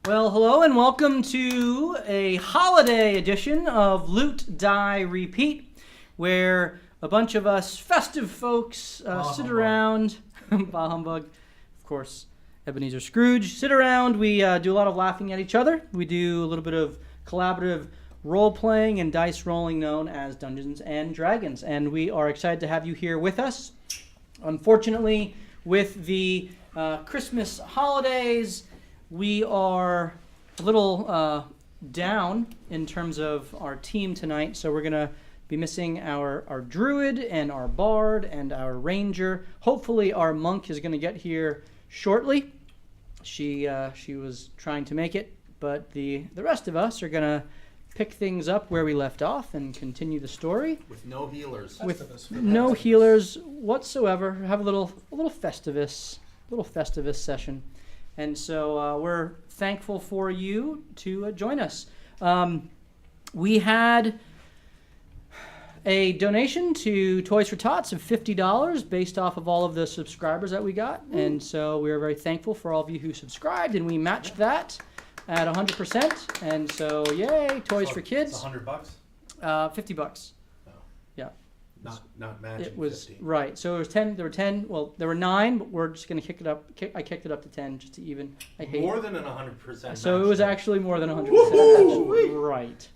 Well, hello and welcome to a holiday edition of Loot, Die, Repeat, where a bunch of us festive folks sit around, bah humbug, of course, Ebenezer Scrooge, sit around, we do a lot of laughing at each other, we do a little bit of collaborative role-playing and dice rolling known as Dungeons and Dragons, and we are excited to have you here with us. Unfortunately, with the Christmas holidays, we are a little down in terms of our team tonight, so we're going to be missing our druid and our bard and our ranger. Hopefully our monk is going to get here shortly. She was trying to make it, but the rest of us are going to pick things up where we left off and continue the story. With no healers. With no healers whatsoever. Have a little Festivus session. And so we're thankful for you to join us. We had a donation to Toys for Tots of $50 based off of all of the subscribers that we got. And so we are very thankful for all of you who subscribed, and we matched that at 100%. And so, yay, Toys for Kids. It's $100? $50. Oh. Yeah. Not matching. It was 50. right. So it was 10. There were 10. Well, there were 9, but we're just gonna kick it up. I kicked it up to 10 just to even. I hate more than an 100%. So it was actually more than 100%. Right.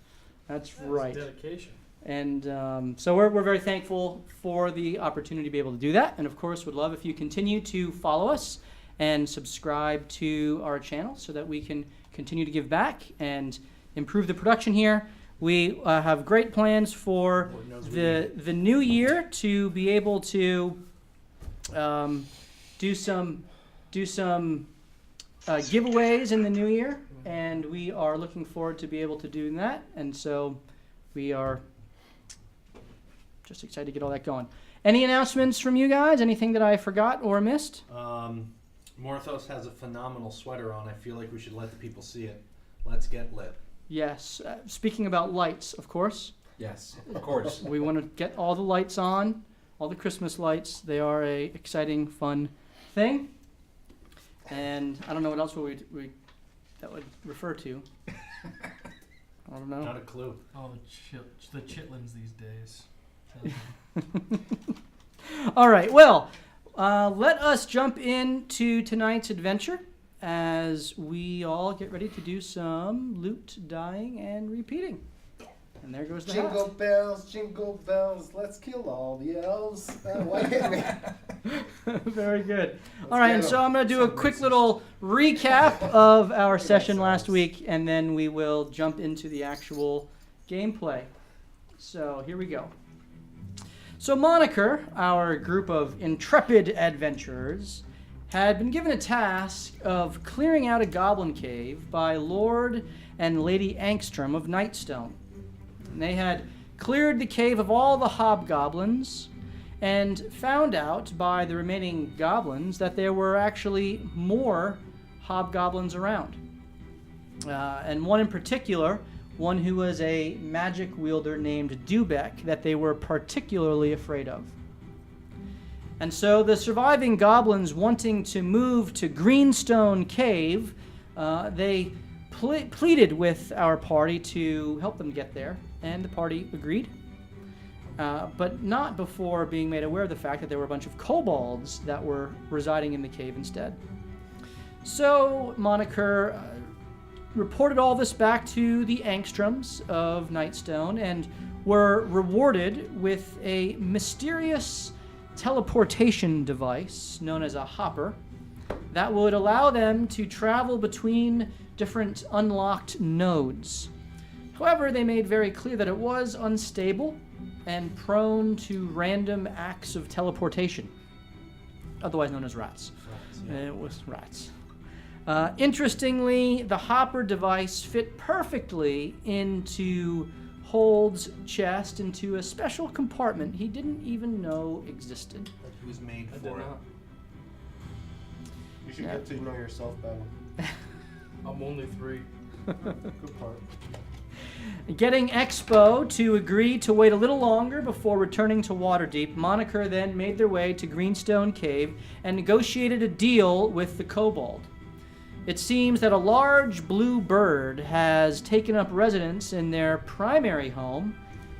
That's right. Dedication. And so we're very thankful for the opportunity to be able to do that. And of course, would love if you continue to follow us and subscribe to our channel so that we can continue to give back and improve the production here. We have great plans for the new year to be able to do some giveaways in the new year, and we are looking forward to be able to do that. And so we are just excited to get all that going. Any announcements from you guys? Anything that I forgot or missed? Morthos has a phenomenal sweater on. I feel like we should let the people see it. Let's get lit. Yes. Speaking about lights, of course. Yes, of course. We want to get all the lights on, all the Christmas lights. They are a exciting, fun thing. And I don't know what else that would refer to. I don't know. Not a clue. Oh, the chitlins these days. All right. Well, let us jump into tonight's adventure as we all get ready to do some loot, dying, and repeating. And there goes the hat. Jingle bells, let's kill all the elves. Very good. All right, and so I'm going to do a quick little recap of our session last week, and then we will jump into the actual gameplay. So here we go. So Moniker, our group of intrepid adventurers, had been given a task of clearing out a goblin cave by Lord and Lady Angstrom of Nightstone. And they had cleared the cave of all the hobgoblins and found out by the remaining goblins that there were actually more hobgoblins around. And one in particular, one who was a magic wielder named Dubek, that they were particularly afraid of. And so the surviving goblins, wanting to move to Greenstone Cave, they pleaded with our party to help them get there, and the party agreed. But not before being made aware of the fact that there were a bunch of kobolds that were residing in the cave instead. So Moniker reported all this back to the Angstroms of Nightstone and were rewarded with a mysterious teleportation device known as a hopper that would allow them to travel between different unlocked nodes. However, they made very clear that it was unstable and prone to random acts of teleportation, otherwise known as rats. It was rats. Interestingly, the hopper device fit perfectly into Hold's chest into a special compartment he didn't even know existed. Like he was made I for did it. not. You should get to know yourself better. I'm only 3. Good part. Getting Expo to agree to wait a little longer before returning to Waterdeep, Moniker then made their way to Greenstone Cave and negotiated a deal with the kobold. It seems that a large blue bird has taken up residence in their primary home,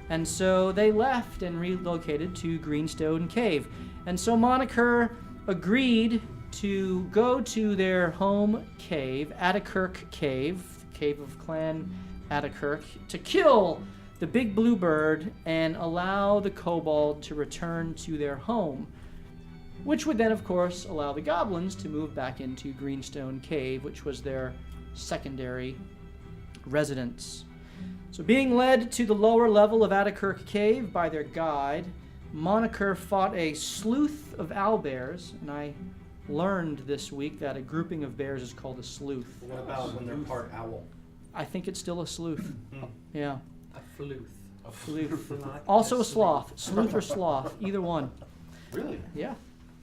and so they left and relocated to Greenstone Cave. And so Moniker agreed to go to their home cave, Attakirk Cave, Cave of Clan Attakirk, to kill the big blue bird and allow the kobold to return to their home, which would then, of course, allow the goblins to move back into Greenstone Cave, which was their secondary residence. So being led to the lower level of Attakirk Cave by their guide, Moniker fought a sleuth of owlbears, and I learned this week that a grouping of bears is called a sleuth. What about when they're part owl? I think it's still a sleuth. Yeah. A floof. A Sleuth. Also a sloth. Sleuth or sloth. Either one. Really? Yeah.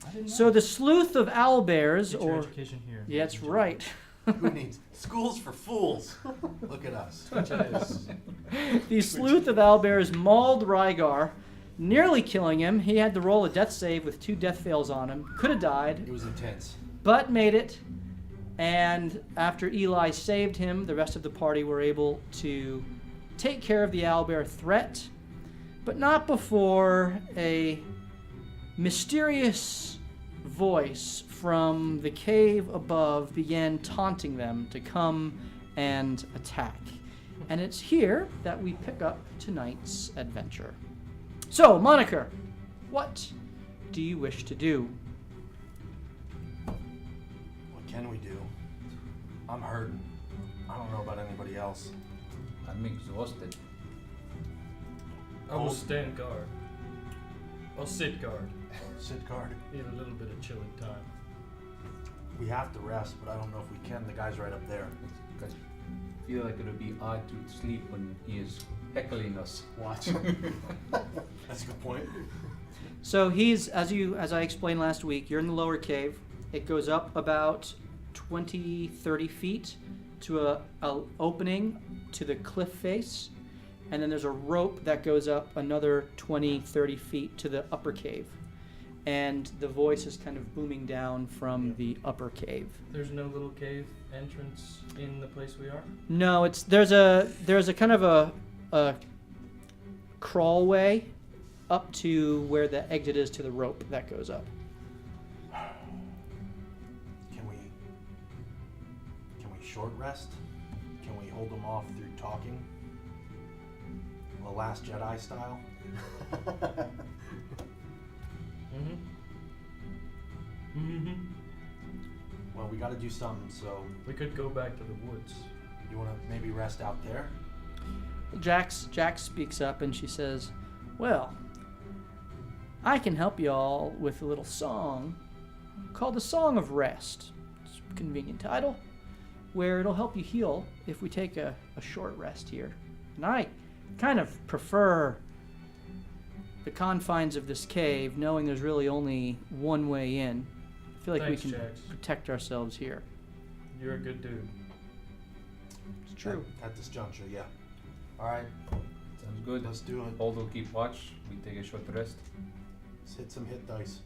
I didn't know. So the sleuth of owlbears, Get your or... education here. Yeah, that's right. Who needs schools for fools? Look at us. Which it is. The sleuth of owlbears mauled Rygar, nearly killing him. He had to roll a death save with 2 death fails on him. Could have died, It was intense. but made it. And after Eli saved him, the rest of the party were able to take care of the owlbear threat, but not before a mysterious voice from the cave above began taunting them to come and attack. And it's here that we pick up tonight's adventure. So, Moniker, what do you wish to do? What can we do? I'm hurting. I don't know about anybody else. I'm exhausted. I will stand guard. I'll sit guard. Sit guard. Need a little bit of chilling time. We have to rest, but I don't know if we can. The guy's right up there. Because I feel like it would be odd to sleep when he is heckling us. Watch. That's a good point. So he's, as I explained last week, you're in the lower cave. It goes up about 20, 30 feet to a opening to the cliff face, and then there's a rope that goes up another 20, 30 feet to the upper cave. And the voice is kind of booming down from the upper cave. There's no little cave entrance in the place we are? No, there's a kind of a crawlway up to where the exit is to the rope that goes up. Can we short rest? Can we hold them off through talking? The Last Jedi style? Mm-hmm. Well, we got to do something, so We could go back to the woods. you want to maybe rest out there? Jax speaks up and she says, "Well, I can help you all with a little song called the Song of Rest. It's a convenient title, where it'll help you heal if we take a short rest here. And I kind of prefer the confines of this cave, knowing there's really only one way in. I feel like Thanks, we can Jax. protect ourselves here." You're a good dude. It's true. At this juncture, yeah. All right, Sounds good. let's do it. Hold will keep watch. We take a short rest. Let's hit some hit dice.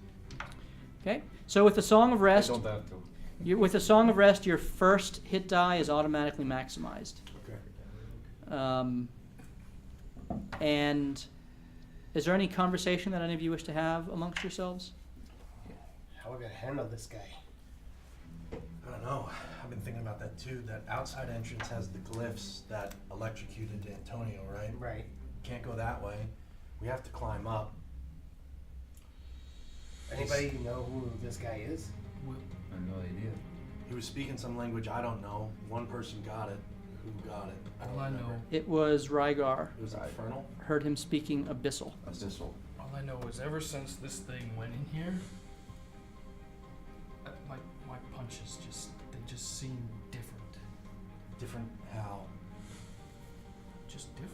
Okay, so with the Song of Rest, I don't have to. with the Song of Rest, your first hit die is automatically maximized. Okay. And is there any conversation that any of you wish to have amongst yourselves? How are we gonna handle this guy? I don't know. I've been thinking about that too. That outside entrance has the glyphs that electrocuted Antonio, right? Right. Can't go that way. We have to climb up. Anybody know who this guy is? I have no idea. He was speaking some language I don't know. One person got it. Who got it? I don't All I remember. know, It was Rygar. It was infernal. Heard him speaking Abyssal. Abyssal. all I know is ever since this thing went in here, my punches they just seem different. Different how? Just different.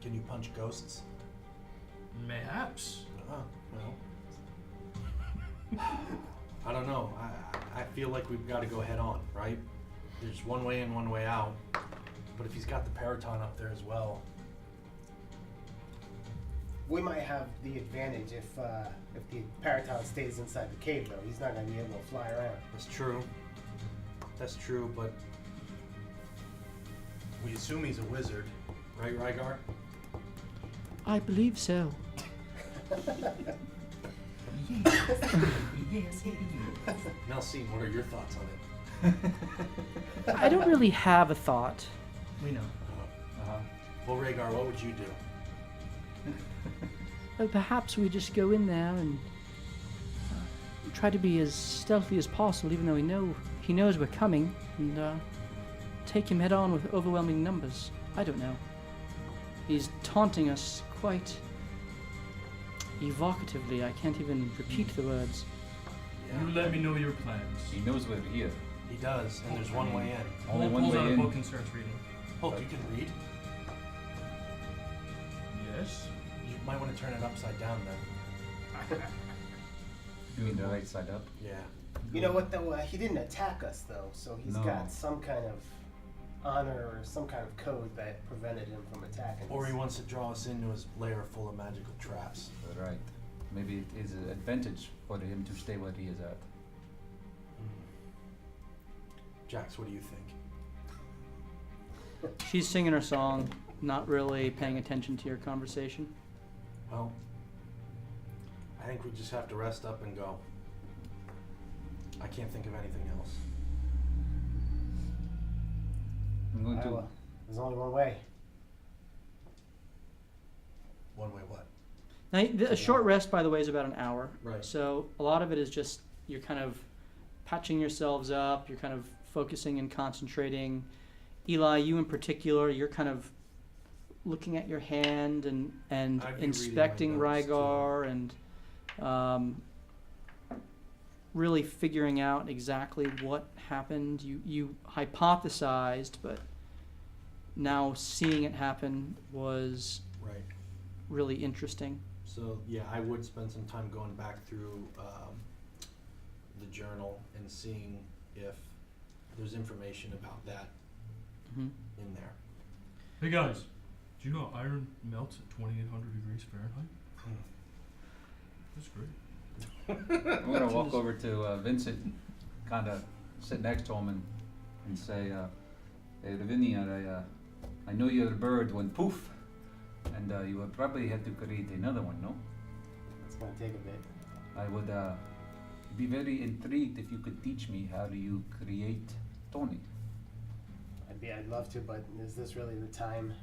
Can you punch ghosts? Mayhaps. Oh, well. I don't know. I feel like we've got to go head on, right? There's one way in, one way out. But if he's got the Paraton up there as well, We might have the advantage if the Paraton stays inside the cave, though. He's not gonna be able to fly around. that's true. That's true, but we assume he's a wizard, right, Rygar? I believe so. Yes. Nelson, what are your thoughts on it? I don't really have a thought. We know. Uh-huh. Well, Rhaegar, what would you do? Well, perhaps we just go in there and try to be as stealthy as possible, even though he knows we're coming, and take him head on with overwhelming numbers. I don't know. He's taunting us quite evocatively. I can't even repeat the words. Yeah, You let me know your plans. He knows we're here. he does, and there's one way in. Only one Pulls out way a in. book and starts reading. Hulk, you can read. Yes. You might want to turn it upside down then. You mean the right side up? Yeah. You know what though? He didn't attack us though, so he's No. got some kind of honor or some kind of code that prevented him from attacking Or us. he wants to draw us into his lair full of magical traps. Right. Maybe it is an advantage for him to stay where he is at. Jax, what do you think? She's singing her song, not really paying attention to your conversation. Well, I think we just have to rest up and go. I can't think of anything else. I'm going to. Well, there's only one way. One way what? Now, a short rest, by the way, is about an hour. Right. So a lot of it is just you're kind of patching yourselves up. You're kind of focusing and concentrating. Eli, you in particular, you're kind of looking at your hand and I'd be reading inspecting my notes, too. Rygar and really figuring out exactly what happened. You hypothesized, but now seeing it happen was Right. really interesting. So yeah, I would spend some time going back through the journal and seeing if there's information about that Hmm. in there. Hey guys, do you know iron melts at 2,800 degrees Fahrenheit? That's great. I'm gonna walk over to Vincent, kind of sit next to him and say, "Hey, Lavinia, I know your bird went poof, and you would probably have to create another one, no? It's gonna take a bit. I would be very intrigued if you could teach me how do you create toning. I'd love to, but is this really the time?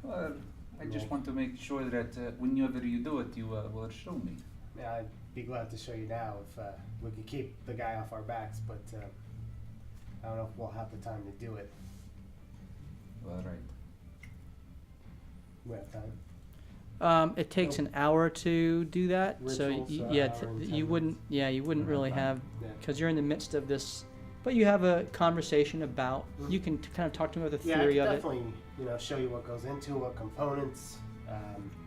Well, I just No. want to make sure that whenever you do it, you will show me. Yeah, I'd be glad to show you now if we could keep the guy off our backs, but I don't know if we'll have the time to do it. All right. We have time. It takes an hour to do that, Rituals, so hour yeah, and 10 you wouldn't. Yeah, you wouldn't We don't really have have Yeah. because you're in the midst of this. But you have a conversation about. Mhm. You can kind of talk to him about the Yeah, I theory could of it. definitely, show you what goes into what components.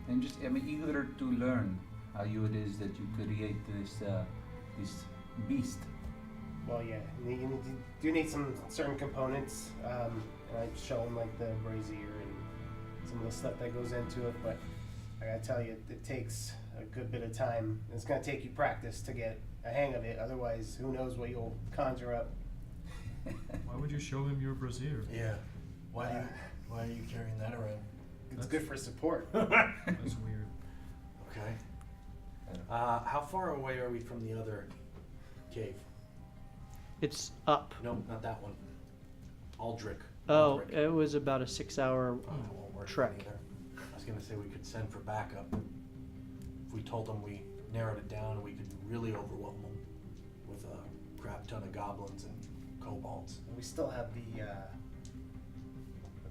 And just I'm eager to learn how it is that you create this beast. Well, yeah, you do need some certain components, and I show them like the brazier and some of the stuff that goes into it. But I gotta tell you, it takes a good bit of time. It's gonna take you practice to get a hang of it. Otherwise, who knows what you'll conjure up. Why would you show him your brazier? Yeah. Why are you carrying that around? It's good for support. That's weird. Okay. How far away are we from the other cave? It's up. No, not that one. Aldrich. Oh, Aldrich. it was about a 6-hour. Oh, it won't work trek. either. I was gonna say we could send for backup. If we told them we narrowed it down, we could really overwhelm them with a crap ton of goblins and kobolds. We still have the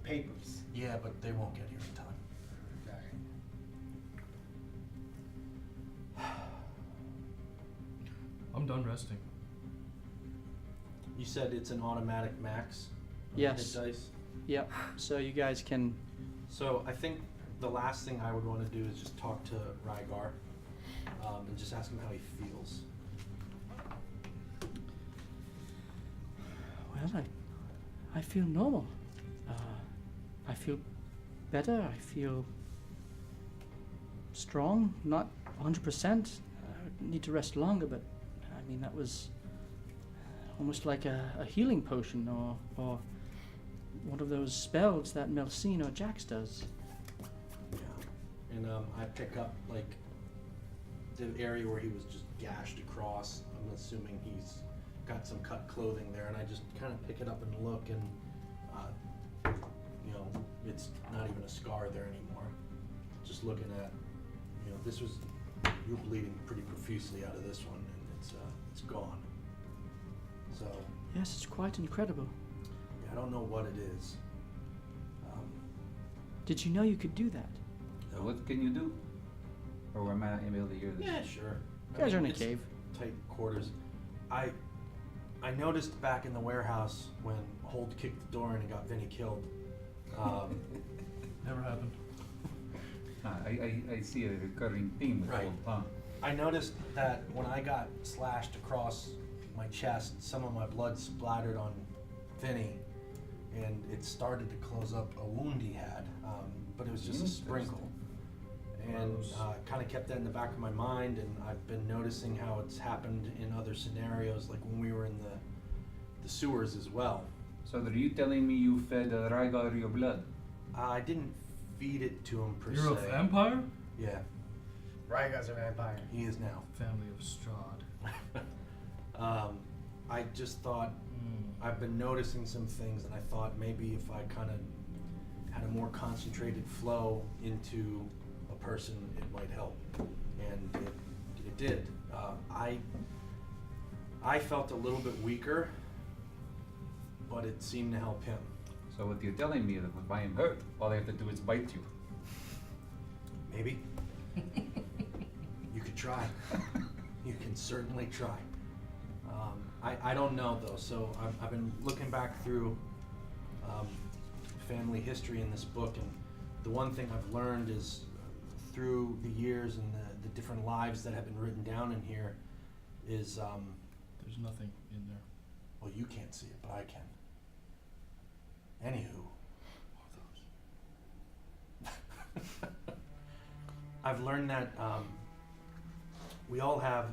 papers. Yeah, but they won't get here in time. I'm done resting. You said it's an automatic max? on Yes. hit dice? Yep. So you guys can. So I think the last thing I would want to do is just talk to Rygar and just ask him how he feels. Well, I feel normal. I feel better. I feel strong. Not 100%. I need to rest longer, but I mean that was almost like a healing potion or one of those spells that Melcine or Jax does. Yeah. And I pick up like the area where he was just gashed across. I'm assuming he's got some cut clothing there, and I just kind of pick it up and look, and you know, it's not even a scar there anymore. Just looking at, you know, this was, you're bleeding pretty profusely out of this one, and it's gone. So Yes, it's quite incredible. yeah, I don't know what it is. Did you know you could do that? So what can you do? Or am I able to hear this? Yeah, sure. You guys are in a it's cave. Tight quarters. I noticed back in the warehouse when Holt kicked the door in and got Vinny killed. Never happened. I see a recurring theme with Right. Holt, huh? I noticed that when I got slashed across my chest, some of my blood splattered on Vinny, and it started to close up a wound he had, but it was just a sprinkle. And kind of kept that in the back of my mind, and I've been noticing how it's happened in other scenarios, like when we were in the sewers as well. So are you telling me you fed Rygar your blood? I didn't feed it to him per You're a se. vampire? Yeah, Rygar's a vampire. he is now. Family of Strahd. I just thought, I've been noticing some things, and I thought maybe if I kind of had a more concentrated flow into a person, it might help, and it did. I felt a little bit weaker, but it seemed to help him. So what you're telling me is that if I am hurt, all I have to do is bite you. Maybe. You could try. You can certainly try. I don't know though, so I've been looking back through family history in this book, and the one thing I've learned is through the years and the different lives that have been written down in here is, There's nothing in there. well, you can't see it, but I can. Anywho. I've learned that we all have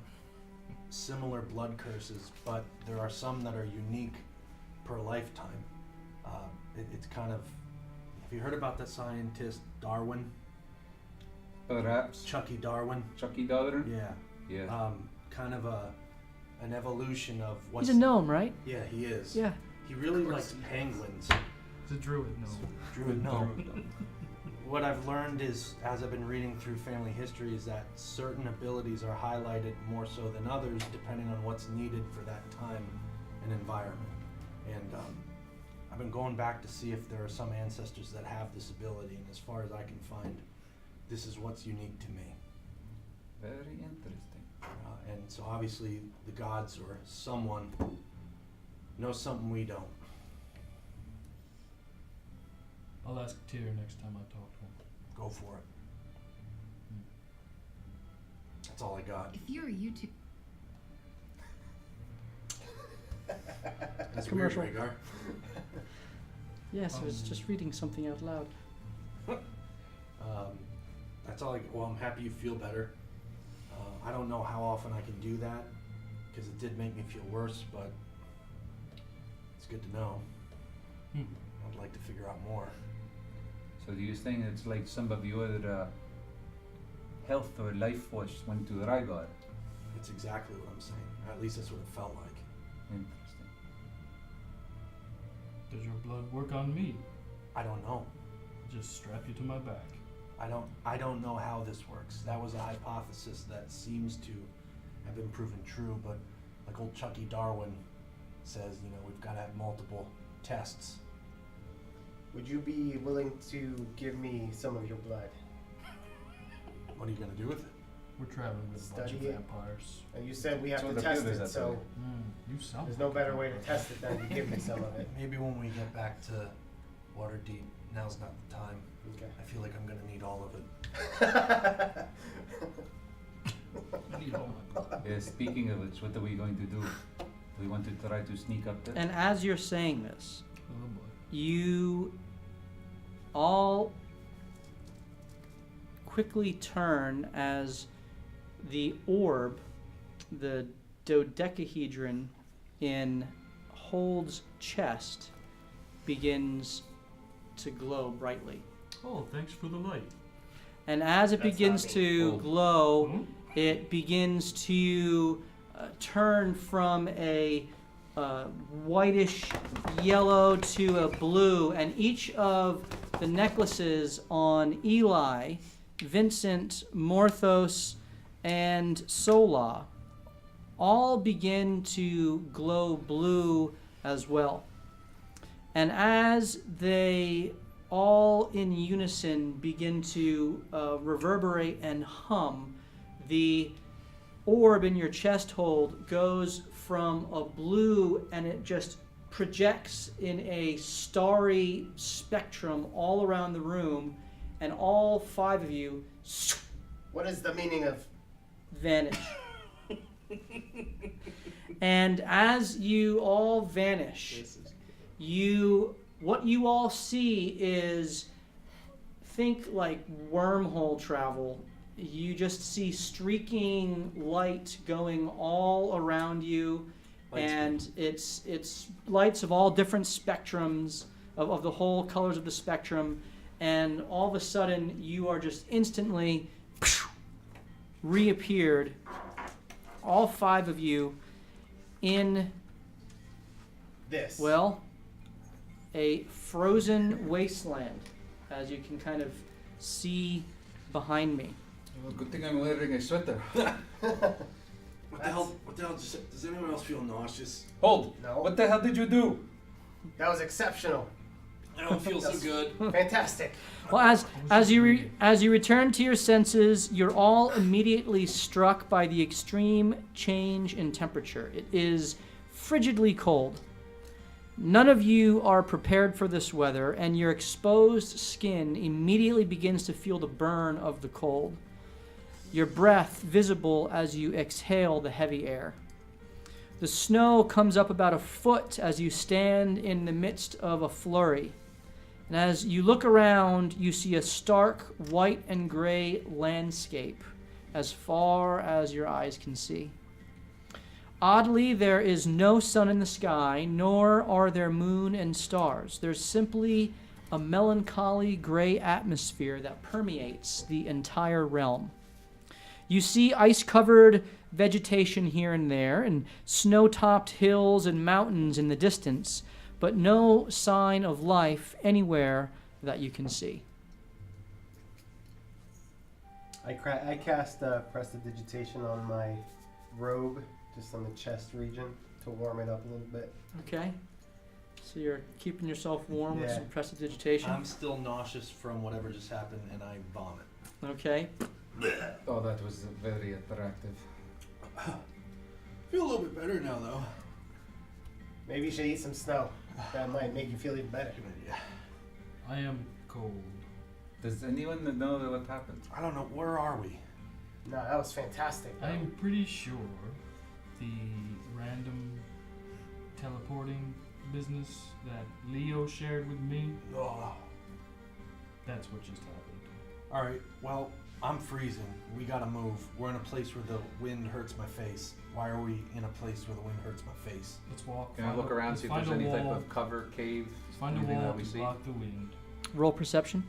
similar blood curses, but there are some that are unique per lifetime. It's kind of, have you heard about the scientist Darwin? Perhaps. Chucky Darwin? Chucky Darwin? Yeah. Yeah. Kind of an evolution of what's... He's a gnome, right? Yeah, he is. Yeah. He really likes penguins. It's a druid, no. Druid, no. What I've learned is, as I've been reading through family history, is that certain abilities are highlighted more so than others depending on what's needed for that time and environment. And I've been going back to see if there are some ancestors that have this ability, and as far as I can find, this is what's unique to me. Very interesting. And so obviously the gods or someone knows something we don't. I'll ask Tyr next time I talk to him. Go for it. That's all I got. If you're a YouTube, That's Commercial. weird, Rhaegar. Yes, I was just reading something out loud. That's all well, I'm happy you feel better. I don't know how often I can do that, because it did make me feel worse, but it's good to know. I'd like to figure out more. So do you think it's like some of your health or life force went to Rygar? It's exactly what I'm saying. At least that's what it felt like. Interesting. Does your blood work on me? I don't know. Just strap you to my back. I don't know how this works. That was a hypothesis that seems to have been proven true, but like old Chucky Darwin says, you know, we've got to have multiple tests. Would you be willing to give me some of your blood? What are you going to do with it? We're traveling with a bunch of Study it. vampires. And you said we have So to the test feelers it, that so way. You sound there's no better way to test it than to give me some of it. Maybe when we get back to Waterdeep, now's not the time. Okay. I feel like I'm going to need all of it. I need all my blood. Yeah, speaking of which, what are we going to do? Do we want to try to sneak up there? And as you're saying this, Oh boy. you all quickly turn as the orb, the dodecahedron, in Hold's chest begins to glow brightly. Oh, thanks for the light. And as it That's begins not me. to Oh. glow, Hmm? it begins to turn from a whitish yellow to a blue, and each of the necklaces on Eli, Vincent, Morthos, and Sola all begin to glow blue as well. And as they all in unison begin to reverberate and hum, the orb in your chest hold goes from a blue and it just projects in a starry spectrum all around the room, and all 5 of you What is the meaning of? vanish. And as you all vanish, what you all see is, think like wormhole travel. You just see streaking light going all around you, and it's lights of all different spectrums of the whole colors of the spectrum, and all of a sudden you are just instantly reappeared, all 5 of you, in This. well, a frozen wasteland, as you can kind of see behind me. Well, good thing I'm wearing a sweater. What the hell? Does anyone else feel nauseous? Hold. No. What the hell did you do? That was exceptional. I don't feel so good. Fantastic. Well, as you return to your senses, you're all immediately struck by the extreme change in temperature. It is frigidly cold. None of you are prepared for this weather, and your exposed skin immediately begins to feel the burn of the cold. Your breath visible as you exhale the heavy air. The snow comes up about a foot as you stand in the midst of a flurry. And as you look around, you see a stark white and gray landscape as far as your eyes can see. Oddly, there is no sun in the sky, nor are there moon and stars. There's simply a melancholy gray atmosphere that permeates the entire realm. You see ice-covered vegetation here and there, and snow-topped hills and mountains in the distance, but no sign of life anywhere that you can see. I cast prestidigitation on my robe, just on the chest region, to warm it up a little bit. Okay? So you're keeping yourself warm with Yeah. some prestidigitation. I'm still nauseous from whatever just happened, and I vomit. Okay? Oh, that was very attractive. Feel a little bit better now, though. Maybe you should eat some snow. That might make you feel even better. Good idea. I am cold. Does anyone know what happened? I don't know. Where are we? No, that was fantastic. I'm pretty sure the random teleporting business that Leo shared with me, Oh. that's what just happened. All right. Well, I'm freezing. We gotta move. We're in a place where the wind hurts my face. Why are we in a place where the wind hurts my face? Let's walk. Can I look around, see if there's any type of cover, cave, Let's find a anything wall that we to see? block the wind. Roll perception.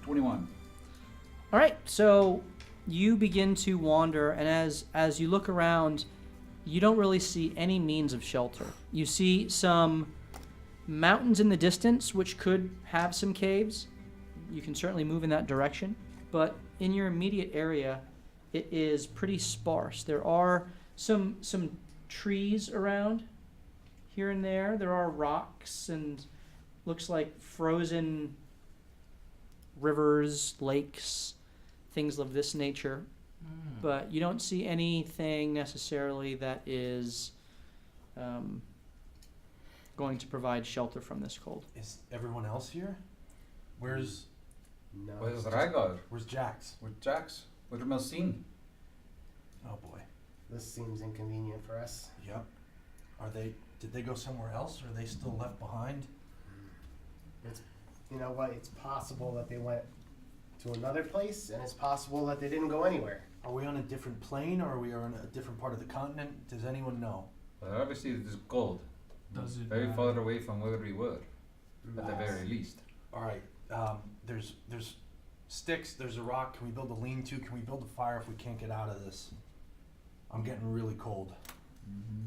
21. All right, so you begin to wander, and as you look around, you don't really see any means of shelter. You see some mountains in the distance, which could have some caves. You can certainly move in that direction, but in your immediate area, it is pretty sparse. There are some trees around here and there. There are rocks and looks like frozen rivers, lakes, things of this nature. But you don't see anything necessarily that is going to provide shelter from this cold. Is everyone else here? Where's No. Where's Rhaegar? Where's Jax? With Jax? With Melcine? Oh boy. This seems inconvenient for us. Yep. Did they go somewhere else, or are they still left behind? You know what? It's possible that they went to another place, and it's possible that they didn't go anywhere. Are we on a different plane or are we on a different part of the continent? Does anyone know? Well, obviously it is cold. Does it Very matter? far away from where we were, at the very least. All right. There's sticks. There's a rock. Can we build a lean-to? Can we build a fire if we can't get out of this? I'm getting really cold.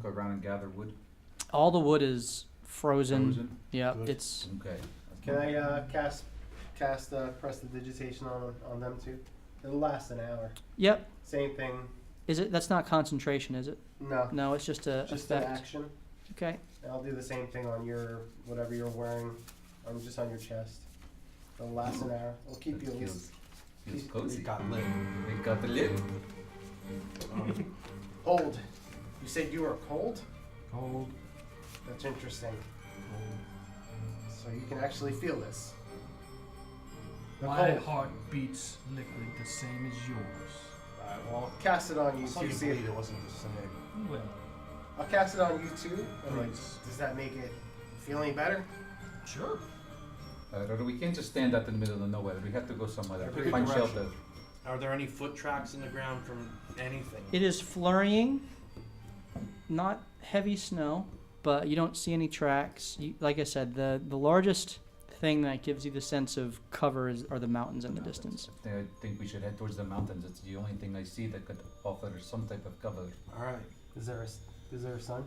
Go around and gather wood. All the wood is frozen. Frozen. Yeah, Good. it's Okay. Can I cast prestidigitation on them too? It'll last an hour. yep. Same thing. Is it? That's not concentration, is it? No, No, it's just a just an effect. action. Okay. And I'll do the same thing on your whatever you're wearing, just on your chest. It'll last an hour. It'll keep you at least. Feels It cozy. got lit. We got the lid. Cold. You said you were cold? Cold. That's interesting. So you can actually feel this. The My cold. heart beats liquid the same as yours. Alright, well, I'll cast it on I you saw too. you See bleed. if, It wasn't the same. Well, I'll cast it on you too. And like, Please. does that make it feel any better? sure. We can't just stand out in the middle of nowhere. We have to go somewhere. Pick a Find direction. shelter. Are there any foot tracks in the ground from anything? It is flurrying, not heavy snow, but you don't see any tracks. Like I said, the largest thing that gives you the sense of cover are the mountains in the distance. I think we should head towards the mountains. It's the only thing I see that could offer some type of cover. All right. Is there a sun?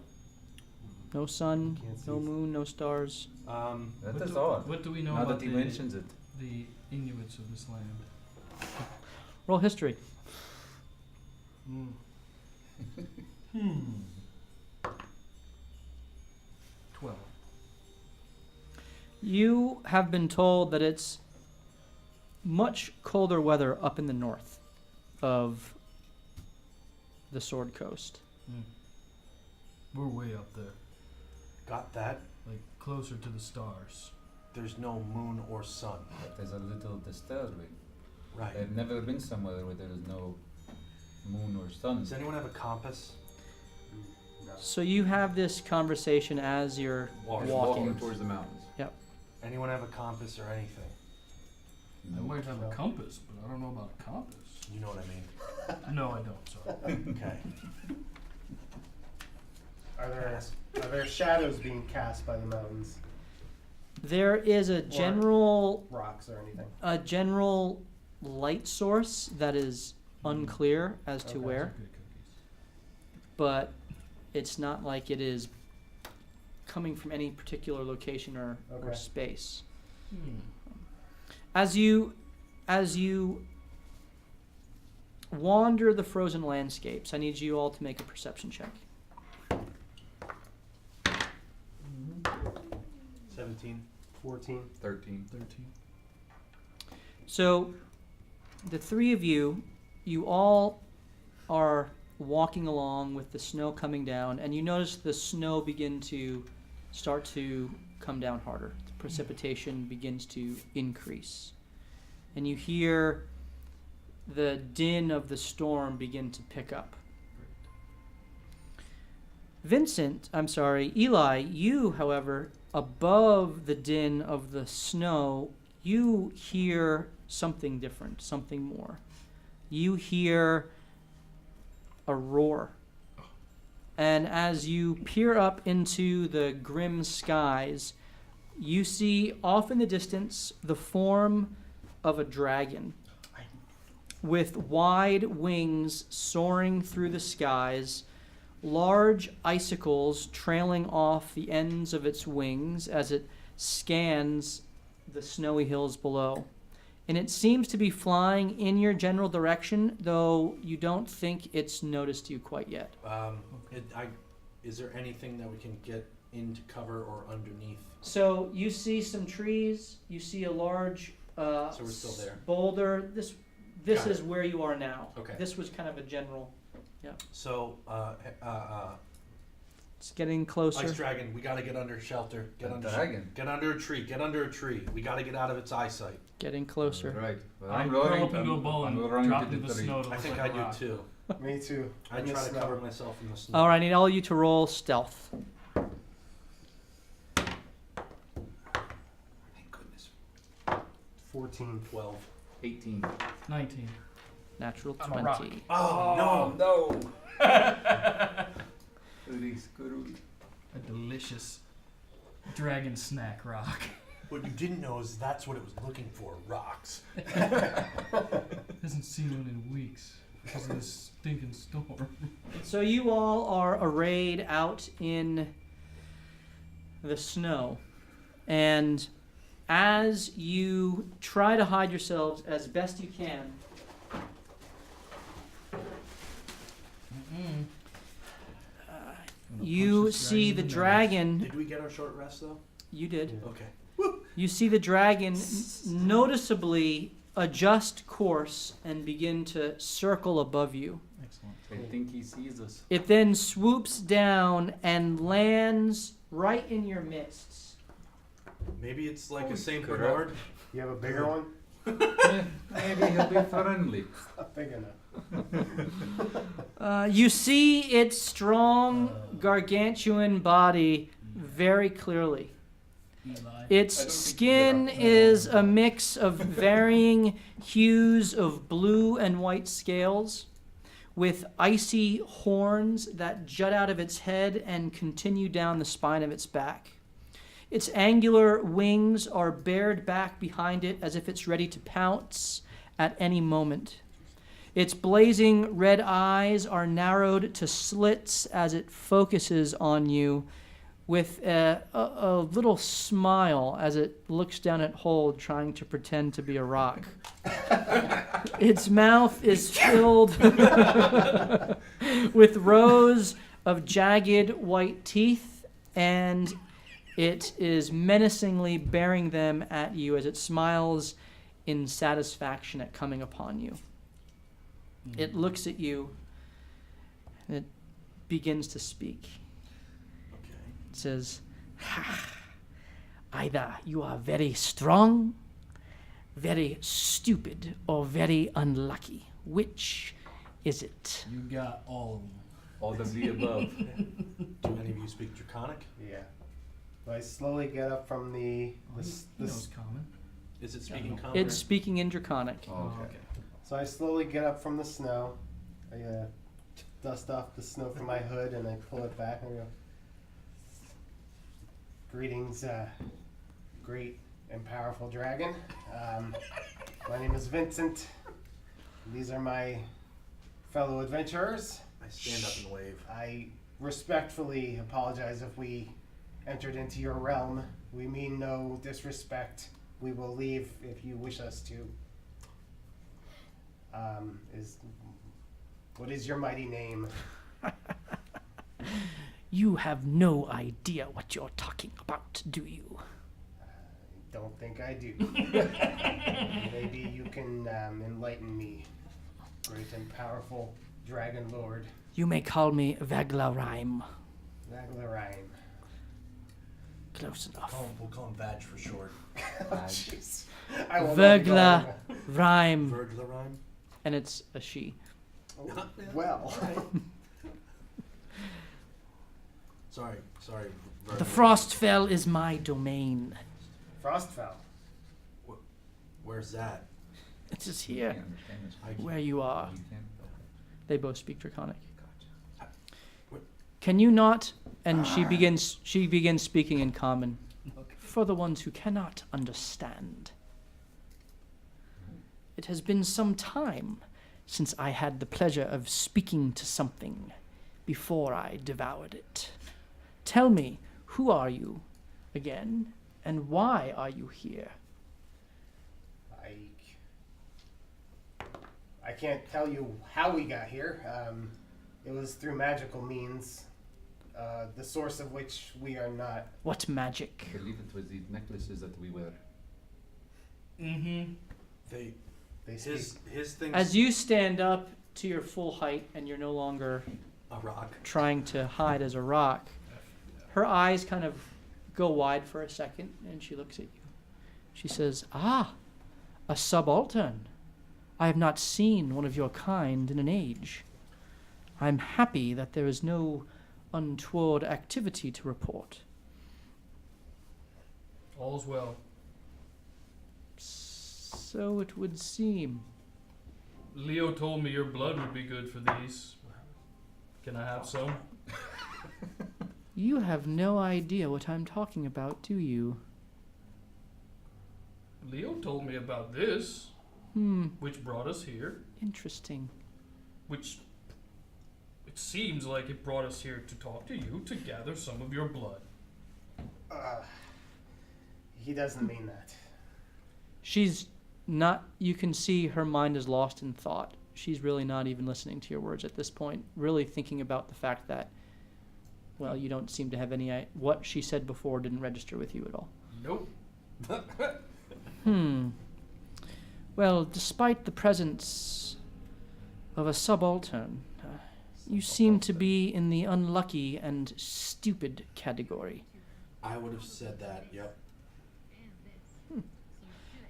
No sun, Can't see no it. moon, no stars. That What is do- odd. What do we know Now about that he mentions it. the Inuits of this land? Roll history. Hmm. 12. You have been told that it's much colder weather up in the north of the Sword Coast. We're way up there, Got that. like closer to the stars. There's no moon or sun. That is a little disturbing. Right. I've never been somewhere where there is no moon or sun. Does anyone have a compass? No. So you have this conversation as you're Walking. walking. towards the mountains. Anyone have a compass or anything? I might have No. a compass, but I don't know about a compass. You know what I mean? No, I don't. Sorry. Okay. Are there shadows being cast by the mountains? There is a general Rocks or anything? light source that is unclear as to Okay. where, Good cookies. but it's not like it is coming from any particular location or Okay. space. Hmm. As you wander the frozen landscapes, I need you all to make a perception check. 17. 14. 13. 13. So, the three of you all are walking along with the snow coming down, and you notice the snow begin to start to come down harder. The precipitation begins to increase. And you hear the din of the storm begin to pick up. Eli, you, however, above the din of the snow, you hear something different, something more. You hear a roar. And as you peer up into the grim skies, you see off in the distance the form of a dragon with wide wings soaring through the skies, large icicles trailing off the ends of its wings as it scans the snowy hills below. And it seems to be flying in your general direction, though you don't think it's noticed you quite yet. Is there anything that we can get into cover or underneath? So you see some trees, you see a large So we're still there. boulder. This Got is it. where you are now. Okay. This was kind of a general. So, It's getting closer. Ice Dragon, we gotta get under shelter. Get A under dragon? Get under a tree. Get under a tree. We gotta get out of its eyesight. Getting closer. Right. Well, I I'm curl running. up into a ball I'm and running drop to into the tree. snow to I look think like I a rock. do too. Me too. I In the try to snow. cover myself in the snow. All right, I need all you to roll stealth. Thank goodness. 14. 12. 18. 19. Natural I'm a rock. 20. Oh, no. A delicious dragon snack rock. What you didn't know is that's what it was looking for, rocks. Hasn't seen one in weeks because of this stinking storm. So you all are arrayed out in the snow, and as you try to hide yourselves as best you can, you see the dragon. Did we get our short rest, though? You did. Okay. You see the dragon noticeably adjust course and begin to circle above you. Excellent. I think he sees us. It then swoops down and lands right in your midst. Maybe it's like a Saint correct. Bernard. You have a bigger one? Maybe he'll be friendly. Not big enough. You see its strong, gargantuan body very clearly. Eli. Its skin is a mix of varying hues of blue and white scales, with icy horns that jut out of its head and continue down the spine of its back. Its angular wings are bared back behind it as if it's ready to pounce at any moment. Its blazing red eyes are narrowed to slits as it focuses on you with a little smile as it looks down at Hold, trying to pretend to be a rock. Its mouth is filled with rows of jagged white teeth, and it is menacingly bearing them at you as it smiles in satisfaction at coming upon you. It looks at you and it begins to speak. It says, either you are very strong, very stupid, or very unlucky. Which is it? You got all of them. All of the above. Do any of you speak Draconic? Yeah. I slowly get up from He knows common. Is it speaking common? It's speaking in Draconic. Oh, okay. So I slowly get up from the snow. I dust off the snow from my hood and I pull it back and I go, greetings, great and powerful dragon. My name is Vincent. These are my fellow adventurers. I stand up and wave. I respectfully apologize if we entered into your realm. We mean no disrespect. We will leave if you wish us to. What is your mighty name? You have no idea what you're talking about, do you? Don't think I do. Maybe you can enlighten me, great and powerful dragon lord. You may call me Vaglarime. Vaglarine. Close enough. We'll call him Vag for short. Jeez. I will not be calling Vaglarime. Verglarime? And it's a she. him- Well, Sorry. The Frostfell is my domain. Frostfell. Where's that? It is You here, can't understand this. where you are. You can't. They both speak Draconic. Gotcha. Can you not? And she begins speaking in common. For the ones who cannot understand. It has been some time since I had the pleasure of speaking to something before I devoured it. Tell me, who are you again, and why are you here? I can't tell you how we got here. It was through magical means, the source of which we are not. What magic? I believe it was these necklaces that we wear. Mm-hmm. They speak. His thing. As you stand up to your full height and you're no longer a rock. trying to hide as a rock, her eyes kind of go wide for a second and she looks at you. She says, "Ah, a subaltern. I have not seen one of your kind in an age. I'm happy that there is no untoward activity to report." All's well. So it would seem. Leo told me your blood would be good for these. Can I have some? You have no idea what I'm talking about, do you? Leo told me about this, which brought us here. Interesting. Which it seems like it brought us here to talk to you to gather some of your blood. He doesn't mean that. She's not, you can see her mind is lost in thought. She's really not even listening to your words at this point, really thinking about the fact that, well, you don't seem to have any, what she said before didn't register with you at all. Nope. Well, despite the presence of a subaltern, you seem to be in the unlucky and stupid category. I would have said that, yep.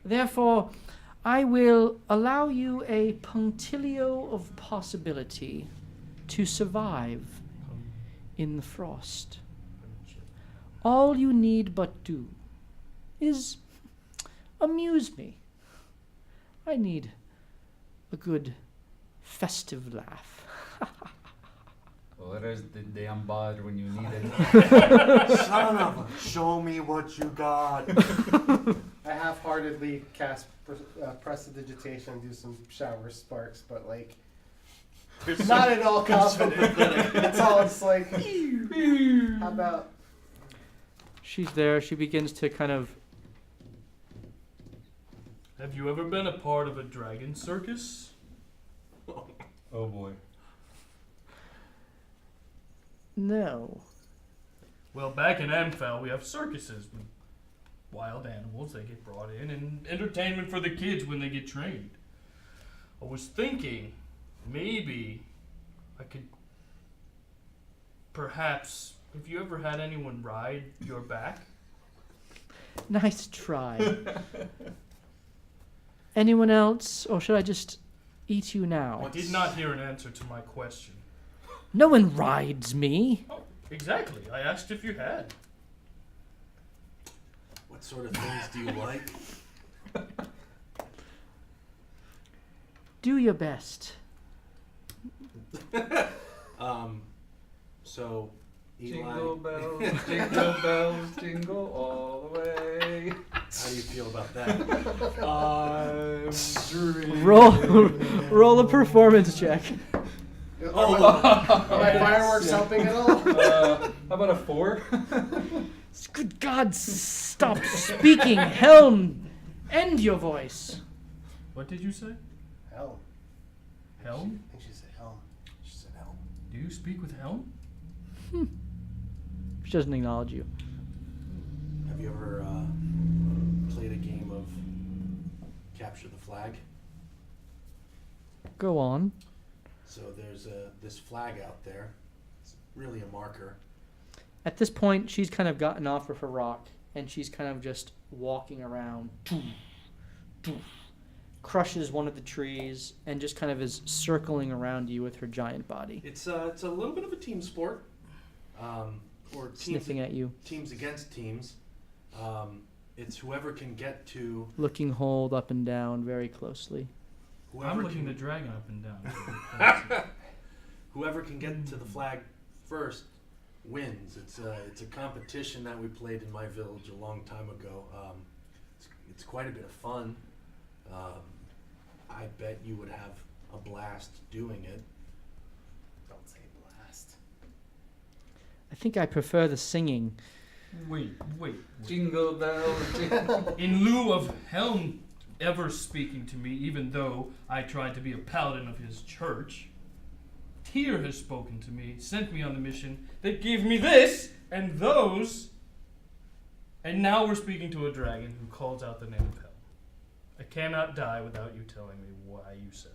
Therefore, I will allow you a punctilio of possibility to survive in the frost. All you need but do is amuse me. I need a good festive laugh. Well, there's the damn bud when you need it. Son of a, show me what you got. I half-heartedly cast prestidigitation and do some shower sparks, but like, not at all confident. It's all just like, how about? She's there. She begins to kind of. Have you ever been a part of a dragon circus? Oh boy. No. Well, back in Amphel, we have circuses with wild animals. They get brought in, and entertainment for the kids when they get trained. I was thinking maybe I could perhaps, have you ever had anyone ride your back? Nice try. Anyone else, or should I just eat you now? I did not hear an answer to my question. No one rides me. Oh, exactly. I asked if you had. What sort of things do you like? Do your best. So, Eli, Jingle bells, jingle all the way. how do you feel about that? I'm dreaming. Roll a performance check. Are my fireworks helping at all? How about a 4? Good God, stop speaking. Helm, end your voice. What did you say? Helm. Helm? I think she said helm. She said, "Help." Do you speak with Helm? She doesn't acknowledge you. Have you ever played a game of capture the flag? Go on. So there's this flag out there. It's really a marker. At this point, she's kind of gotten off of her rock, and she's kind of just walking around. Crushes one of the trees, and just kind of is circling around you with her giant body. It's a little bit of a team sport. Or Sniffing at you. teams against teams. It's whoever can get to Looking hold up and down very closely. whoever I'm looking can, the dragon up and down. whoever can get to the flag first wins. It's a competition that we played in my village a long time ago. It's quite a bit of fun. I bet you would have a blast doing it. Don't say blast. I think I prefer the singing. Wait. Jingle bells, jingle. In lieu of Helm ever speaking to me, even though I tried to be a paladin of his church, Tyr has spoken to me, sent me on the mission that gave me this and those, and now we're speaking to a dragon who calls out the name of Helm. I cannot die without you telling me why you said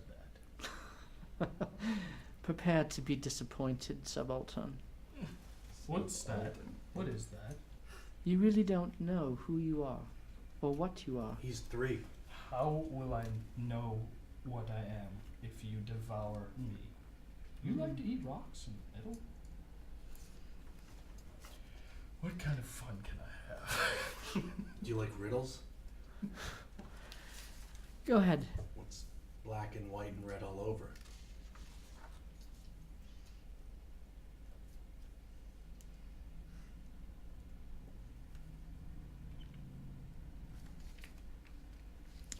that. Prepare to be disappointed, subaltern. What's that? What is that? You really don't know who you are, or what you are. He's 3. How will I know what I am if you devour me? You like to eat rocks and metal? What kind of fun can I have? Do you like riddles? Go ahead. black and white and red all over.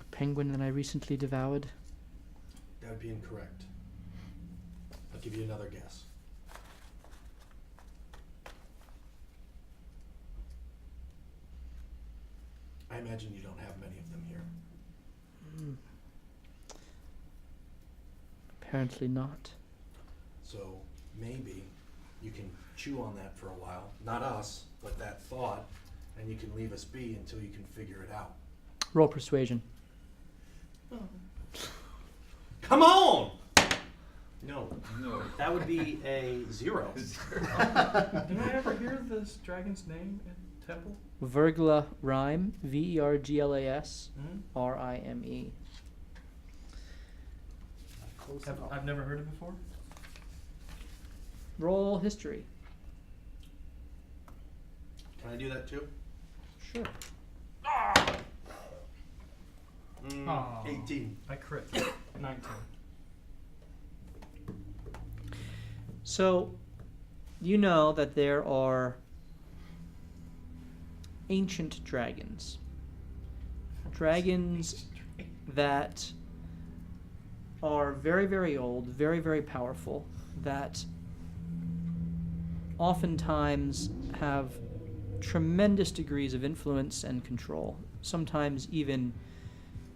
A penguin that I recently devoured. That would be incorrect. I'll give you another guess. I imagine you don't have many of them here. Apparently not. So maybe you can chew on that for a while. Not us, but that thought, and you can leave us be until you can figure it out. Roll persuasion. Come on! No, No. that would be a 0. Did I ever hear this dragon's name at Temple? Vergla Rhyme, Verglas Mm-hmm. Rime. Close enough. I've never heard it before. Roll history. Can I do that too? Sure. Aw. 18. I crit. 19. So, you know that there are ancient dragons. Dragons that are very, very old, very, very powerful, that oftentimes have tremendous degrees of influence and control, sometimes even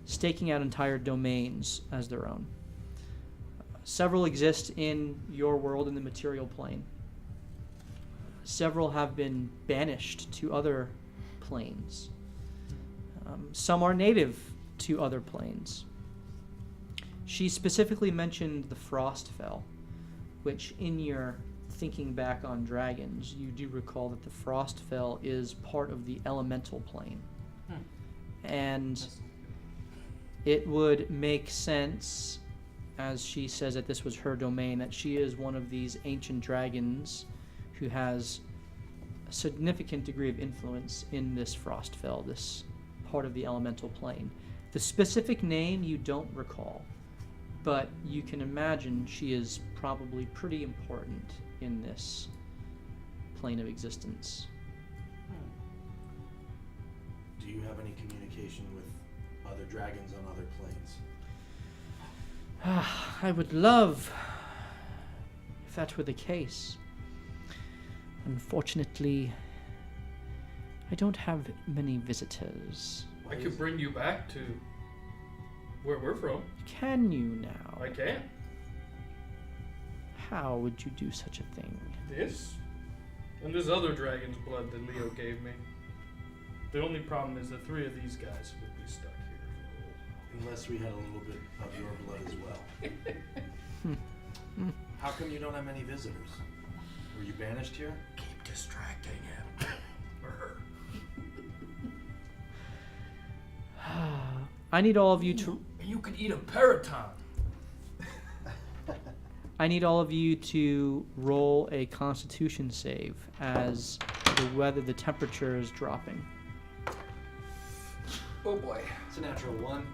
staking out entire domains as their own. Several exist in your world in the material plane. Several have been banished to other planes. Some are native to other planes. She specifically mentioned the Frostfell, which in your thinking back on dragons, you do recall that the Frostfell is part of the elemental plane. And it would make sense, as she says that this was her domain, that she is one of these ancient dragons who has a significant degree of influence in this Frostfell, this part of the elemental plane. The specific name you don't recall, but you can imagine she is probably pretty important in this plane of existence. Do you have any communication with other dragons on other planes? I would love if that were the case. Unfortunately, I don't have many visitors. I could bring you back to where we're from. Can you now? I can. How would you do such a thing? This? And this other dragon's blood that Leo gave me. The only problem is the 3 of these guys would be stuck here. Unless we had a little bit of your blood as well. How come you don't have any visitors? Were you banished here? Keep distracting him. Or her. I need all of you to. You could eat a periton. I need all of you to roll a Constitution save as the temperature is dropping. Oh boy. It's a natural 1.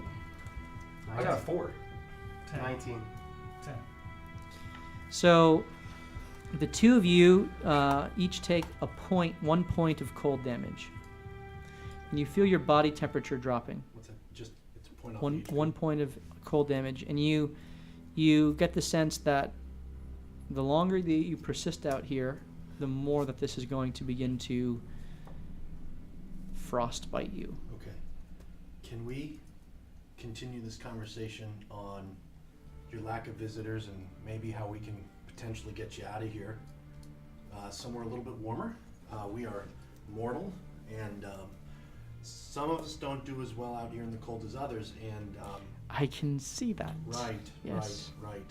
I got a 4. 10. 19. 10. So, the two of you each take 1 point of cold damage, and you feel your body temperature dropping. What's that? Just, it's a point off One each. 1 point of cold damage, and you get the sense that the longer that you persist out here, the more that this is going to begin to frostbite you. Okay. Can we continue this conversation on your lack of visitors and maybe how we can potentially get you out of here somewhere a little bit warmer? We are mortal, and some of us don't do as well out here in the cold as others, and I can see that. right, Yes. right.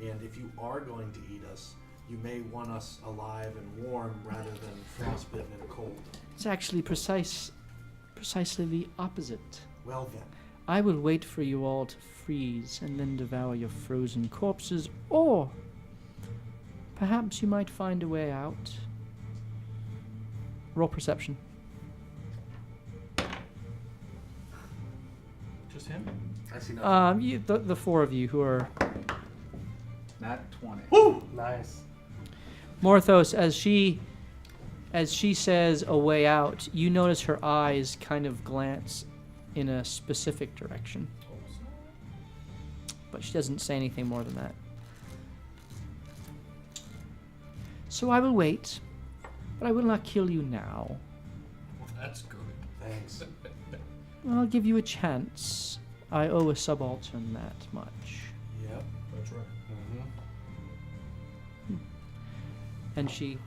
And if you are going to eat us, you may want us alive and warm rather than frostbitten and cold. It's actually precisely the opposite. Well then, I will wait for you all to freeze and then devour your frozen corpses, or perhaps you might find a way out. Roll perception. Just Just him? I see nothing. The four of you who are Nat 20. Woo! Nice. Morthos, as she says a way out, you notice her eyes kind of glance in a specific direction. But she doesn't say anything more than that. So I will wait, but I will not kill you now. Well, that's good. Thanks. I'll give you a chance. I owe a subaltern that much. Yep. That's right. Mm-hmm. And she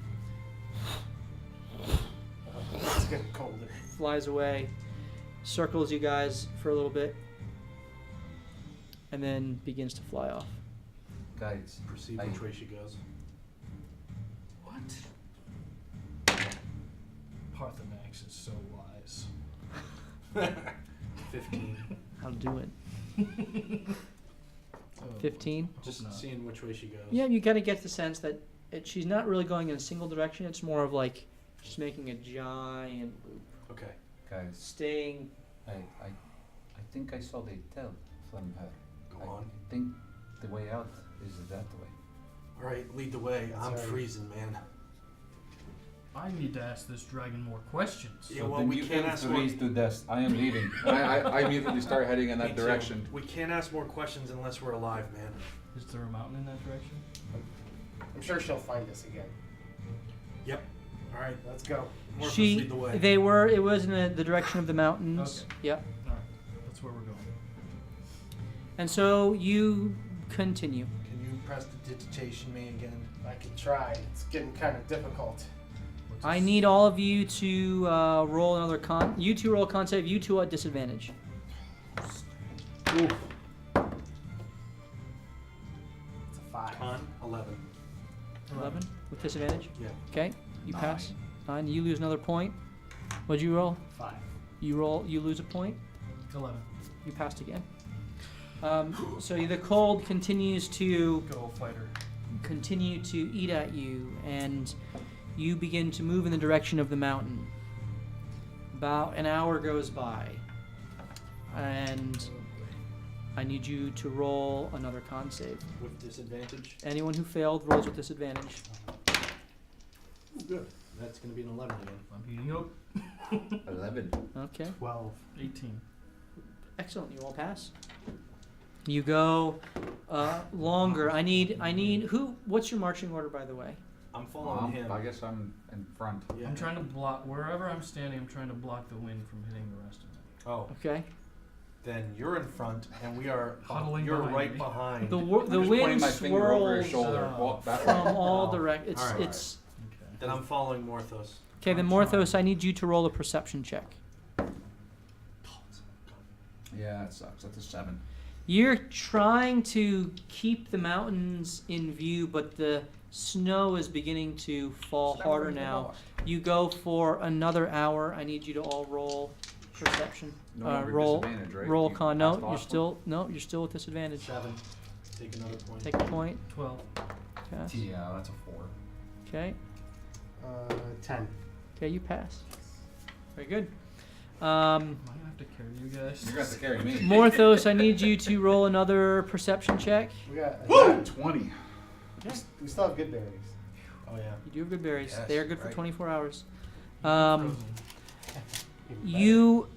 It's getting colder. flies away, circles you guys for a little bit, and then begins to fly off. Guys, Perceive which way she goes. What? Parthenax is so wise. 15. I'll do it. 15? Just not. seeing which way she goes. Yeah, you kind of get the sense that she's not really going in a single direction. It's more of like she's making a giant loop, Okay. guys, staying. I think I saw the tail from her. Go I on. think the way out is that way. All right, lead the way. I'm Sorry. freezing, man. I need to ask this dragon more questions. Yeah, So well, then we you can't can ask more. freeze to death. I am leaving. I immediately start heading in Me that too. direction. We can't ask more questions unless we're alive, man. Is there a mountain in that direction? I'm sure she'll find us again. Yep. All right, Let's go. Morphos, She, lead the way. it was in the direction of the mountains. Okay. Yep. Alright, that's where we're going. And so you continue. Can you prestidigitation me again? I could try. It's getting kind of difficult. What's I this? need all of you to roll another you two roll a con save, you two at disadvantage. Oof. It's a 5. Con 11. 11 with disadvantage. Yeah. Okay, you pass. 9. You lose another point. What'd you roll? 5. You lose a point. 11. You passed again. So the cold continues to Good old fighter. eat at you, and you begin to move in the direction of the mountain. About an hour goes by, and I need you to roll another con save. With disadvantage. Anyone who failed rolls with disadvantage. Ooh, good. That's gonna be an 11 again. I'm heating up. 11. Okay, 12. 18. excellent. You all pass. You go longer. I need who? What's your marching order, by the way? I'm following him. I guess I'm in front. Yeah. I'm trying to block, wherever I'm standing, I'm trying to block the wind from hitting the rest of them. Oh, Okay. then you're in front, and we are. Huddling You're behind right me. behind. The I'm wind just pointing my finger over his swirls shoulder. Oh. Walk back. from all Oh. direct. All right. It's Okay. Then I'm following Morthos. okay. Then I'm Morthos, trying. I need you to roll a perception check. Yeah, it sucks. That's a 7. You're trying to keep the mountains in view, but the snow is beginning to fall harder now. You go for another hour. I need you to all roll perception. No longer roll disadvantage, right? roll You con. passed No, the you're last still you're still with disadvantage. 7. Take another point. Take a point. 12. Pass. one. Yeah, that's a 4. Okay. 10. Okay, you pass. Very good. Am I gonna have to carry you guys? You're going to have to carry me. Morthos, I need you to roll another perception check. We got. Woo! 20. We still have good berries. Oh yeah. You do have good berries. Yes, They are good for right. 24 hours. Frozen. Even better. You,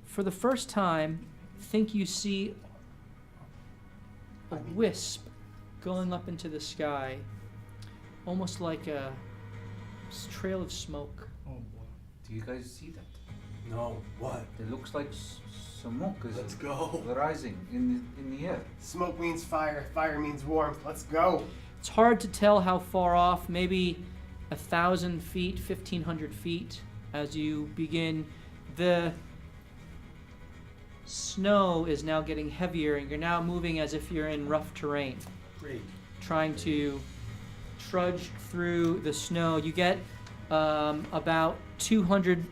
for the first time, think you see a wisp going up into the sky, almost like a trail of smoke. Oh boy. Do you guys see that? No. What? It looks like smoke Let's is go. rising in the air. Smoke means fire. Fire means warmth. Let's go. It's hard to tell how far off, maybe 1,000 feet, 1,500 feet, as you begin. The snow is now getting heavier, and you're now moving as if you're in rough terrain, Great. trying to trudge through the snow. You get about 200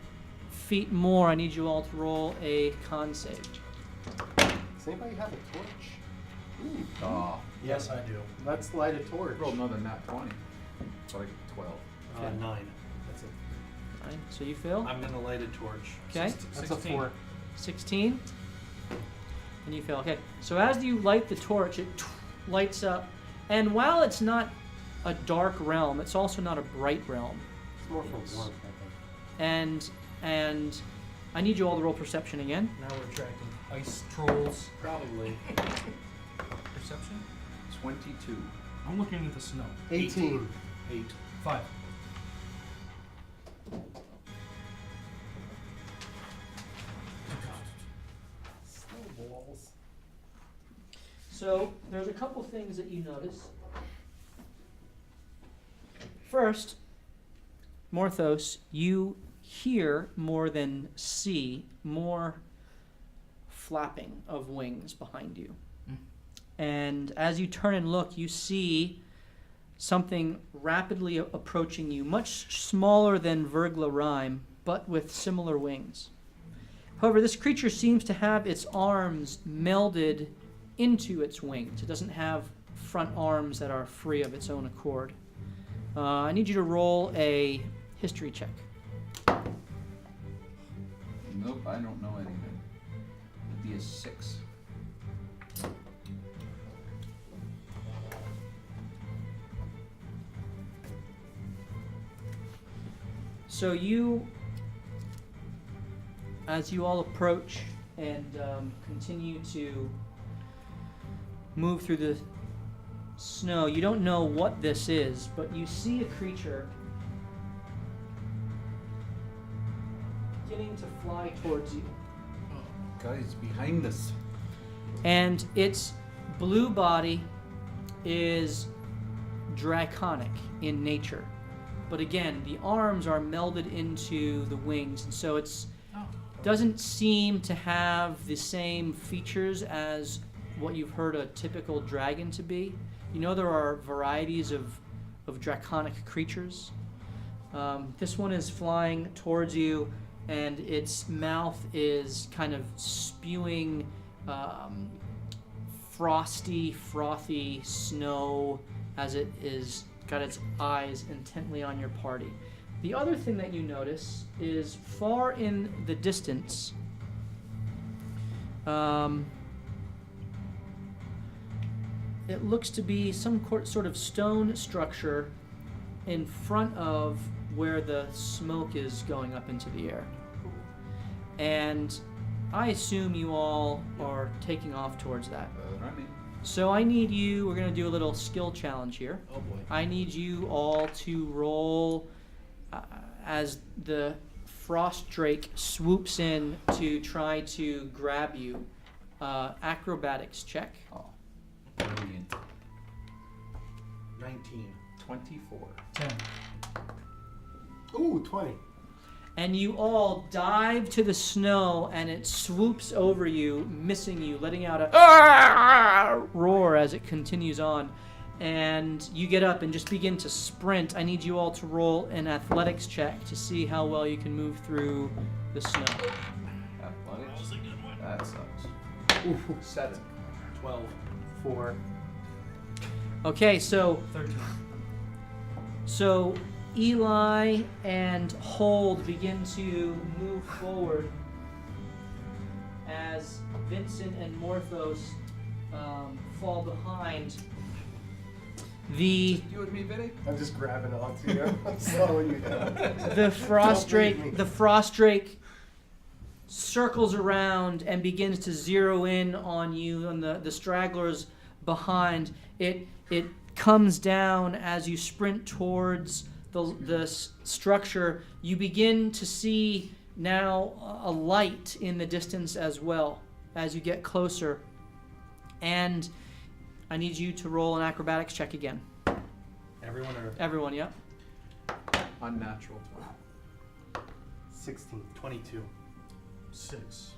feet more. I need you all to roll a con save. Does anybody have a torch? Oh, Yes, I do. Let's light a torch. Rolled another nat 20. So like 12. Okay. 9. That's a, Right, so you fail. I'm gonna light a torch. Okay. that's a 16. 4. 16. And you fail. Okay. So as you light the torch, it lights up. And while it's not a dark realm, it's also not a bright realm. It's more for warmth, I think. And I need you all to roll perception again. Now we're attracting ice trolls. Probably. Perception? 22. I'm looking at the snow. 18. 8. 5. Snowballs. So there's a couple things that you notice. First, Morthos, you hear more than see, more flapping of wings behind you. And as you turn and look, you see something rapidly approaching you, much smaller than Vergla Rime, but with similar wings. However, this creature seems to have its arms melded into its wings. It doesn't have front arms that are free of its own accord. I need you to roll a history check. Nope, I don't know anything. It'd be a 6. So you, as you all approach and continue to move through the snow, you don't know what this is, but you see a creature beginning to fly towards you. Guys, behind us. And its blue body is draconic in nature. But again, the arms are melded into the wings, and so it's doesn't seem to have the same features as what you've heard a typical dragon to be. You know there are varieties of draconic creatures. This one is flying towards you, and its mouth is kind of spewing frothy snow as it is got its eyes intently on your party. The other thing that you notice is far in the distance, it looks to be some sort of stone structure in front of where the smoke is going up into the air. And I assume you all are taking off towards that. Running. So I need you, we're going to do a little skill challenge here. Oh boy. I need you all to roll as the frost drake swoops in to try to grab you. Acrobatics check. Oh, brilliant. 19. 24. 10. Ooh, 20. And you all dive to the snow, and it swoops over you, missing you, letting out a roar as it continues on. And you get up and just begin to sprint. I need you all to roll an athletics check to see how well you can move through the snow. Athletics. That sucks. Ooh, 7. 12. 4. Okay, so 13. Eli and Hold begin to move forward as Vincent and Morthos fall behind. The You and me, Vinny? I'm just grabbing onto you. I'm slowing you down. the frost Don't leave me. drake the frost drake circles around and begins to zero in on you and the stragglers behind. It comes down as you sprint towards the structure. You begin to see now a light in the distance as well as you get closer. And I need you to roll an acrobatics check again. Everyone or Everyone, yep. Unnatural 20. 16. 22. 6.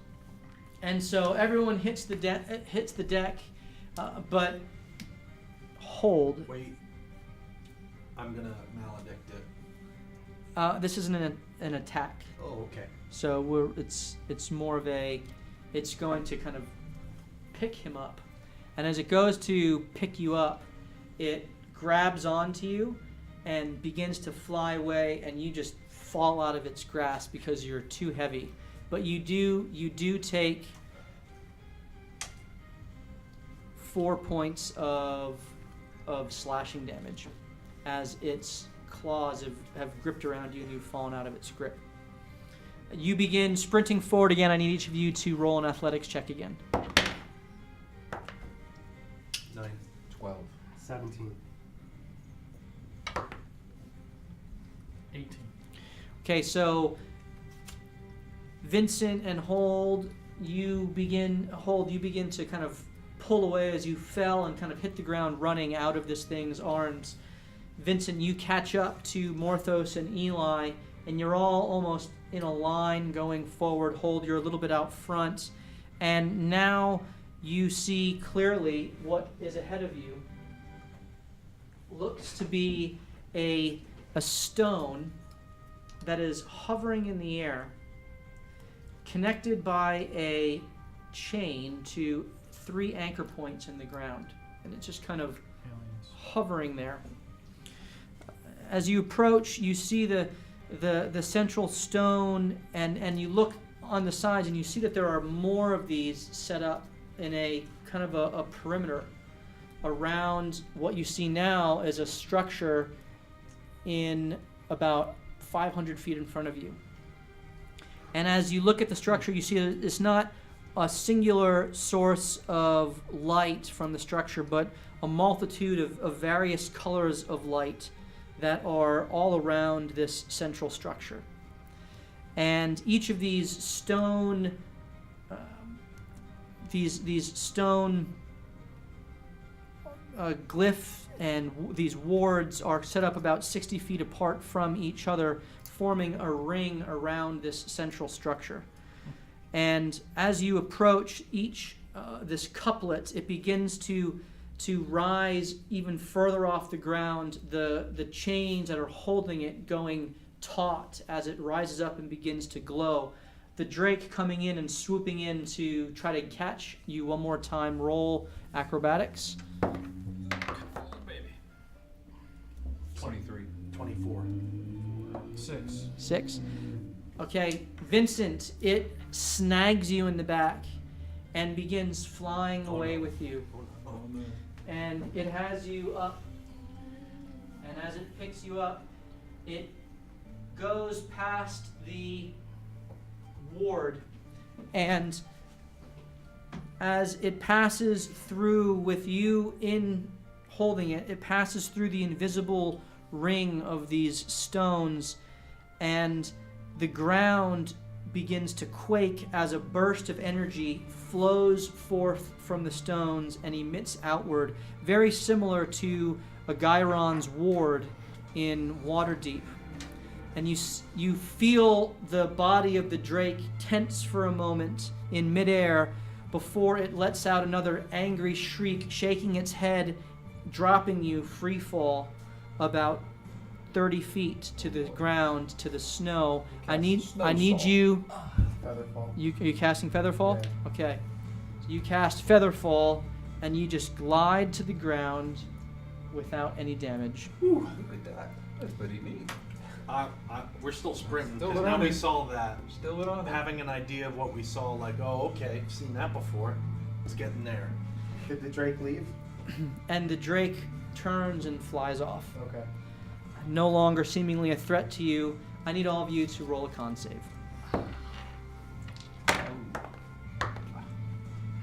And so everyone hits the deck, but Hold. Wait. I'm gonna maledict it. This isn't an attack, Oh, okay. so it's more of it's going to kind of pick him up, and as it goes to pick you up, it grabs onto you and begins to fly away, and you just fall out of its grasp because you're too heavy. But you do take 4 points of slashing damage as its claws have gripped around you and you've fallen out of its grip. You begin sprinting forward again. I need each of you to roll an athletics check again. 9. 12. 17. 18. Okay, so Vincent and Hold, you begin to kind of pull away as you fell and kind of hit the ground running out of this thing's arms. Vincent, you catch up to Morthos and Eli, and you're all almost in a line going forward. Hold, you're a little bit out front, and now you see clearly what is ahead of you. Looks to be a stone that is hovering in the air, connected by a chain to 3 anchor points in the ground, and it's just kind of hovering there. As you approach, you see the central stone, and you look on the sides, and you see that there are more of these set up in a kind of a perimeter around what you see now is a structure in about 500 feet in front of you. And as you look at the structure, you see that it's not a singular source of light from the structure, but a multitude of various colors of light that are all around this central structure. And each of these stone, these stone glyphs and these wards are set up about 60 feet apart from each other, forming a ring around this central structure. And as you approach each this couplet, it begins to rise even further off the ground, the chains that are holding it going taut as it rises up and begins to glow. The drake coming in and swooping in to try to catch you one more time. Roll acrobatics. 23. 24. 6. Okay, Vincent, it snags you in the back and begins flying away with you. And it has you up. And as it picks you up, it goes past the ward. And as it passes through with you in holding it, it passes through the invisible ring of these stones, and the ground begins to quake as a burst of energy flows forth from the stones and emits outward, very similar to a Gyron's ward in Waterdeep. And you feel the body of the drake tense for a moment in midair before it lets out another angry shriek, shaking its head, dropping you free fall about 30 feet to the ground, to the snow. I need you. Featherfall. Are you casting Featherfall? Yeah. Okay. So you cast Featherfall, and you just glide to the ground without any damage. Look at that. That's pretty neat. We're still sprinting Still because now running. we saw that. Still on it. Having an idea of what we saw, like, oh, okay, I've seen that before. It's getting there. Did the drake leave? And the drake turns and flies off. Okay. No longer seemingly a threat to you. I need all of you to roll a con save.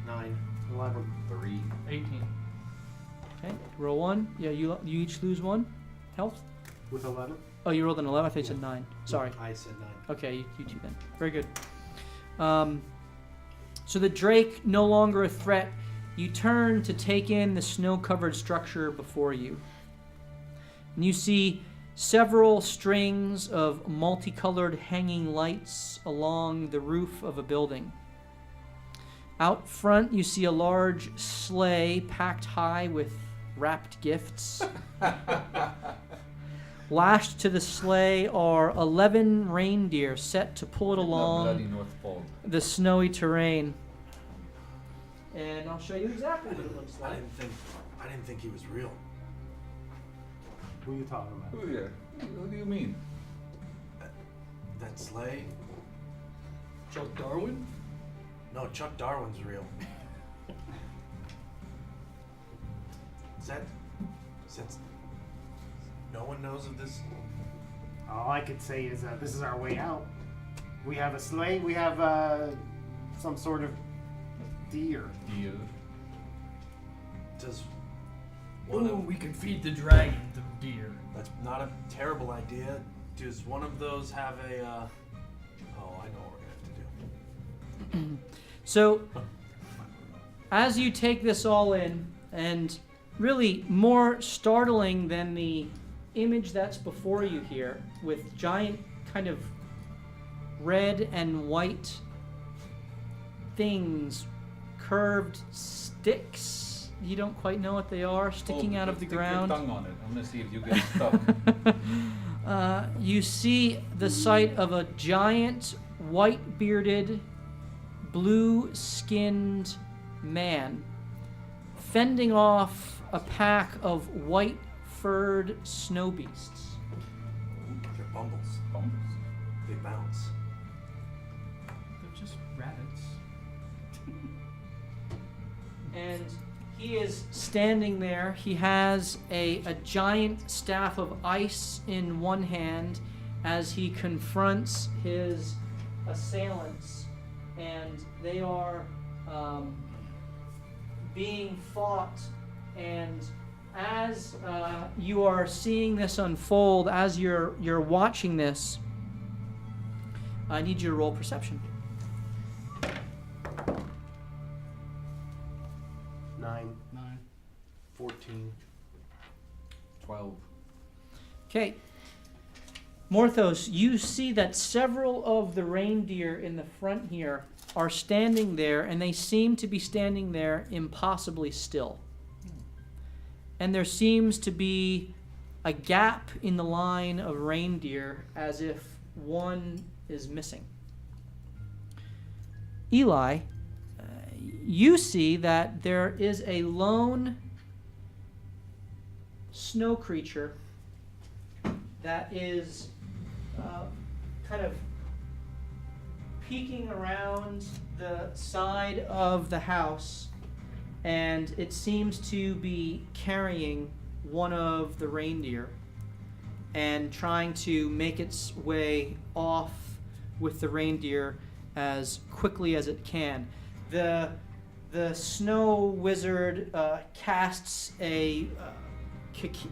9. 11. 3. 18. Okay, roll 1. Yeah, you each lose 1 health. With 11? Oh, you rolled an 11. I thought you said 9. Sorry. I said 9. Okay, you two then. Very good. So the drake no longer a threat. You turn to take in the snow-covered structure before you. And you see several strings of multicolored hanging lights along the roof of a building. Out front, you see a large sleigh packed high with wrapped gifts. Lashed to the sleigh are 11 reindeer set to pull it Bloody along North Pole. the snowy terrain. And I'll show you exactly what it looks I like. didn't think he was real. Who are you talking about? Oh yeah. What do you mean? That sleigh? Chuck Darwin? No, Chuck Darwin's real. Is that no one knows of this? All I could say is this is our way out. We have a sleigh. We have some sort of deer. Deer. Does one Ooh, of, we can feed the dragon the deer. that's not a terrible idea. Does one of those have a? Oh, I know what we're gonna have to do. So, as you take this all in, and really more startling than the image that's before you here, with giant kind of red and white things, curved sticks. You don't quite know what they are, sticking out of the ground. Stick your tongue on it. I'm gonna see if you get stuck. You see the sight of a giant, white-bearded, blue-skinned man fending off a pack of white-furred snow beasts. They're bumbles. Bumbles. They bounce. They're just rabbits. And he is standing there. He has a giant staff of ice in one hand as he confronts his assailants. And they are being fought. And as you are seeing this unfold, as you're watching this, I need you to roll perception. 9. 14. 12. Okay. Morthos, you see that several of the reindeer in the front here are standing there, and they seem to be standing there impossibly still. And there seems to be a gap in the line of reindeer as if one is missing. Eli, you see that there is a lone snow creature that is kind of peeking around the side of the house, and it seems to be carrying one of the reindeer and trying to make its way off with the reindeer as quickly as it can. The snow wizard casts a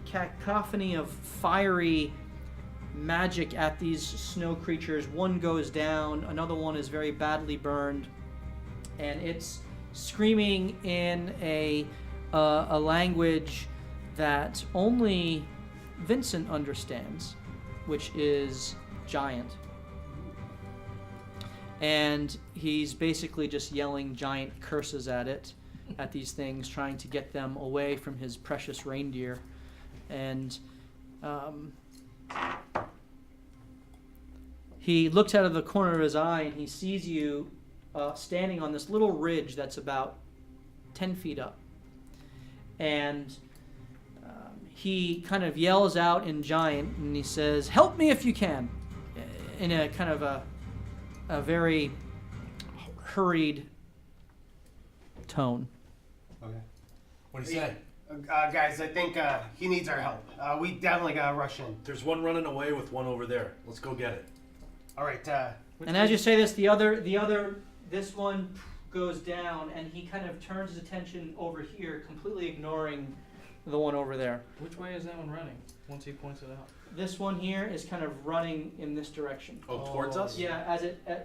cacophony of fiery magic at these snow creatures. One goes down, another one is very badly burned, and it's screaming in a language that only Vincent understands, which is giant. And he's basically just yelling giant curses at these things, trying to get them away from his precious reindeer. And he looks out of the corner of his eye and he sees you standing on this little ridge that's about 10 feet up. And he kind of yells out in giant and he says, "Help me if you can," in a kind of a very hurried tone. Okay. What do you say? Guys, I think he needs our help. We definitely gotta rush in. There's one running away with one over there. Let's go get it. All right. And as you say this, this one goes down, and he kind of turns his attention over here, completely ignoring the one over there. Which way is that one running? Once he points it out. This one here is kind of running in this direction. Oh, towards us? Yeah,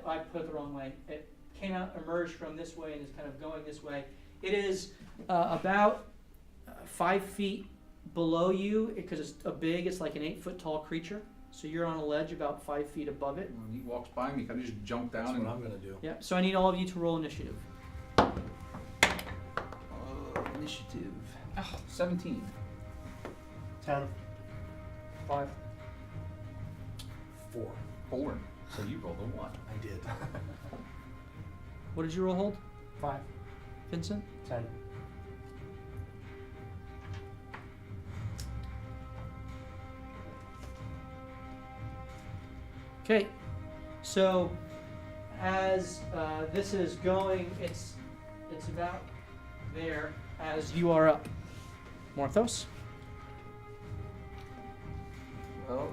I put it the wrong way. It came out, emerged from this way, and is kind of going this way. It is about 5 feet below you, because it's like an 8-foot tall creature. So you're on a ledge about 5 feet above it. When he walks by me, can I just jump down That's and what I'm gonna do. Yeah. So I need all of you to roll initiative. Initiative. 17. 10. 5. 4. 4. So you rolled a 1. I did. What did you roll, Hold? 5. Vincent? 10. Okay, so as this is going, it's about there as you are up. Morthos? Well,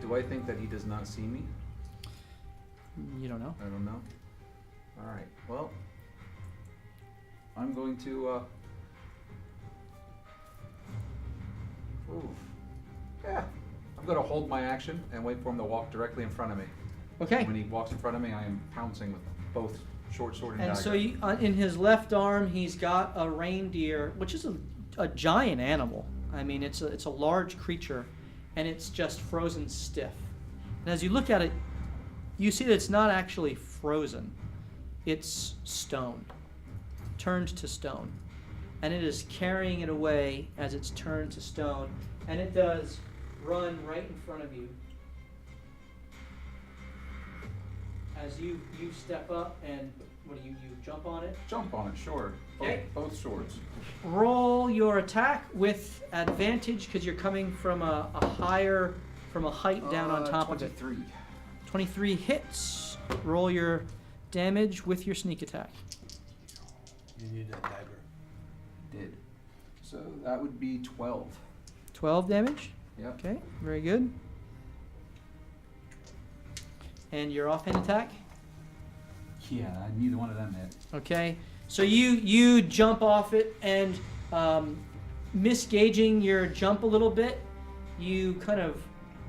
do I think that he does not see me? You don't know. I don't know. All right. Well, I'm going to. Yeah. I'm going to hold my action and wait for him to walk directly in front of me. Okay. When he walks in front of me, I am pouncing with both short sword and And dagger. so in his left arm, he's got a reindeer, which is a giant animal. I mean, it's a large creature, and it's just frozen stiff. And as you look at it, you see that it's not actually frozen. It's stone, turned to stone. And it is carrying it away as it's turned to stone. And it does run right in front of you. As you step up and what do you jump on it? Jump on it, sure. Okay. Both swords. Roll your attack with advantage because you're coming from a height down on top of it. 23. 23 hits. Roll your damage with your sneak attack. You need a dagger. Did. So that would be 12. 12 damage. Yep. Okay, very good. And your offhand attack. Yeah, neither one of them hit. Okay, so you jump off it and misgauging your jump a little bit, you kind of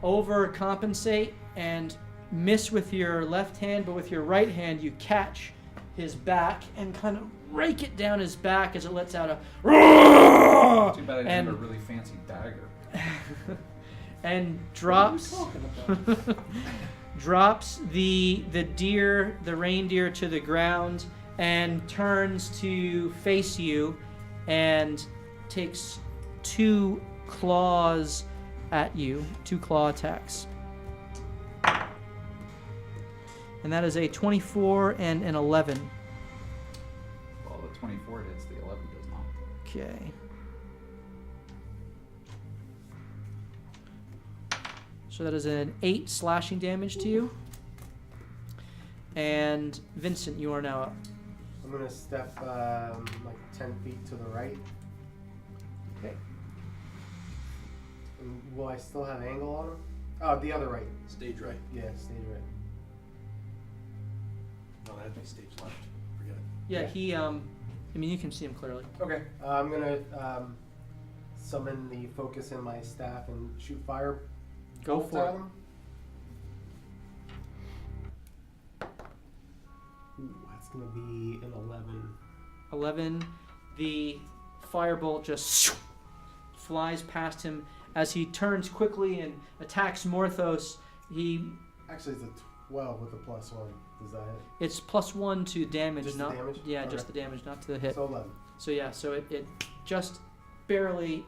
overcompensate and miss with your left hand, but with your right hand you catch his back and kind of rake it down his back as it lets out a Too bad I didn't and have a really fancy dagger. and drops drops the reindeer to the ground and turns to face you and takes 2 claws at you, 2 claw attacks. And that is a 24 and an 11. Well, the 24 hits, the 11 does not. Okay. So that is an 8 slashing damage to you. And Vincent, you are now up. I'm gonna step like 10 feet to the right. Okay. And will I still have angle on him? Oh, the other right. Stage right. Yeah, stage right. No, that'd be stage left. Forget it. Yeah, he, I mean, you can see him clearly. Okay. I'm gonna summon the focus in my staff and shoot fire. Go bolts for at it. him. Ooh, that's gonna be an 11. 11. The firebolt just flies past him as he turns quickly and attacks Morthos. Actually, it's a 12 with a +1. Does that hit? It's +1 to damage, Just the not damage? yeah, Okay. just the damage, not to the hit. So 11. So yeah, so it just barely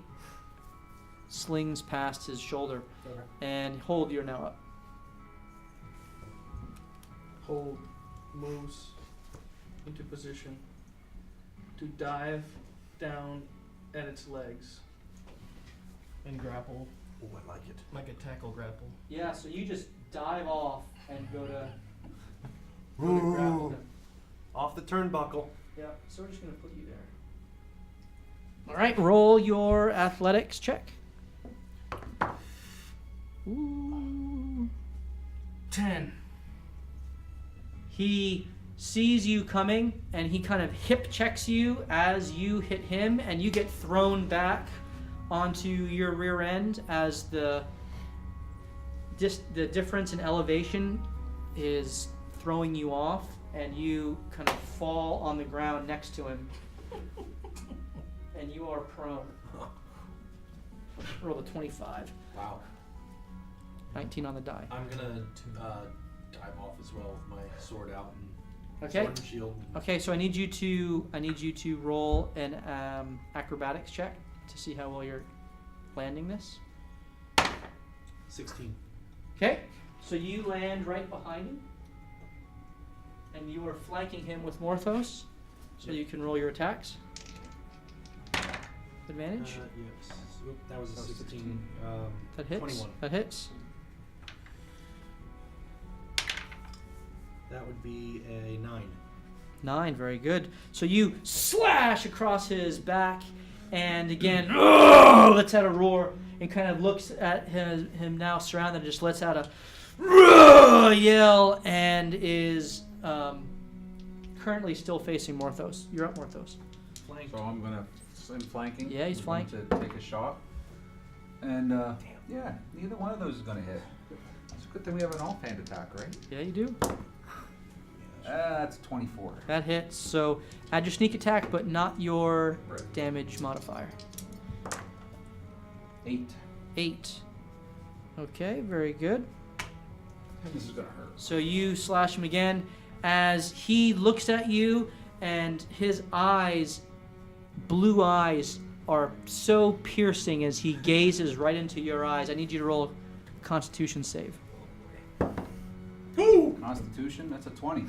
slings past his shoulder. Okay. And Hold, you're now up. Hold moves into position to dive down at its legs and grapple Oh, I like it. like a tackle grapple. Yeah, so you just dive off and go to grapple him. Off the turnbuckle. Yeah, so we're just gonna put you there. All right, roll your athletics check. Ooh. 10. He sees you coming and he kind of hip checks you as you hit him, and you get thrown back onto your rear end as the difference in elevation is throwing you off, and you kind of fall on the ground next to him. And you are prone. Roll the 25. Wow. 19 on the die. I'm gonna dive off as well with my sword out and Okay. sword and shield. Okay, so I need you to roll an acrobatics check to see how well you're landing this. 16. Okay, so you land right behind him, and you are flanking him with Morthos, so you can roll your attacks. Advantage. Yes. Oop, that was a That was 16. That hits. 21. That hits. That would be a 9. 9, very good. So you slash across his back, and again, lets out a roar, and kind of looks at him now surrounded, and just lets out a yell, and is currently still facing Morthos. You're up, Morthos. So I'm gonna slim flanking. Yeah, he's I'm going flanked. to take a shot. And yeah, neither one of those is gonna hit. It's a good thing we have an offhand attack, right? Yeah, you do. That's 24. That hits. So add your sneak attack, but not your Right. damage modifier. 8. 8. Okay, very good. This is gonna hurt. So you slash him again as he looks at you, and his eyes, blue eyes, are so piercing as he gazes right into your eyes. I need you to roll a Constitution save. Constitution, that's a 20.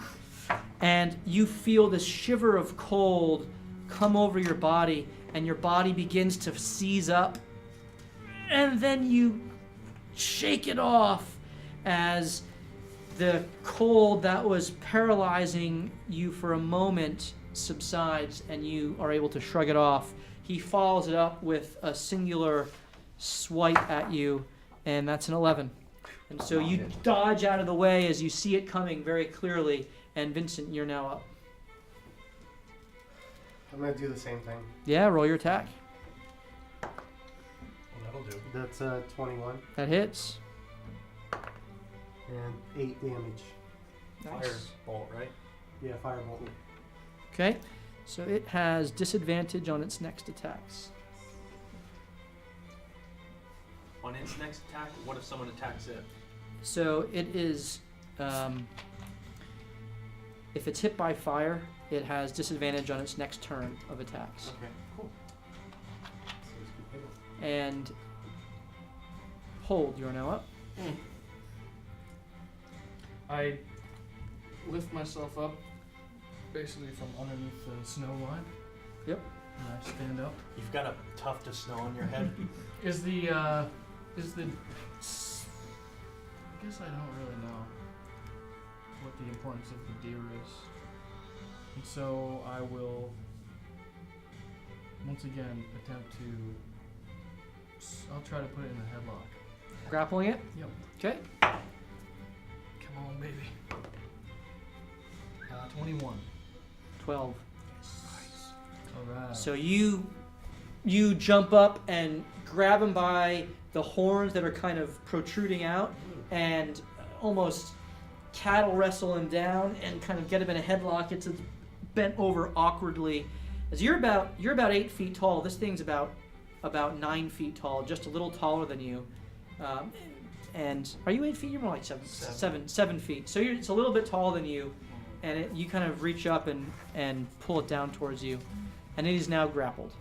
And you feel this shiver of cold come over your body, and your body begins to seize up. And then you shake it off as the cold that was paralyzing you for a moment subsides, and you are able to shrug it off. He follows it up with a singular swipe at you, and that's an 11. And so you dodge out of the way as you see it coming very clearly. And Vincent, you're now up. I'm gonna do the same thing. Yeah, roll your attack. Well, that'll do. That's 21 That hits. and 8 damage. Firebolt, right? Yeah, firebolt. Okay, so it has disadvantage on its next attacks. On its next attack, what if someone attacks it? So it is, if it's hit by fire, it has disadvantage on its next turn of attacks. Okay, cool. And hold, you're now up. I lift myself up, basically from underneath the snow line. Yep. And I stand up. You've got a tuft of snow on your head. Is the I guess I don't really know what the importance of the deer is. And so I will once again attempt to I'll try to put it in a headlock. Grappling it? Yep. Okay. Come on, baby. 21. 12. Alright. So you jump up and grab him by the horns that are kind of protruding out, and almost cattle wrestle him down and kind of get him in a headlock. It's bent over awkwardly. As you're about 8 feet tall. This thing's about 9 feet tall, just a little taller than you. And are you 8 feet? You're more like 7 feet. So it's a little bit taller than you, and you kind of reach up and pull it down towards you, and it is now grappled.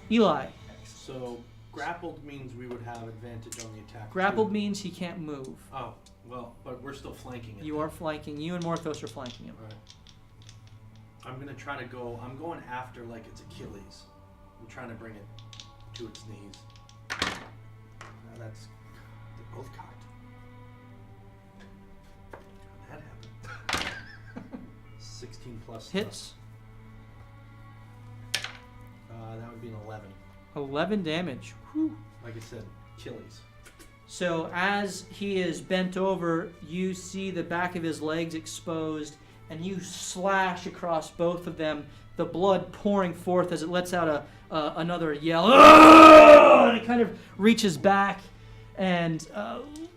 Eli. So grappled means we would have advantage on the attack. Grappled too. means he can't move. Oh, well, but we're still flanking it. You are flanking. You and Morthos are flanking him. Right. I'm gonna try to go. I'm going after like it's Achilles. I'm trying to bring it to its knees. Now that's they're both cocked. How'd that happen? 16 plus Hits. That would be an 11. 11 damage. Whew. Like I said, Achilles. So as he is bent over, you see the back of his legs exposed, and you slash across both of them, the blood pouring forth as it lets out another yell. And it kind of reaches back and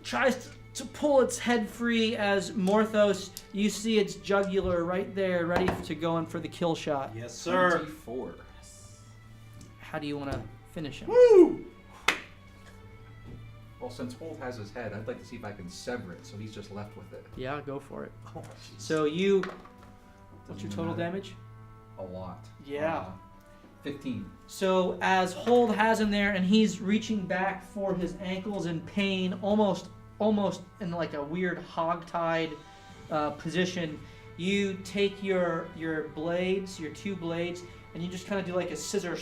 tries to pull its head free as Morthos, you see its jugular right there, ready to go in for the kill shot. Yes, sir. 24. How do you want to finish him? Woo! Well, since Holt has his head, I'd like to see if I can sever it so he's just left with it. Yeah, go for it. Oh, jeez. So you, what's your Doesn't total matter. damage? A lot. Yeah. 15. So as Hold has him there, and he's reaching back for his ankles in pain, almost in like a weird hog-tied position, you take your blades, your 2 blades, and you just kind of do like a scissor,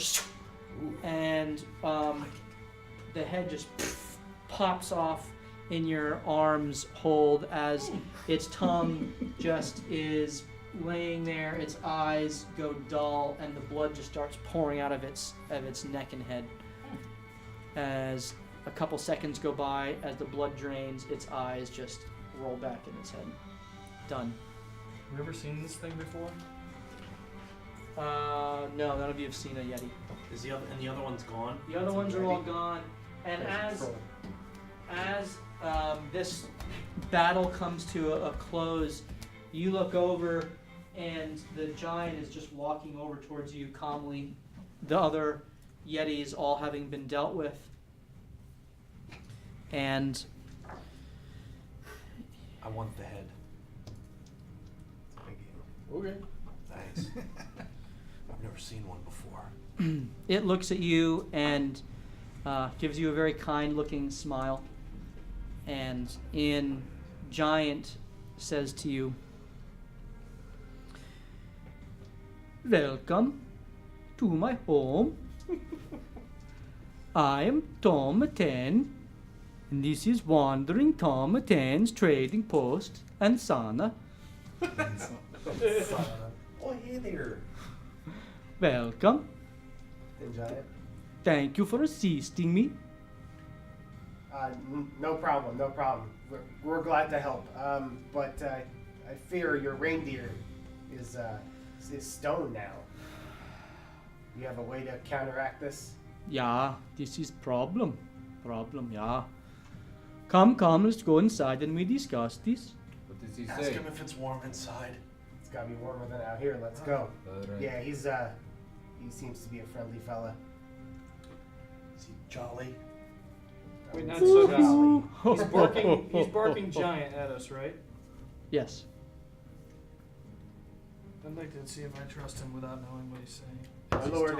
and the head just pops off in your arms, Hold, as its tongue just is laying there. Its eyes go dull, and the blood just starts pouring out of its neck and head. As a couple seconds go by, as the blood drains, its eyes just roll back in its head. Done. Have you ever seen this thing before? No, none of you have seen a Yeti. Is the other one's gone? The other ones are all gone, and as this battle comes to a close, you look over, and the giant is just walking over towards you calmly. The other Yetis all having been dealt with, and I want the head. Okay. Thanks. I've never seen one before. it looks at you and gives you a very kind-looking smile, and in giant says to you, "Welcome to my home. I am Tom 10, and this is Wandering Tom 10's trading post and Sana. Oh, hey there. Welcome. And giant. Thank you for assisting me. No problem, no problem. We're glad to help. But I fear your reindeer is stone now. You have a way to counteract this? Yeah, this is problem, yeah. Come, let's go inside and we discuss this. What does he Ask say? him if it's warm inside. It's gotta be warmer than out here. Let's go. Alright. Yeah, he seems to be a friendly fella. Is he jolly? Wait, not Ooh. so he's barking giant at us, right? Yes. I'd like to see if I trust him without knowing what he's saying. My lord,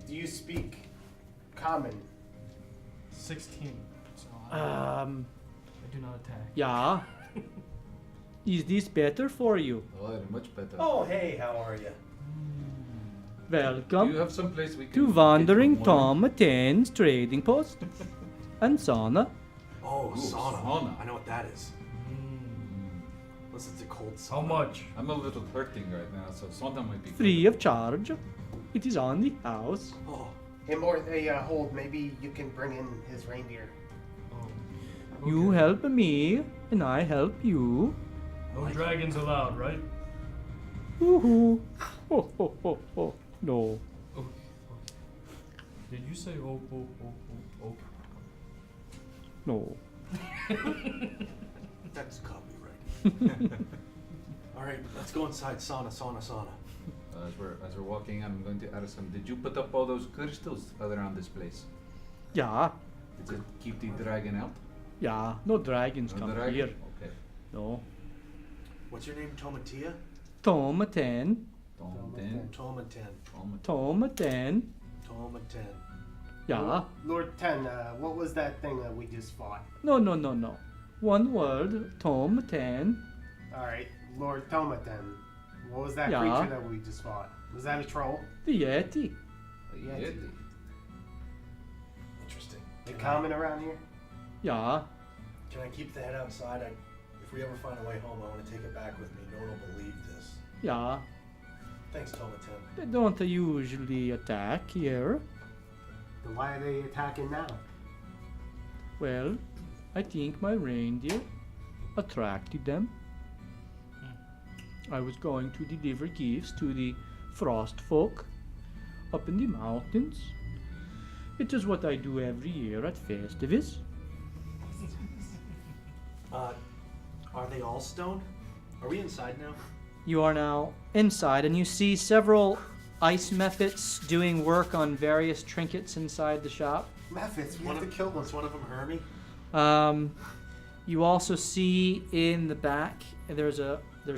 do you speak common? 16, so I do not attack. Yeah. Is this better for you? Oh, much better. Oh, hey, how are you? Do you Welcome have some place we can to get Wandering some water? Tom 10's trading post and Sana. Oh, Ooh, sauna. sauna. I know what that is. Mm. Unless it's a cold sauna. How much? I'm a little hurting right now, so sauna might be Free of charge. It is on the house. Oh, Him or hold. Maybe you can bring in his reindeer. Oh. You Okay. help me, and I help you. No dragons allowed, right? Woohoo. Ho, ho, ho, ho. No. Oh. Did you say oh, oh, oh, oh, oh? No. that's copyright. All right, let's go inside. Sauna. As we're walking, I'm going to ask him, did you put up all those crystals around this place? Yeah. Did it keep the dragon out? Yeah. No dragons No come dragon? here. Okay. No. What's your name? Tomatia? Tom 10. Tomaten. Tomaten. Tom 10. Tomaten. Yeah. Lord 10, what was that thing that we just fought? No. One word. Tom 10. Alright, Lord Tomaten. What was that Yeah. creature that we just fought? Was that a troll? The Yeti. A Yeah, yeti. Interesting. They Can common around here? Yeah. Can I keep the head outside? If we ever find a way home, I want to take it back with me. No one will believe this. Yeah. Thanks, Tomaten. They don't usually attack here. Then why are they attacking now? Well, I think my reindeer attracted them. I was going to deliver gifts to the frost folk up in the mountains. It is what I do every year at Festivus. Are they all stone? Are we inside now? You are now inside, and you see several ice mephits doing work on various trinkets inside the shop. Mephits, we have to kill them. Was one of them Hermie? You also see in the back there's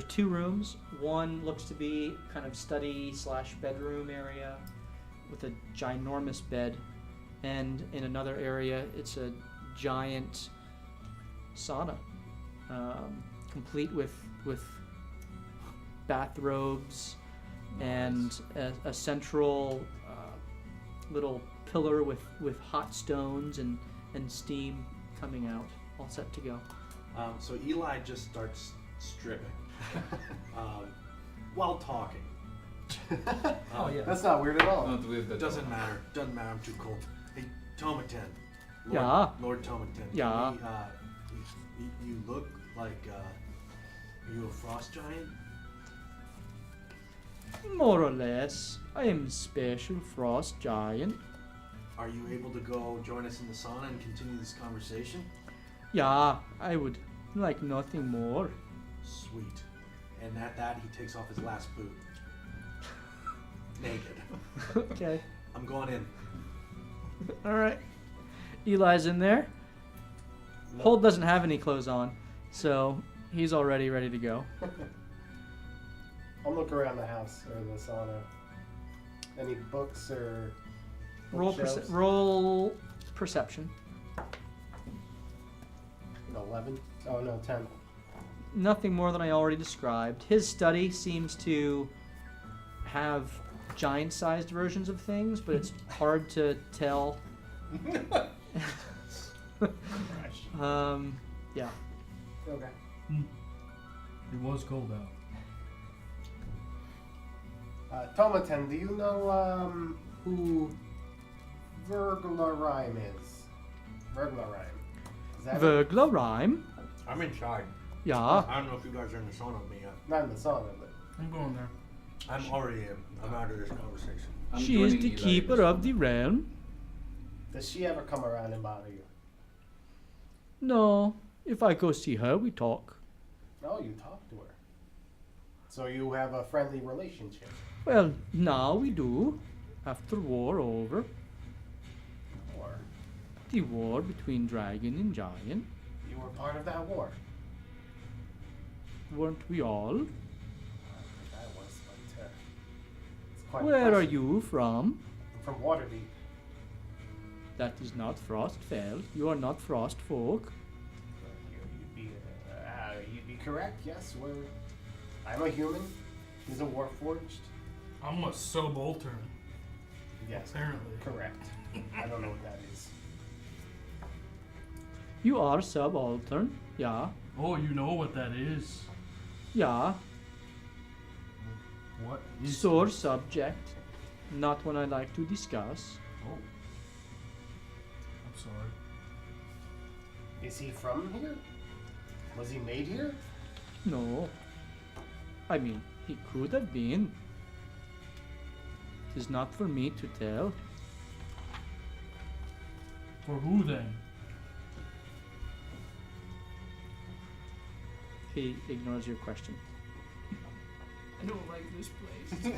two rooms. One looks to be kind of study / bedroom area with a ginormous bed, and in another area it's a giant sauna, complete with bathrobes and a central little pillar with hot stones and steam coming out, all set to go. So Eli just starts stripping. while talking. Oh, yeah. That's not weird at all. Not weird at Doesn't all. matter. Doesn't matter. I'm too cold. Hey, Tomaten. Lord, Yeah. Lord Tomaten. Yeah. You look like. Are you a frost giant? More or less. I am a special frost giant. Are you able to go join us in the sauna and continue this conversation? Yeah, I would like nothing more. Sweet. And at that, he takes off his last boot. Naked. Okay. I'm going in. All right. Eli's in there. Holt doesn't have any clothes on, so he's already ready to go. I'll look around the house or the sauna. Any books or Roll bookshelves? roll perception. 11? Oh no, 10. Nothing more than I already described. His study seems to have giant-sized versions of things, but it's hard to tell. Yeah. Okay. It was cold out. Tomaten, do you know who Verglarime is? Verglarime. Is that it? Vergla rhyme. I'm inside. Yeah. I don't know if you guys are in the sauna with me yet. Not in the sauna, but I'm going there. I'm already in. I'm out of this conversation. I'm She is joining the Eli keeper this of the one. realm. does she ever come around and bother you? No. If I go see her, we talk. No, you talk to her. So you have a friendly relationship. Well, now we do. After war over. Or The war between dragon and giant. you were part of that war. Weren't we all? I don't think I was, but it's quite Where are impressive. you from? I'm from Waterdeep. That is not Frostfell. You are not frost folk. You'd be correct. Yes, I'm a human. He's a warforged. I'm a subaltern, Yes, apparently. correct. I don't know what that is. You are subaltern. Yeah. Oh, you know what that is. Yeah. What is Sore subject. Not one I like to discuss. Oh. I'm sorry. Is he from here? Was he made here? No. I mean, he could have been. It is not for me to tell. For who then? He ignores your question. I don't like this place.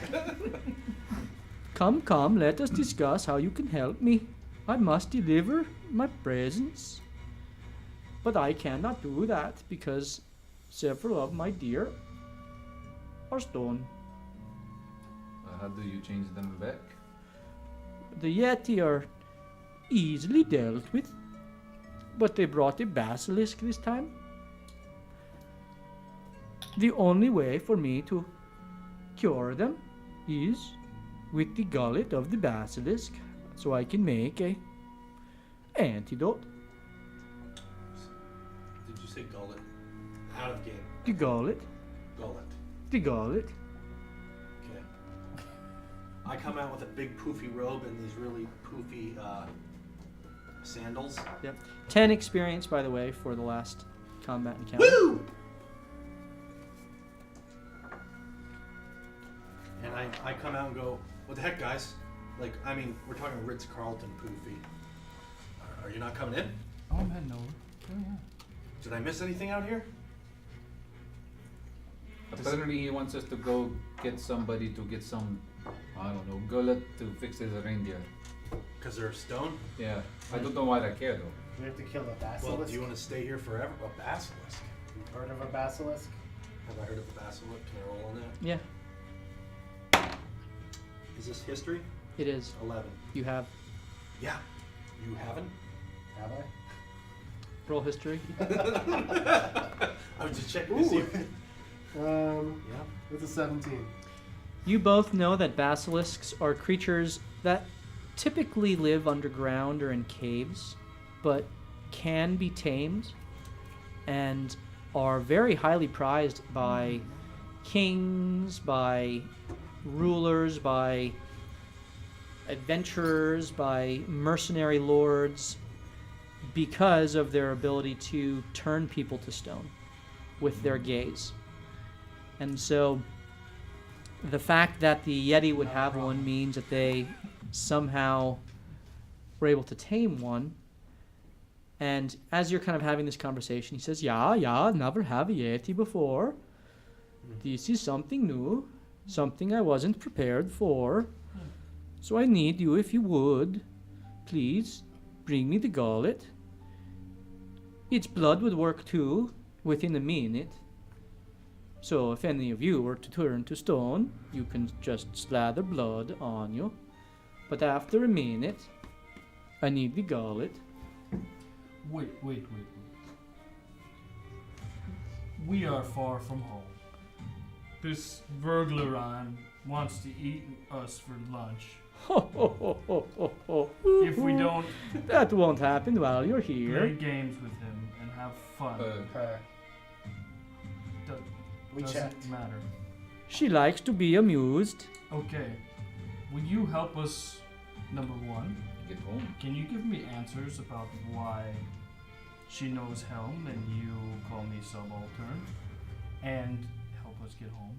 Come, come, let us discuss how you can help me. I must deliver my presents. But I cannot do that because several of my deer are stone. How do you change them back? The Yeti are easily dealt with, but they brought a basilisk this time. The only way for me to cure them is with the gullet of the basilisk, so I can make a antidote. Did you say gullet? Out of game. The gullet, Gullet. the gullet. Okay. I come out with a big poofy robe and these really poofy sandals. 10 experience, by the way, for the last combat encounter. Woo! And I come out and go, what the heck, guys? Like, I mean, we're talking Ritz-Carlton poofy. Are you not coming in? Oh, I'm heading over. Oh, yeah. Did I miss anything out here? Apparently he wants us to go get somebody to get some, I don't know, gullet to fix his reindeer. Because they're stone? Yeah, I don't know why I care though. We have to kill a Well, basilisk. do you want to stay here forever? A basilisk? You've heard of a basilisk? Have I heard of a basilisk? Can I roll on that? Yeah, Is this history? it is. 11. You have Yeah. You haven't? Have I? roll history. I was just checking to see if... Yeah. It's a 17. You both know that basilisks are creatures that typically live underground or in caves, but can be tamed and are very highly prized by kings, by rulers, by adventurers, by mercenary lords, because of their ability to turn people to stone with their gaze. And so the fact that the Yeti would have one means that they somehow were able to tame one. And as you're kind of having this conversation, he says, yeah, never have a Yeti before. This is something new, something I wasn't prepared for. So I need you, if you would, please bring me the gullet. Its blood would work too, within a minute. So if any of you were to turn to stone, you can just slather blood on you. But after a minute, I need the gullet. Wait. We are far from home. This Vergleran wants to eat us for lunch. If we don't That won't happen while you're play here. games with him and have fun, We doesn't checked. matter. She likes to be amused. Okay. Will you help us, number one? Get home. Can you give me answers about why she knows Helm and you call me subaltern? And help us get home?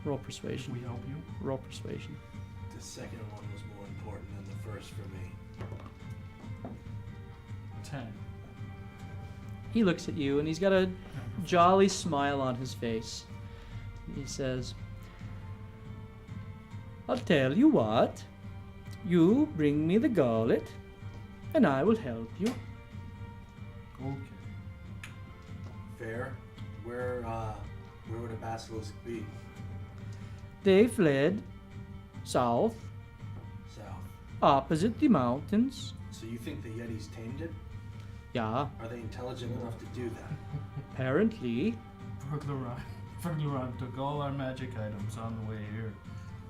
Roll If persuasion. we help you? Roll persuasion. The second one was more important than the first for me. 10. He looks at you and he's got a jolly smile on his face. He says, I'll tell you what. You bring me the gullet and I will help you. Okay. Fair. Where would a basilisk be? They fled south, South. opposite the mountains. So you think the Yetis tamed it? Yeah, Are they intelligent enough to do that? apparently. Vergleran took all our magic items on the way here.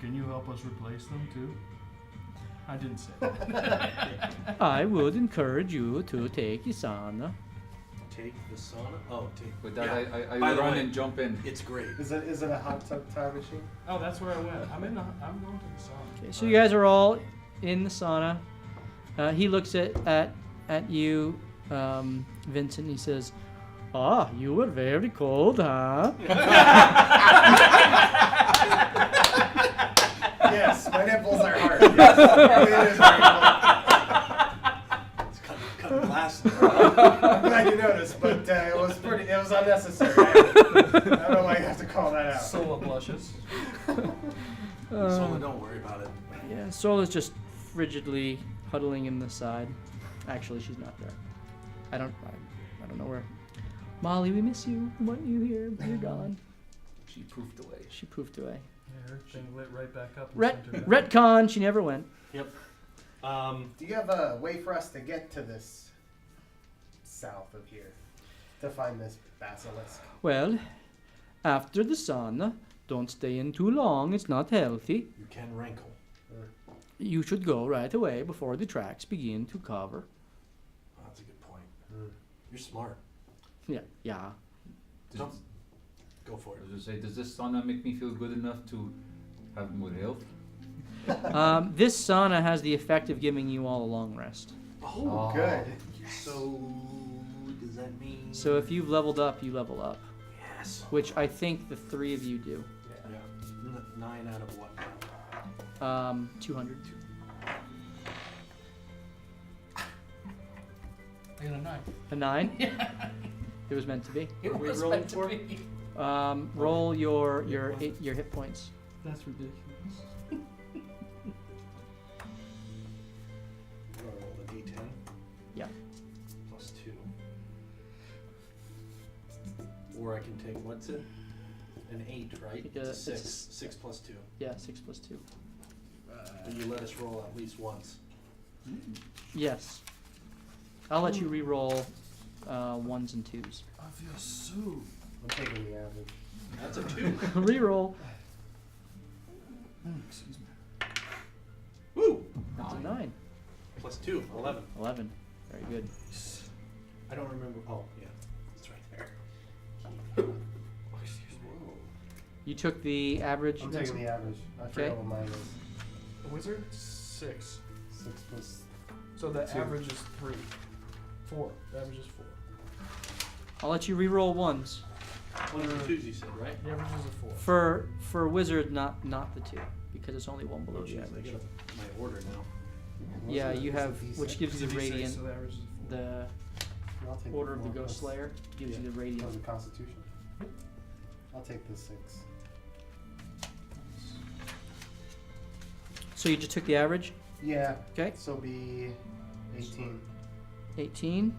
Can you help us replace them too? I didn't say that. I would encourage you to take Isana. Take the sauna? Oh, take. With that, yeah. I By the run way, and jump in. It's great. Is it a hot tub time machine? Oh, that's where I went. I'm going to the sauna. Okay, so you guys are all in the sauna. He looks at you, Vincent. He says, "Ah, you were very cold, huh?" Yes, my nipples are hard. Yes, it is very It's cutting glass. cold. I'm glad you noticed, but it was unnecessary. I don't know why you have to call that out. Sola blushes. Sola, don't worry about it. Yeah, Sola's just frigidly huddling in the side. Actually, she's not there. I don't know where. Molly, we miss you. We want you here. You're gone. She poofed away. She poofed away. Yeah, her thing lit right back up. And sent her back. Retcon. She never went. Yep. Do you have a way for us to get to this south of here to find this basilisk? Well, after the sauna, don't stay in too long. It's not healthy. You can rankle. You should go right away before the tracks begin to cover. Oh, that's a good point. You're smart. Yeah. Jump. Go for it. I was gonna say, does this sauna make me feel good enough to have more health? This sauna has the effect of giving you all a long rest. Oh, good. So, does that mean? So if you've leveled up, you level up. Yes. Which I think the three of you do. Yeah. 9 out of what? 200. I got a 9. A 9? It was meant to be. It What are we was rolling meant to for? be. Roll your hit points. That's ridiculous. Roll the d10. Yeah. Plus 2. Or I can take, what's it? An 8, right? Take a- It's a 6. it's- 6 plus 2. Yeah, 6 plus 2. But you let us roll at least once. Yes. I'll let you re-roll 1s and 2s. I feel so. I'm taking the average. That's a 2. Re-roll. Excuse me. Woo! That's a 9. Plus 2, 11. 11. Very good. I don't remember. Oh, yeah. It's right there. You took the average. I'm taking the average. I Okay. forgot what mine is. The wizard? 6. 6 plus. So the 2. average is 3. 4. The average is 4. I'll let you re-roll ones. 1 and 2s, you said, right? The average is a 4. For wizard, not the 2, because it's only one below the Jeez, I average. get my order now. Yeah, What's you it- have, what's which D6? gives you the It's a D6, radiant. So the average is a 4. The I'll take Order of the 4 Ghost plus- Slayer gives you the That was radiant. a Constitution. I'll take the 6. So you just took the average. Yeah. Okay. So be 18. 18.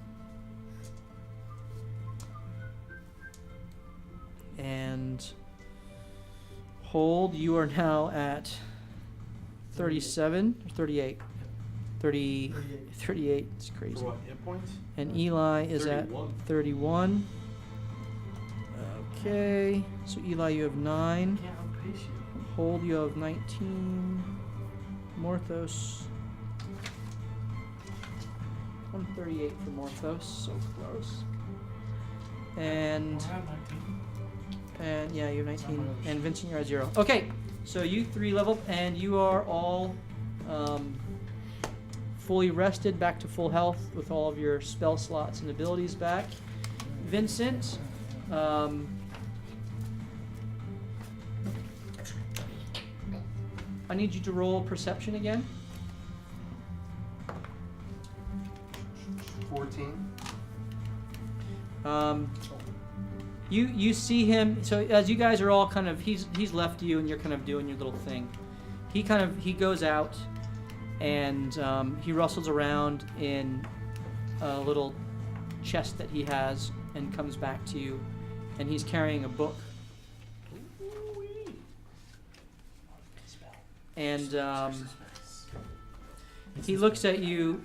And hold, you are now at 37 or 38. 30, 38. It's crazy. For what, hit points? And Eli is 31. at 31. Okay. So Eli, you have 9. Can't outpace you. Hold, you have 19. Morthos. 138 for Morthos, so close. And I have 19. yeah, you have 19. And Vincent, you're at 0. Okay, so you 3 level, and you are all fully rested, back to full health with all of your spell slots and abilities back. Vincent, I need you to roll perception again. 14. You see him. So as you guys are all kind of, he's left you, and you're kind of doing your little thing. He goes out, and he rustles around in a little chest that he has, and comes back to you, and he's carrying a book. And he looks at you,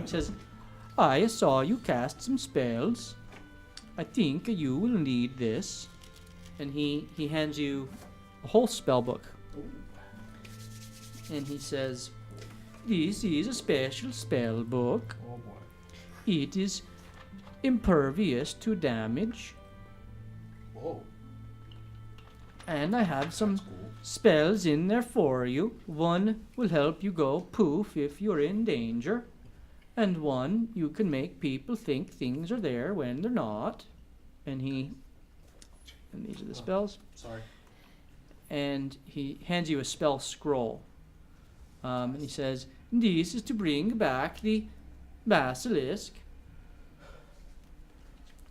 says, "I saw you cast some spells. I think you will need this." And he hands you a whole spell book. And he says, "This is a special spell book. Oh boy. It is impervious to damage. Whoa. And I have some spells in there for you. One will help you go poof if you're in danger. And one, you can make people think things are there when they're not." And these are the spells. Sorry. And he hands you a spell scroll. And he says, "This is to bring back the basilisk.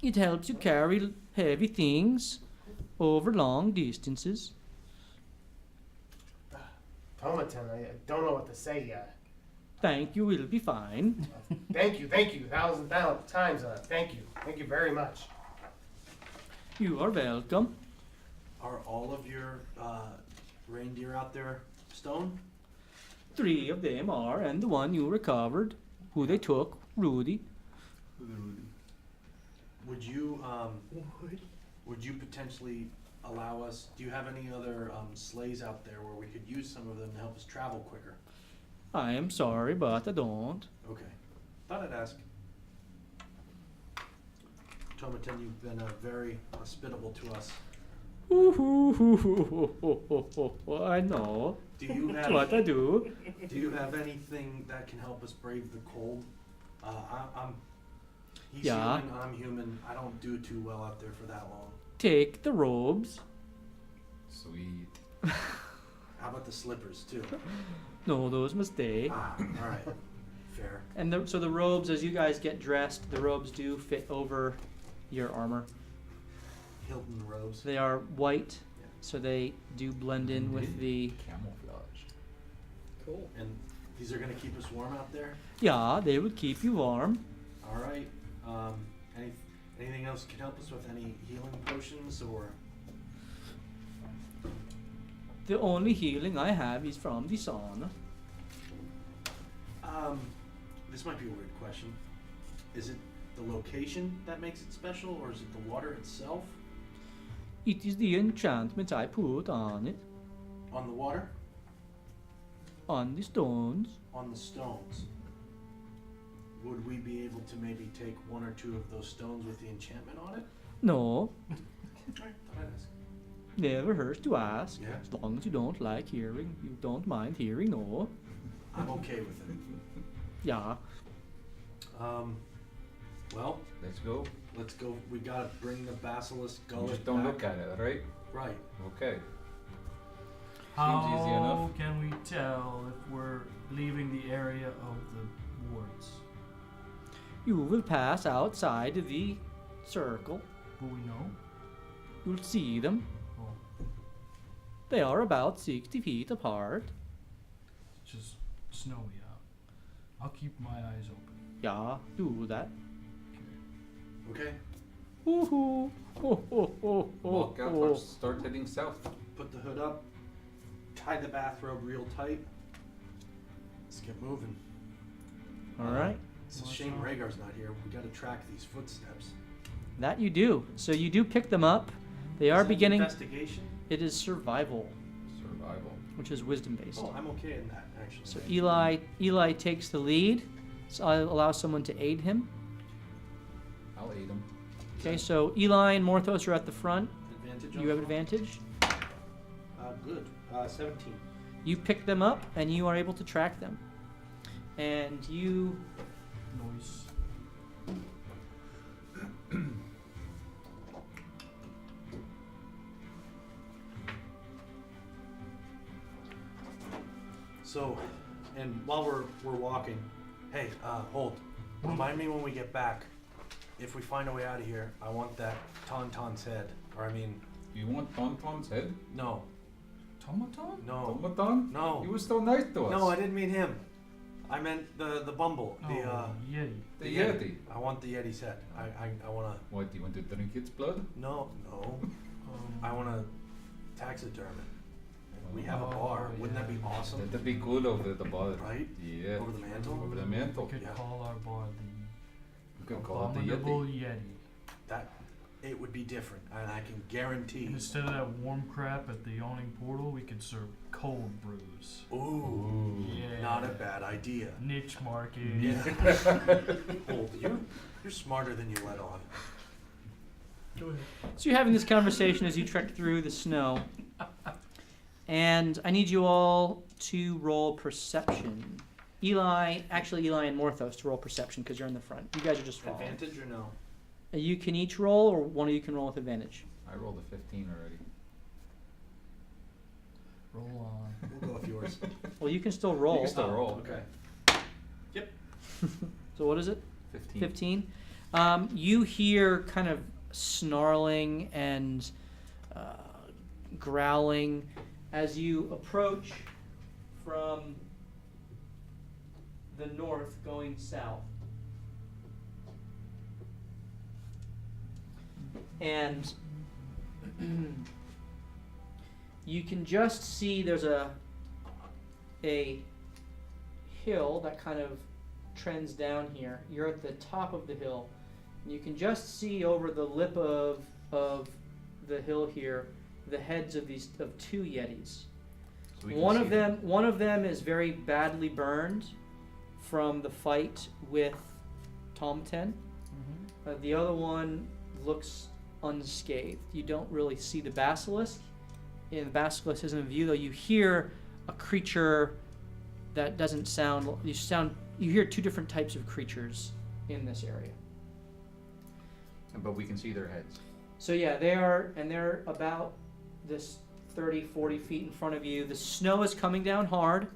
It helps you carry heavy things over long distances." Tomatin, I don't know what to say yet. "Thank you, will be fine." Thank you, 1,000 times on it. Thank you very much. "You are welcome." Are all of your reindeer out there stone? 3 of them are, and the one you recovered, who they took, Rudy. Would you potentially allow us? Do you have any other sleighs out there where we could use some of them to help us travel quicker? I am sorry, but I don't. Okay. Thought I'd ask. Tomatin, you've been very hospitable to us. I know. Do you That's what I do. Do you have anything that can help us brave the cold? He's Yeah. human, I'm human. I don't do too well out there for that long. Take the robes. Sweet. How about the slippers too? No, those must stay. All right. Fair. And so the robes, as you guys get dressed, the robes do fit over your armor. Hilton robes. They are white, so they do blend in with the... Camouflage. Cool. And these are gonna keep us warm out there. Yeah, they will keep you warm. All right. Anything else can help us with any healing potions or? The only healing I have is from the sauna. This might be a weird question. Is it the location that makes it special, or is it the water itself? It is the enchantment I put on it, On the water? on the stones. On the stones. Would we be able to maybe take 1 or 2 of those stones with the enchantment on it? No, Alright, thought I'd ask. Never hurts to ask. Yeah. As long as you don't like hearing, you don't mind hearing, no. I'm okay with it. Yeah. Well, Let's go. let's go. We gotta bring the basilisk gullet Just don't back. look at it, right? Right. Okay. How easy enough. can we tell if we're leaving the area of the wards? You will pass outside the circle. Will we know? You'll see them. Oh, They are about 60 feet apart. it's just snowy out. I'll keep my eyes open. Yeah, do that. Okay. Woohoo! Ho, ho, ho, ho, Walk out ho. or start heading south. Put the hood up. Tie the bathrobe real tight. Let's get moving. All right. It's a shame Rhaegar's not here. We gotta track these footsteps. That you do. So you do pick them up. They are Is that beginning. Investigation? It is survival, Survival. which is wisdom based. Oh, I'm okay in that actually. So Eli takes the lead. So I'll allow someone to aid him. I'll aid him. Okay, so Eli and Morthos are at the front. Advantage. You have advantage. Good. 17. You pick them up and you are able to track them. And you Noise. So, and while we're walking, hey, hold. Remind me when we get back. If we find a way out of here, I want that Tauntaun's head. Or I mean, You want Tauntaun's head? no, Tomaton? no, Automaton? no, He was so nice to us. no. I didn't mean him. I meant the Bumble. Oh, Yeti. The Yeti. I want the Yeti's head. I wanna. What, you want to drink its blood? No. I wanna taxiderm it. And we have a bar. Wouldn't that be awesome? That'd be cool over the bar. Right? Yeah. Over the mantle? Over the mantle. We could Yeah. call our bar You the could call it the Abominable Yeti. Yeti. That it would be different, and I can guarantee. And instead of that warm crap at the yawning portal, we could serve cold brews. Ooh, Yeah. not a bad idea. Niche market. Yeah. Hold, you're smarter than you let on. Go ahead. So you're having this conversation as you trek through the snow. And I need you all to roll perception. Eli and Morthos to roll perception because you're in the front. You guys are just following. Advantage or no? You can each roll, or one of you can roll with advantage. I rolled a 15 already. Roll on. We'll go with yours. Well, you can still roll. You can still roll. Okay. So what is it? 15. 15. You hear kind of snarling and growling as you approach from the north going south. And you can just see there's a hill that kind of trends down here. You're at the top of the hill. And you can just see over the lip of the hill here the heads of two yetis. So we can One see of them is very badly burned from the fight with Tomten. The other one looks unscathed. You don't really see the basilisk. And the basilisk isn't in view, though. You hear a creature that doesn't sound. You hear two different types of creatures in this area. But we can see their heads. So yeah, they're about this 30, 40 feet in front of you. The snow is coming down hard,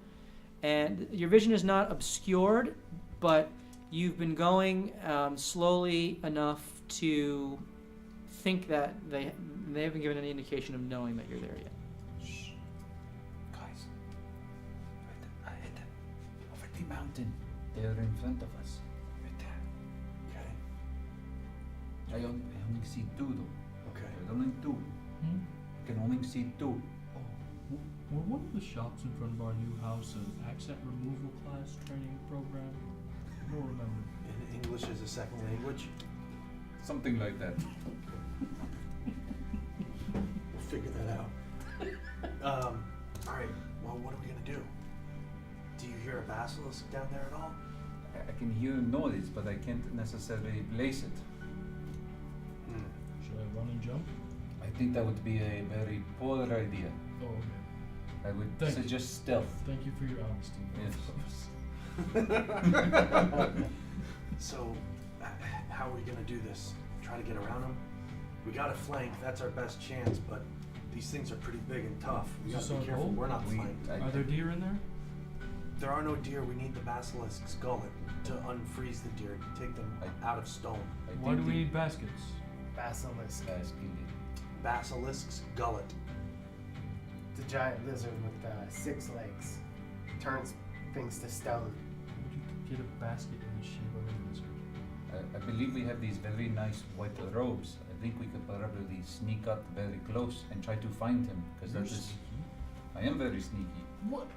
and your vision is not obscured, but you've been going slowly enough to think that they haven't given any indication of knowing that you're there yet. Shh. Guys. Ahead. Over the mountain. They're in front of us. Right there. Okay. I only see two though. Okay. There's only two. I can only see two. Were one of the shops in front of our new house an accent removal class training program? I don't remember. And English is a second language. Something like that. We'll figure that out. All right. Well, what are we gonna do? Do you hear a basilisk down there at all? I can hear noise, but I can't necessarily place it. Should I run and jump? I think that would be a very poor idea. Oh, okay. I would Thank you. suggest stealth. Thank you for your honesty. Yes. So, how are we gonna do this? Try to get around them? We got a flank, that's our best chance, but these things are pretty big and tough. We Is gotta this be our careful goal? we're not We- flanked. I- Are there deer in there? There are no deer, we need the basilisk's gullet to unfreeze the deer, take them out of stone. I Why do think we the need baskets? Basilisk. Basilisk's gullet. The giant lizard with 6 legs. Turns things to stone. Would you get a basket in the shape of a lizard? I believe we have these very nice white robes. I think we could probably sneak up very close and try to find him, because You're that is. sneaky. I am very sneaky. What?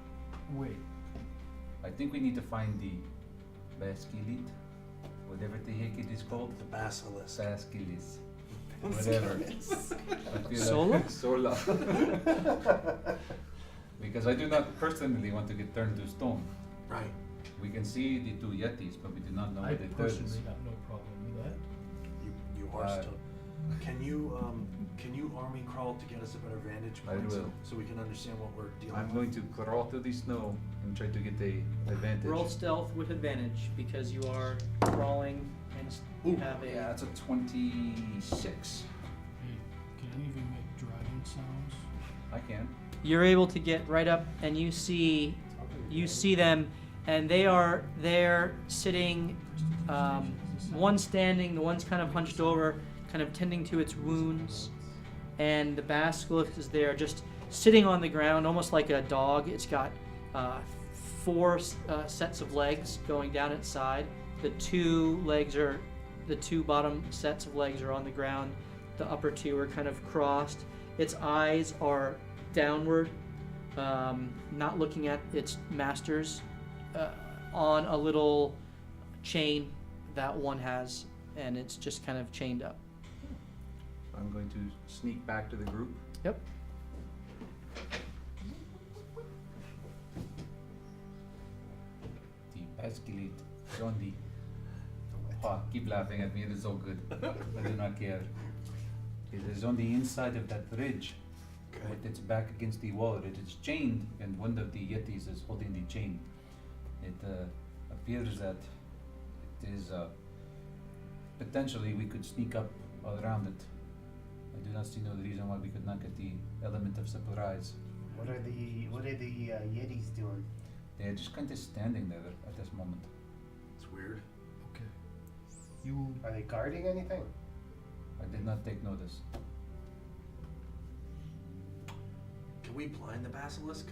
Wait. I think we need to find the basilisk, whatever the heck it is called. The basilisk. Basilisk. Whatever. I feel Sola? like Sola. Because I do not personally want to get turned to stone. Right. We can see the 2 yetis, but we do not know I what the third personally is. have no problem with that. You are Uh, still. Can you army crawl to get us a better vantage I point will. so we can understand what we're dealing I'm with? going to crawl through the snow and try to get the advantage. Roll stealth with advantage because you are crawling and you Ooh, have a. Yeah, it's a 26. Hey, can any of you make dragon sounds? I can. You're able to get right up and you see them, and they're sitting, one standing, the one's kind of hunched over, kind of tending to its wounds, and the basilisk is there just sitting on the ground almost like a dog. It's got 4 sets of legs going down its side. The 2 bottom sets of legs are on the ground. The upper 2 are kind of crossed. Its eyes are downward, not looking at its masters, on a little chain that one has, and it's just kind of chained up. I'm going to sneak back to the group. Yep. The basilisk is on the. Oh, keep laughing at me, it is so good. I do not care. It is on the inside of that ridge, Okay. with its back against the wall. It is chained, and one of the yetis is holding the chain. It appears that it is potentially we could sneak up around it. I do not see no reason why we could not get the element of surprise. What are the Yetis doing? They are just kind of standing there at this moment. It's weird. Okay. You. Are they guarding anything? I did not take notice. Can we blind the basilisk?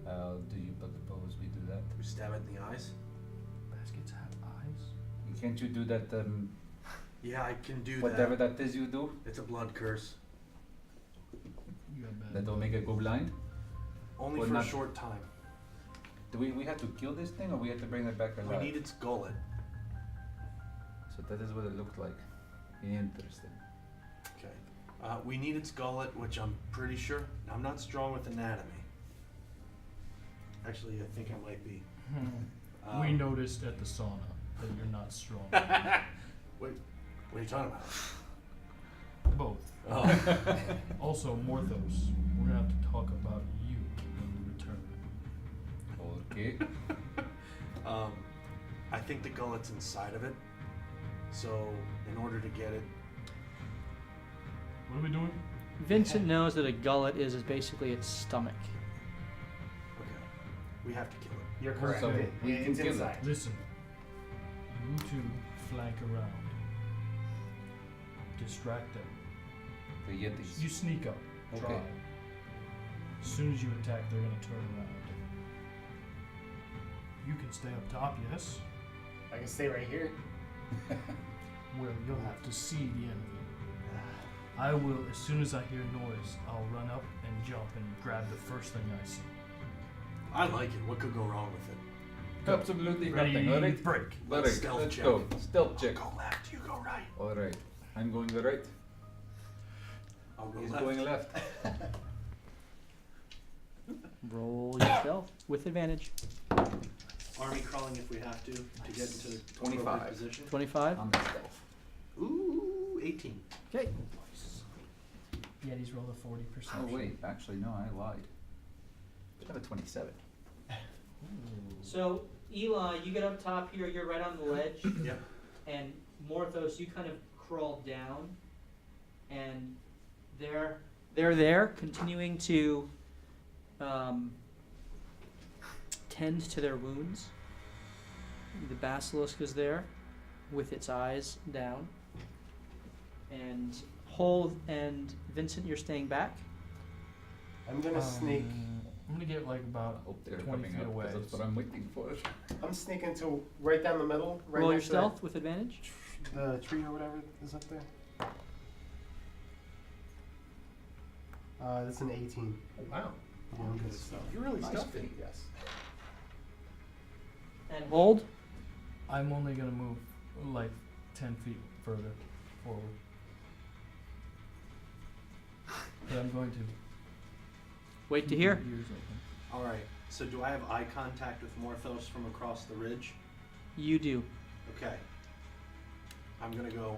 How do you propose we do that? We stab it in the eyes? Baskets have eyes? Can't you do that, Yeah, I can do whatever that. that is you do? It's a blood curse. You got bad. That will make it go blind? Only Or for not- a short time. Do we have to kill this thing, or we have to bring it back alive? We need its gullet. So that is what it looked like. Interesting. Okay. We need its gullet, which I'm pretty sure. I'm not strong with anatomy. Actually, I think I might be. We noticed at the sauna that you're not strong. Wait, what are you talking about? Both. Oh. Also, Morthos, we're gonna have to talk about you when we return. Okay. I think the gullet's inside of it. So, in order to get it, What are we doing? Vincent knows that a gullet is basically its stomach. okay, we have to kill it. You're correct. So we It's can kill it. inside. Listen, you two flank around. Distract them. The Yetis. You sneak up. Try. Okay. As soon as you attack, they're gonna turn around. You can stay up top, yes? I can stay right here. Well, you'll have to see the enemy. I will, as soon as I hear noise, I'll run up and jump and grab the first thing I see. I like it. What could go wrong with it? Absolutely Ready, nothing, alright? break. Alright, Stealth let's check. go. Stealth check. I'll go left, you go right. Alright. I'm going the right. I'll go He's left. going left. Roll your stealth with advantage. Army crawling if we have to get into 25. position. 25. I'm the stealth. Ooh, 18. Okay. Yetis roll a 40 perception. Oh wait, actually no, I lied. I have a 27. So, Eli, you get up top here, you're right on the ledge. Yep. And Morthos, you kind of crawl down. And they're there, continuing to tend to their wounds. The basilisk is there with its eyes down. And Hole and Vincent, you're staying back. I'm gonna sneak. I'm gonna get like about Hope they're 20 coming feet up, away. 'cause that's what I'm waiting for. I'm sneaking to right down the middle. Right Roll your next to that stealth with advantage. the tree or whatever is up there. That's an 18. Wow. Yeah, I'm good at stealth. You're really Nice stealthy. feat. Yes. And hold. I'm only gonna move like 10 feet further forward. But I'm going to. Wait to hear. keep my ears open. All right. So do I have eye contact with Morthos from across the ridge? You do. Okay. I'm gonna go.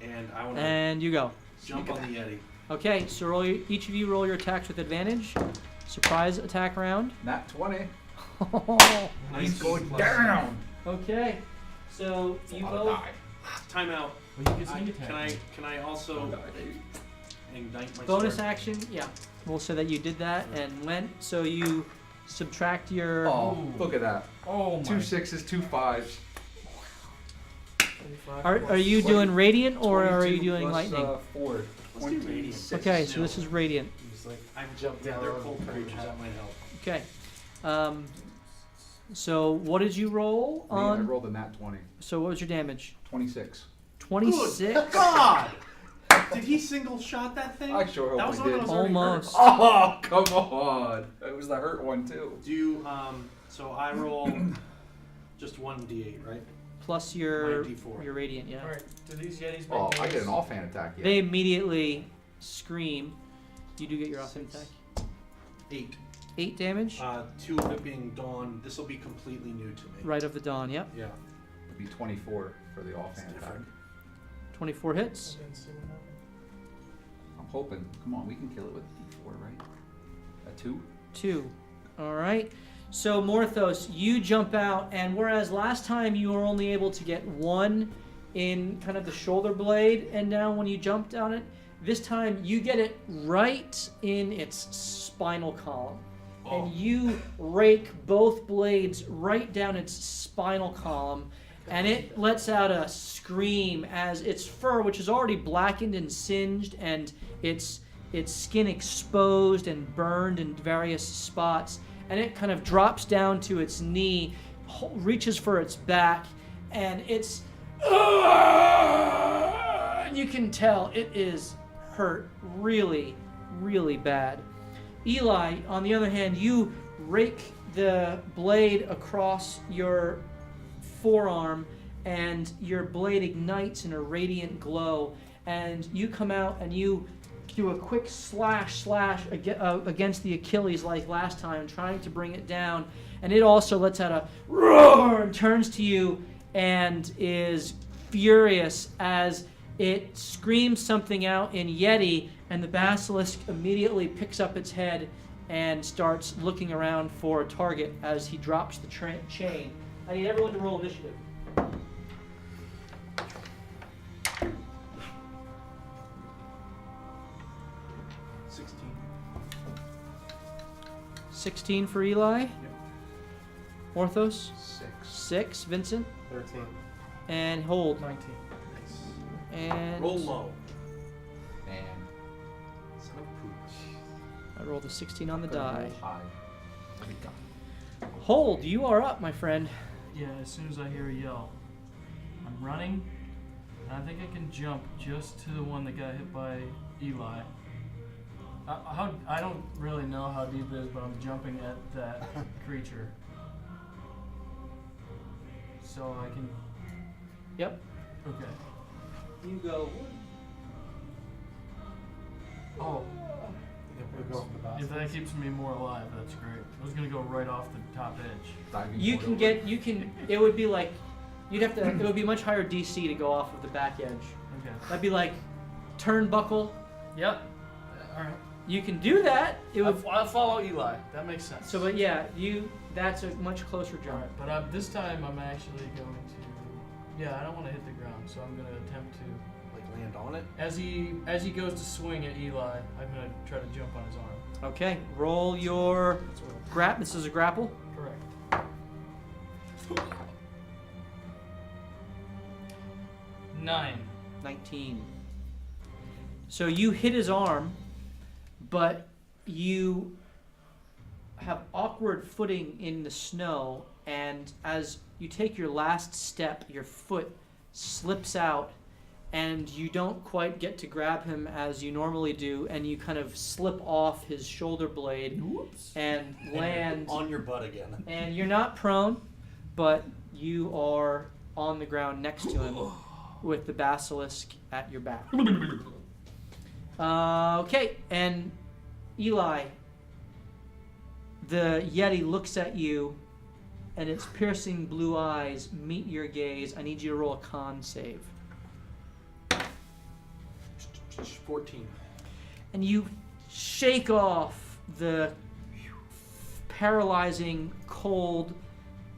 And I want to And you go. jump on the Yeti. Okay, so roll each of you roll your attacks with advantage. Surprise attack round. Nat 20. Nice going plus- down. Okay, so you both. Time out. Well, you get sneak attack. Can I also ignite my Bonus sword? action, yeah. We'll say that you did that and went. So you subtract your. Oh, Ooh. look at that. Oh my. 2 6s, 2 5s. Are you doing radiant or are you 22 doing plus, lightning? 4. Let's do radiant. 26. Okay, so this is radiant. He's like, I've Jump yeah, they're down, cold turn creatures. your That might help. Okay. So what did you roll I on? rolled a nat 20. So what was your damage? 26. 26. God! Did he single shot that thing? I sure hope That was I the one did. that was already Almost. hurt. Oh, come on. It was the hurt one, too. Do you, so I roll just 1d8, right? Plus your My D4. your radiant, yeah. Alright, do these Yetis make Oh, I noise? get an offhand attack. Yeah. They immediately scream. You do get your offhand attack. 8. 8 damage. 2 of it being dawn. This will be completely new to me. Right of the dawn, yep. Yeah. It'd be 24 for the offhand attack. different. 24 hits. I'm hoping. Come on, we can kill it with D4, right? A 2? 2. All right. So Morthos, you jump out, and whereas last time you were only able to get 1 in kind of the shoulder blade and down when you jumped on it, this time you get it right in its spinal column. Oh. And you rake both blades right down its spinal column, and it lets out a scream as its fur, which is already blackened and singed, and its skin exposed and burned in various spots, and it kind of drops down to its knee, reaches for its back, and it's and you can tell it is hurt really, really bad. Eli, on the other hand, you rake the blade across your forearm, and your blade ignites in a radiant glow, and you come out and you do a quick slash against the Achilles like last time, trying to bring it down, and it also lets out a roar and turns to you and is furious as it screams something out in Yeti, and the basilisk immediately picks up its head and starts looking around for a target as he drops the chain. I need everyone to roll initiative. $16 for Eli. Orthos. 6. Vincent. 13. And hold. 19. And Roll low. Man. Son of pooch. I rolled a 16 on the Gotta die. roll high. What do we got? Hold, you are up, my friend. Yeah, as soon as I hear a yell, I'm running. And I think I can jump just to the one that got hit by Eli. I don't really know how deep it is, but I'm jumping at that creature. So I can. Yep. Okay. You go. Oh, We're going for the boss. If that keeps me more alive, that's great. I was gonna go right off the top edge. Diving You board can over. get. You can. It would be like. You'd have to. It would be much higher DC to go off of the back edge. Okay. That'd be like turnbuckle. Yep. All right. You can do that. It would. I'll follow Eli. That makes sense. So, but yeah, you. That's a much closer All jump. right, but this time I'm actually going to. Yeah, I don't want to hit the ground, so I'm gonna attempt to. Like land on it. As he goes to swing at Eli, I'm gonna try to jump on his arm. Okay. Roll your That's what grab. This is a grapple. correct. 9. 19. So you hit his arm, but you have awkward footing in the snow, and as you take your last step, your foot slips out, and you don't quite get to grab him as you normally do, and you kind of slip off his shoulder blade and land. on your butt again. And you're not prone, but you are on the ground next to him with the basilisk at your back. Okay, and Eli, the Yeti looks at you, and its piercing blue eyes meet your gaze. I need you to roll a con save. 14. And you shake off the paralyzing cold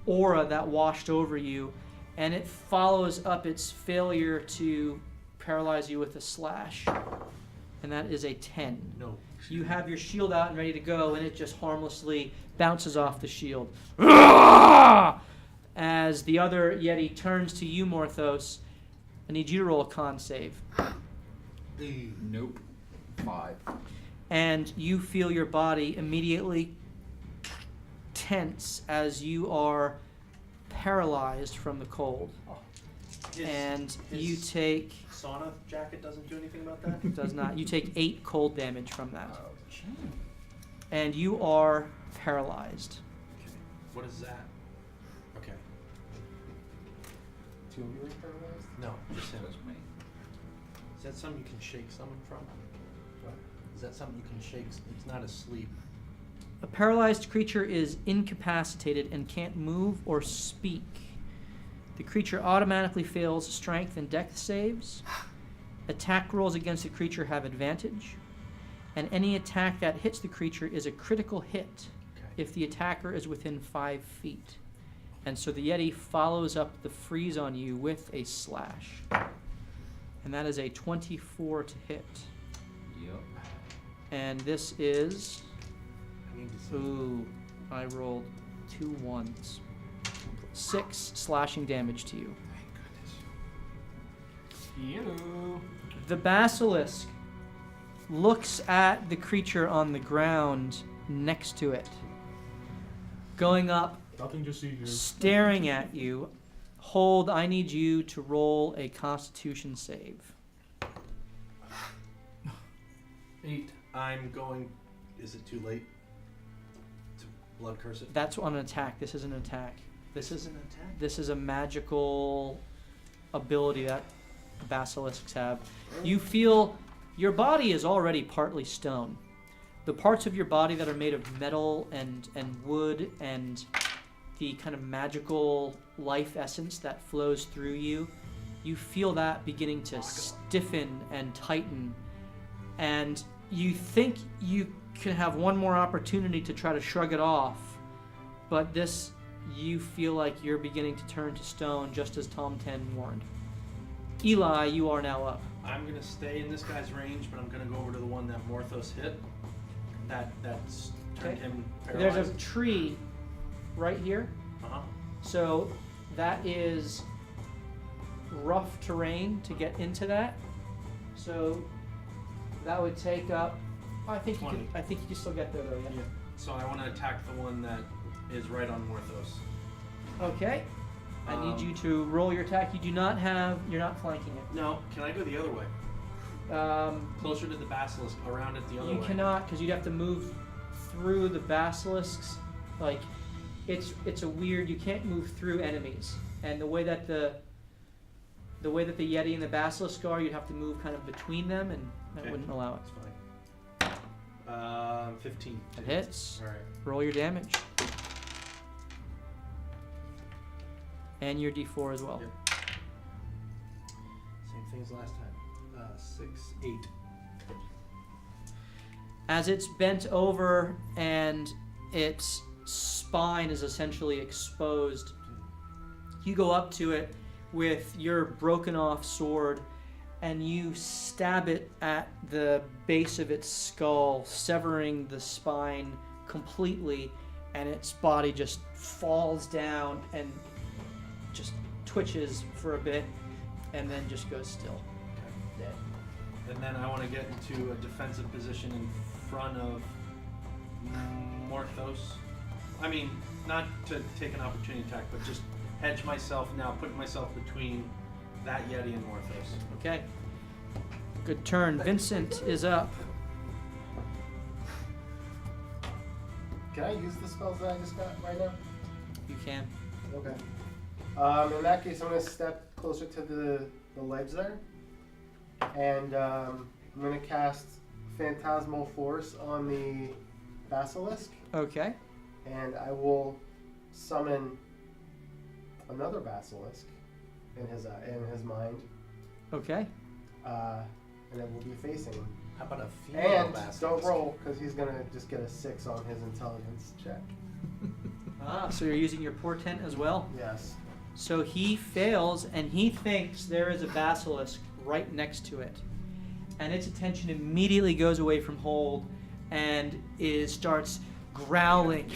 aura that washed over you, and it follows up its failure to paralyze you with a slash. And that is a 10. No. You have your shield out and ready to go, and it just harmlessly bounces off the shield. As the other Yeti turns to you, Morthos, I need you to roll a con save. Nope. 5. And you feel your body immediately tense as you are paralyzed from the cold. And you take... Sauna jacket doesn't do anything about that? Does not. You take 8 cold damage from that. Ouch. And you are paralyzed. Okay. What is that? Okay. 2 of you are paralyzed? No, just him. That's me. Is that something you can shake someone from? What? Is that something you can shake? It's not asleep. A paralyzed creature is incapacitated and can't move or speak. The creature automatically fails strength and dex saves. Attack rolls against the creature have advantage. And any attack that hits the creature is a critical hit Okay. if the attacker is within 5 feet. And so the Yeti follows up the freeze on you with a slash. And that is a 24 to hit. Yep. And this is... I need to see. Ooh, I rolled 2 1s. 6 slashing damage to you. You. The basilisk looks at the creature on the ground next to it, going up, Nothing to see here. staring at you. Hold, I need you to roll a Constitution save. 8. I'm going. Is it too late to blood curse it? That's on an attack. This is an attack. This is an attack. This is a magical ability that basilisks have. You feel your body is already partly stone. The parts of your body that are made of metal and wood and the kind of magical life essence that flows through you, you feel that beginning to stiffen and tighten. And you think you can have one more opportunity to try to shrug it off, but this... You feel like you're beginning to turn to stone, just as Tom 10 warned. Eli, you are now up. I'm gonna stay in this guy's range, but I'm gonna go over to the one that Morthos hit. That's turned Okay. him There's paralyzed. a tree right here, Uh-huh. so that is rough terrain to get into that. So that would take up. I think you 20. can. I think you can still get there though. Yeah. So I want to attack the one that is right on Morthos. Okay. I need you to roll your attack. You do not have. You're not flanking it. No, can I go the other way? Closer to the basilisk, around it the other You way. cannot, because you'd have to move through the basilisks. Like, it's a weird. You can't move through enemies, and the way that the Yeti and the basilisk are, you'd have to move kind of between them, and that Okay. wouldn't allow it. That's fine. 15. It hits. All right. Roll your damage. And your d4 as well. Yep. Same thing as last time. 6, 8. As it's bent over and its spine is essentially exposed, you go up to it with your broken off sword and you stab it at the base of its skull, severing the spine completely, and its body just falls down and just twitches for a bit and then just goes still. Dead. And then I want to get into a defensive position in front of Morthos. I mean, not to take an opportunity attack, but just hedge myself now, put myself between that Yeti and Morthos. Okay. Good turn. Vincent is up. Can I use the spells that I just got right now? You can. Okay. In that case, I'm going to step closer to the ledge there. And I'm going to cast Phantasmal Force on the Basilisk. Okay. And I will summon another Basilisk in his mind. Okay. And it will be facing him. How about a female And basilisk? don't roll, because he's going to just get a 6 on his intelligence check. So you're using your portent as well? Yes. So he fails, and he thinks there is a basilisk right next to it. And its attention immediately goes away from Hold and starts growling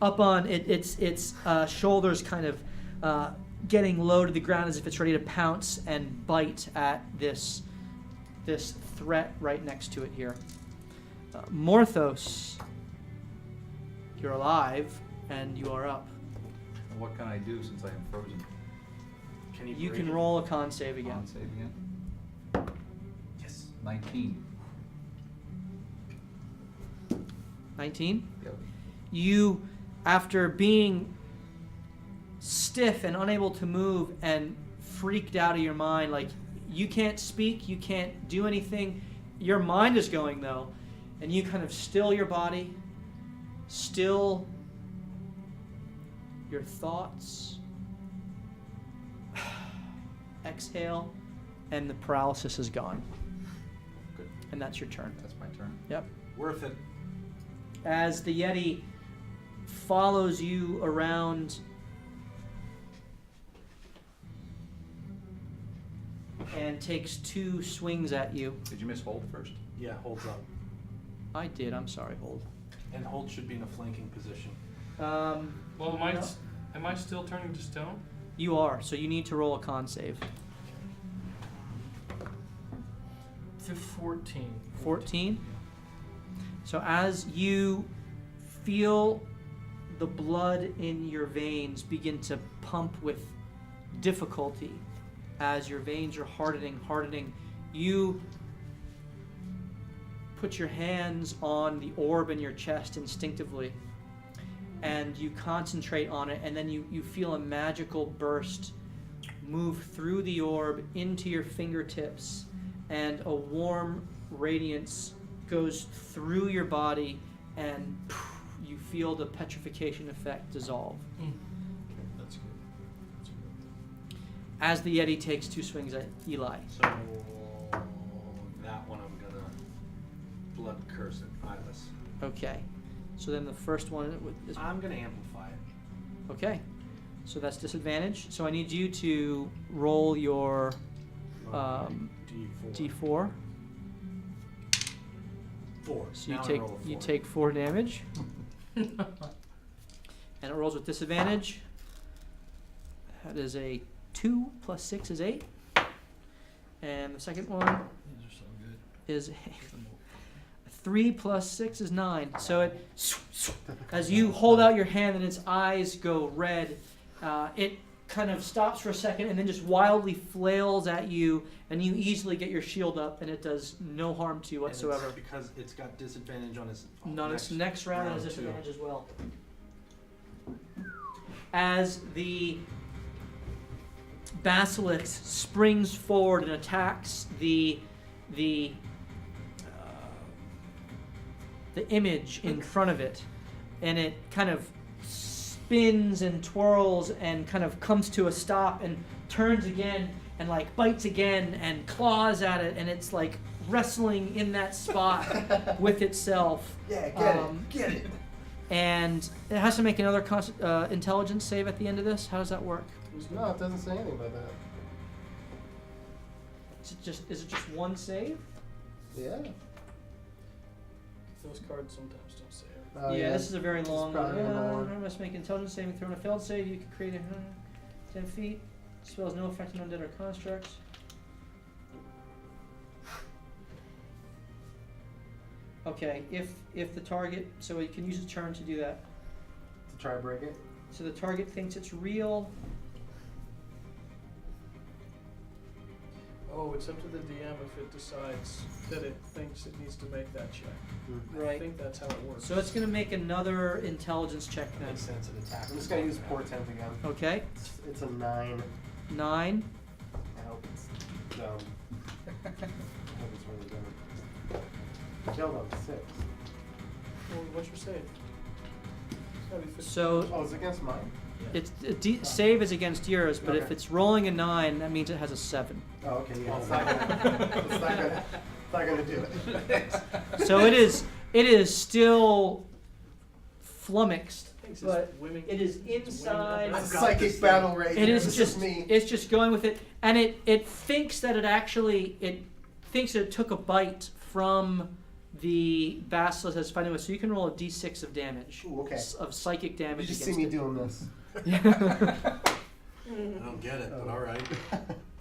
up on its shoulders, kind of getting low to the ground as if it's ready to pounce and bite at this threat right next to it here. Morthos, you're alive, and you are up. And what can I do since I am frozen? Can You break can it? roll a con save again. Con save again. Yes. 19. 19? Yep. You, after being stiff and unable to move and freaked out of your mind, like you can't speak, you can't do anything, your mind is going though, and you kind of still your body, still your thoughts, exhale, and the paralysis is gone. Good. And that's your turn. That's my turn. Yep. Worth it. As the Yeti follows you around and takes 2 swings at you. Did you miss hold first? Yeah, holds up. I did, I'm sorry, Hold. And hold should be in a flanking position. Well, am I still turning to stone? You are, so you need to roll a con save. 14. 14. So as you feel the blood in your veins begin to pump with difficulty, as your veins are hardening, you put your hands on the orb in your chest instinctively, and you concentrate on it, and then you feel a magical burst move through the orb into your fingertips, and a warm radiance goes through your body, and you feel the petrification effect dissolve. That's good. That's good. As the Yeti takes 2 swings at Eli. So that one I'm gonna blood curse it, eyeless. Okay. So then the first one is I'm gonna amplify it. okay. So that's disadvantage. So I need you to roll your D4. D4. 4. So Now I you roll a 4. take 4 damage. And it rolls with disadvantage. That is a 2 plus 6 is 8. And the second one These are so good. is 3 plus 6 is 9. So it, as you hold out your hand and its eyes go red, it kind of stops for a second and then just wildly flails at you, and you easily get your shield up, and it does no harm to you And it's whatsoever. because it's got disadvantage on its Not its next round has too. disadvantage as well. As the basilisk springs forward and attacks the the image in front of it, and it kind of spins and twirls and kind of comes to a stop and turns again and like bites again and claws at it, and it's like wrestling in that spot with itself. Yeah, get it. And it has to make another intelligence save at the end of this. How does that work? No, it doesn't say anything about that. Is it just one save? Yeah. Those cards sometimes don't say everything. Oh, Yeah, this is a very It's long probably one. another one. I must make intelligence saving throw. On a failed save, you can create 10 feet. Spells no effect on undead or constructs. Okay, if the target, so you can use a turn to do that. To try to break it. So the target thinks it's real. Oh, it's up to the DM if it decides that it thinks it needs to make that check. I Right. think that's how it works. So it's going to make another intelligence check then. Makes sense of attack. I'm just gonna use portent again. Okay, It's a 9. 9. I hope it's dumb. I hope it's really dumb. Killed him, 6. Well, what's your save? It's gotta be 15. So Oh, it's against mine? it's save is against yours, but if Okay. it's rolling a 9, that means it has a 7. Oh, okay, yeah. It's not gonna, it's not gonna do it. So it is still flummoxed, Thinks it's but winning. it is it's winning inside. that It's a battle. psychic battle right It here. is This just me. it's just going with it, and it thinks that it thinks that it took a bite from the basilisk that's fighting with. So you can roll a d6 of damage. Ooh, okay. Of psychic You damage just see against me it. doing this. I don't get it, but all right.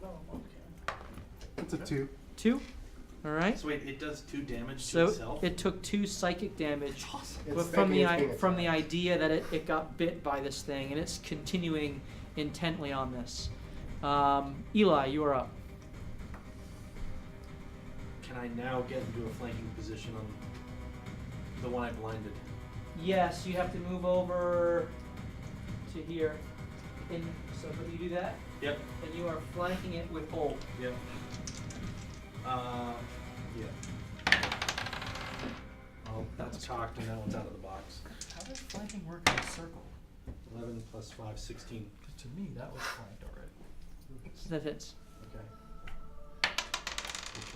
Oh, okay. It's a 2. 2. All right. So wait, it does 2 damage to So itself? it took 2 psychic damage It's from thinking it's the being from the attacked. idea that it got bit by this thing, and it's continuing intently on this. Eli, you are up. Can I now get into a flanking position on the one I blinded? Yes, you have to move over to here. But you do that, Yep. and you are flanking it with hold. Yep. Yeah. Oh, that's cocked and that one's out of the box. How does flanking work in a circle? 11 plus 5, 16. 'Cause to me, that was flanked already. So that hits. Okay.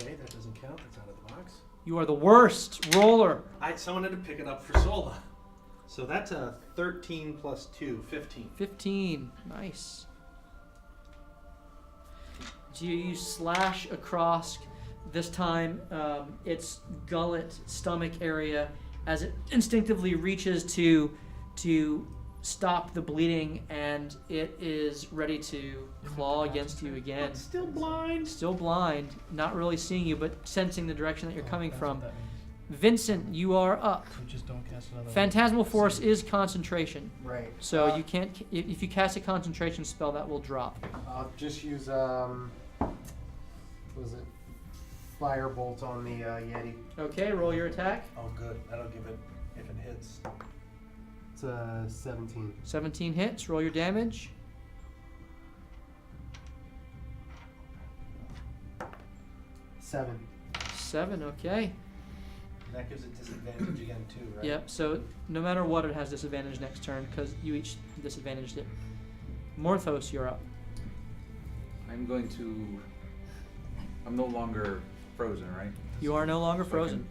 Okay, that doesn't count. That's out of the box. You are the worst roller. Someone had to pick it up for Sola. So that's a 13 plus 2, 15. 15. Nice. So you slash across, this time its gullet, stomach area, as it instinctively reaches to stop the bleeding, and it is ready to claw against you again. Still blind. Still blind, not really seeing you, but sensing the direction that you're coming That's from. what that means. Vincent, you are up. We just don't cast another one. Phantasmal Force is concentration. Right. So you can't, if you cast a concentration spell, that will drop. I'll just use, what was it? Firebolt on the Yeti. Okay, roll your attack. Oh, good. That'll give it, if it hits. It's 17. 17 hits, roll your damage. 7. 7, okay. And that gives it disadvantage again, too, right? Yep, so no matter what, it has disadvantage next turn, because you each disadvantaged it. Morthos, you're up. I'm no longer frozen, right? You are no longer So I frozen. can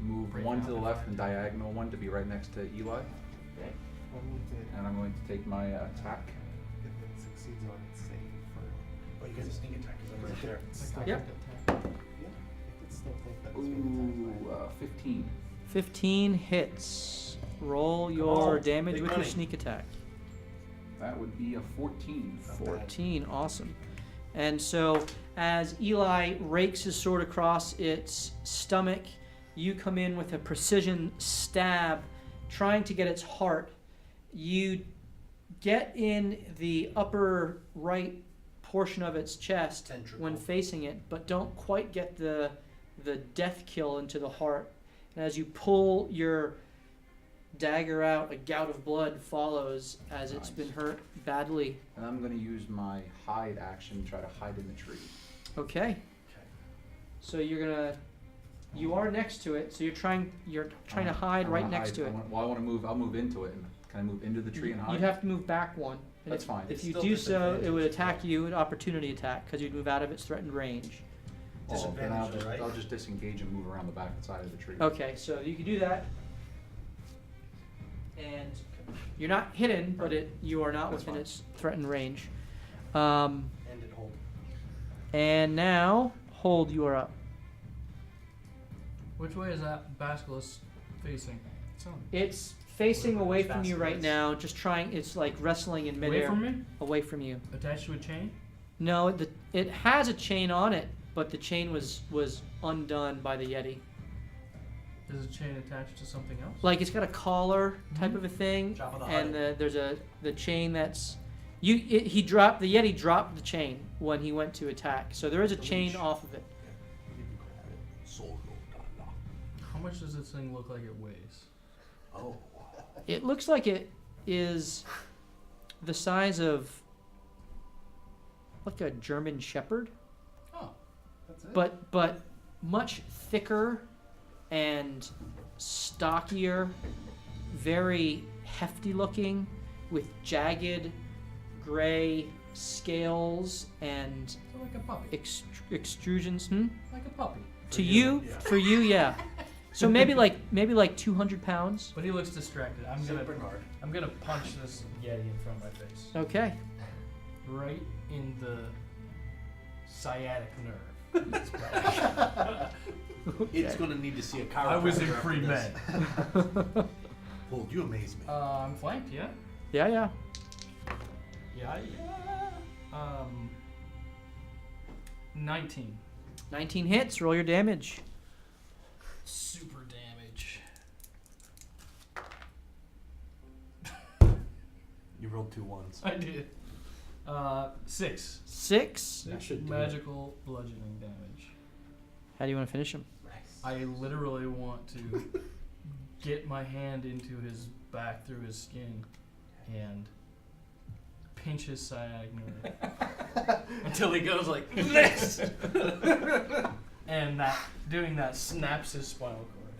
Move Break one out to the if left I- and diagonal one to be right next to Eli. And I'm going to take my attack. If it succeeds on its save for... Oh, you get a sneak attack because I'm right there. Yep. Yeah, I could still think that was being attacked. 15. 15 hits. Roll your on, damage big with your money. sneak attack. That would be a 14. Not bad. 14, awesome. And so as Eli rakes his sword across its stomach, you come in with a precision stab, trying to get its heart. You get in the upper right portion of its chest Ventricle. when facing it, but don't quite get the death kill into the heart. And as you pull your dagger out, a gout of blood follows as it's Nice. been hurt badly. And I'm going to use my hide action to try to hide in the tree. Okay. Okay. So you're gonna You are next to it, so you're trying to hide right next to it. I want to move. I'll move into it. Can I move into the tree and hide? You'd have to move back one. And That's fine. If It's you still do so, it would disadvantage. attack you, an opportunity attack, because you'd move out of its threatened range. Then Disadvantage, right? I'll just disengage and move around the back side of the tree. Okay, so you can do that. And you're not hidden, but you are not That's within fine. its threatened range. And it hold. And now, Hold, you are up. Which way is that basilisk facing? It's facing away from you right Basilisk. now, just trying, it's like wrestling in Away midair. from me? Away from you. Attached to a chain? No, it has a chain on it, but the chain was undone by the Yeti. Is the chain attached to something else? Like it's got a collar type of a thing, Jabba the and Hutt. there's the chain that's the Yeti dropped the chain when he went to attack, so there is a The chain leash. off of it. How much does this thing look like it weighs? Oh. It looks like it is the size of like a German Shepherd, Oh, That's it. but much thicker and stockier, very hefty looking, with jagged gray scales and so like a puppy. extrusions. Like a puppy. To you, you, yeah. for you, yeah. So maybe like 200 pounds. But he looks distracted. I'm Saint gonna Bernard. punch this Yeti in front of my face. Okay. Right in the sciatic nerve. It's back. It's gonna need to see a chiropractor. I was in after this. pre-med. Hold, you amaze me. I'm flanked, yeah? Yeah. Yeah. 19. 19 hits. Roll your damage. Super damage. You rolled 2 ones. I did. 6. 6. That should do it. Magical bludgeoning damage. How do you want to finish him? I literally want to get my hand into his back through his skin and pinch his sciatic nerve until he goes like this, and doing that snaps his spinal cord.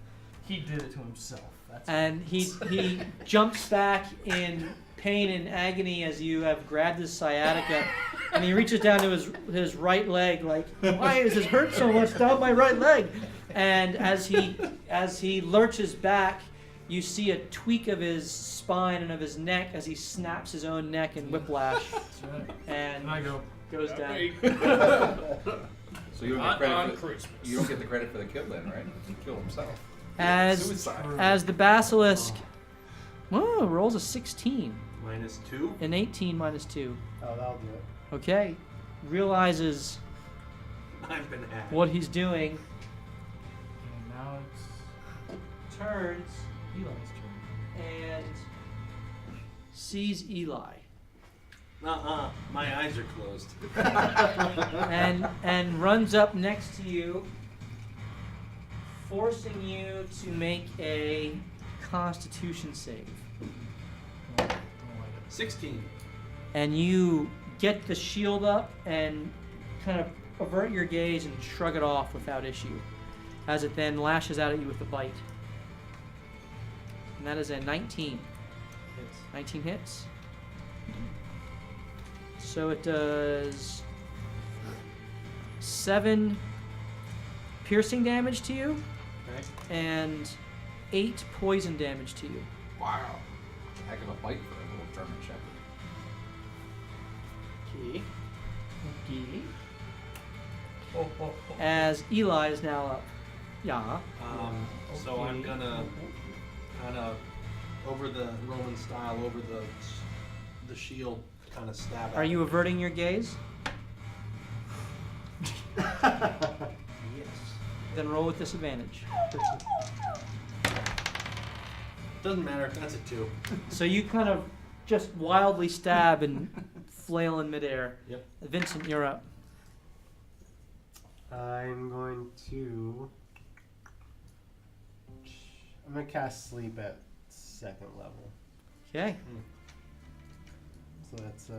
He did it to himself. That's And he jumps back in pain and agony as you have grabbed his sciatica, and he reaches down to his right leg, like, why does this hurt so much down my right leg? And as he lurches back, you see a tweak of his spine and of his neck as he snaps his own neck in whiplash That's right. and And I go, goes down. So you don't not get on credit for Christmas. you don't get the credit for the kill then, right? He killed himself. As Suicide. the basilisk rolls a 16, -2. an 18 minus 2. Oh, that'll do it. Okay, realizes I've been hacked. what he's doing, And now it's turns Eli's turn. and sees Eli, My eyes are closed. and runs up next to you, forcing you to make a Constitution save. I don't like it. 16. And you get the shield up and kind of avert your gaze and shrug it off without issue, as it then lashes out at you with a bite. And that is a 19. 19 hits. So it does 7 piercing damage to you Okay. and 8 poison damage to you. Wow. Heck of a bite for a little German shepherd. Key. Okay. Oh, oh, oh. As Eli is now up. Yeah. So I'm gonna kind of over the Roman style, over the shield, kind of stab. Are at you him. averting your gaze? Yes. Then roll with disadvantage. Doesn't matter. That's a 2. So you kind of just wildly stab and flail in midair. Yep. Vincent, you're up. I'm going to cast sleep at 2nd level. Okay. So that's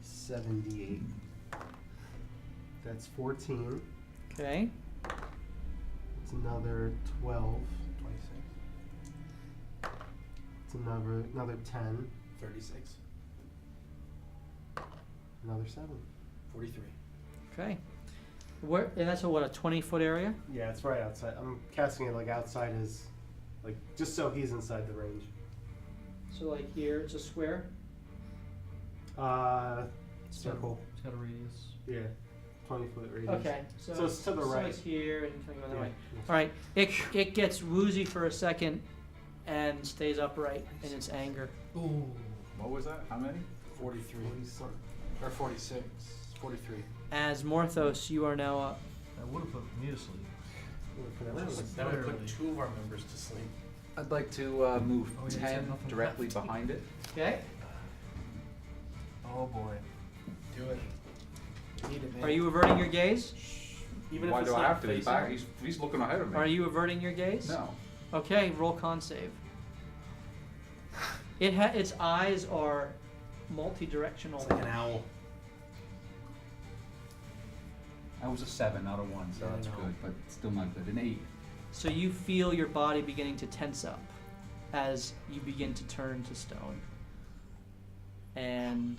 78. That's 14. Okay. It's another 12. 26. It's another 10. 36. Another 7. 43. Okay. Where? And that's a 20-foot area? Yeah, it's right outside. I'm casting it like outside his, like just so he's inside the range. So like here, it's a square. Circle. It's got a radius. Yeah, 20-foot radius. Okay. So it's to the right. it's here and kind of go that Yeah. way. All right. It gets woozy for a second and stays upright in its anger. Ooh. What was that? How many? 43. Or 46. 43. As Morthos, you are now up. That would have put me to sleep. That would put Barely. 2 of our members to sleep. I'd like to move Oh, yeah, 10 nothing directly left. behind it. Okay. Oh boy. Do it. You need it, man. Are you averting your gaze? Even Why if it's do I not have to? He's facing back. it? He's looking ahead of me. Are you averting your gaze? No. Okay, roll con save. Its eyes are multi-directional. It's like an owl. I was a 7, not a 1, so Yeah, I that's know. good, but still not good. An 8. So you feel your body beginning to tense up as you begin to turn to stone. And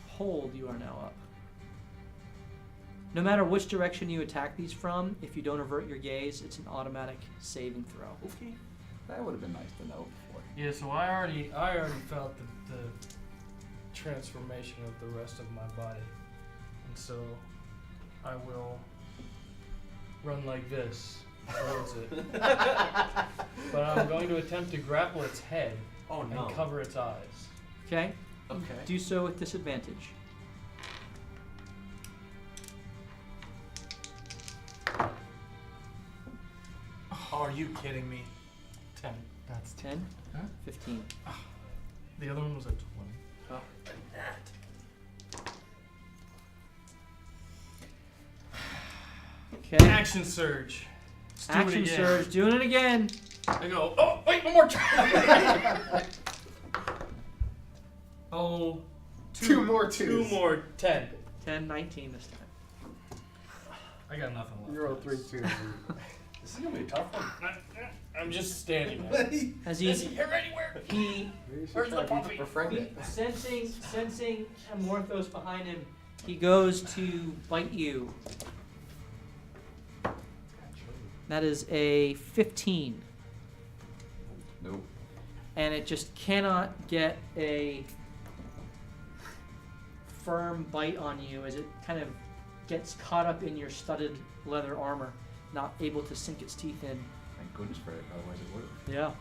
hold, you are now up. No matter which direction you attack these from, if you don't avert your gaze, it's an automatic saving throw. Okay. That would have been nice to know before. Yeah, so I already felt the transformation of the rest of my body. And so I will run like this towards it. But I'm going to attempt to grapple its head Oh no. and cover its eyes. Okay? Okay. Do so with disadvantage. Oh, are you kidding me? 10. That's 10? Huh? 15. The other one was a 20. Oh, that. Okay. Action surge. Let's do it Action again. surge. Doing it again. I go, oh, wait, one more time. Oh, Two more Two twos. more 10. 10, 19 this time. I got nothing left. You roll 3 twos. This is gonna be a tough one. I'm just standing there. As Is he here anywhere? he Maybe you should Where's try the to puppy? befriend it. sensing Amorphos behind him, he goes to bite you. That is a 15. Nope. And it just cannot get a firm bite on you as it kind of gets caught up in your studded leather armor, not able to sink its teeth in. Thank goodness for it, otherwise it would have.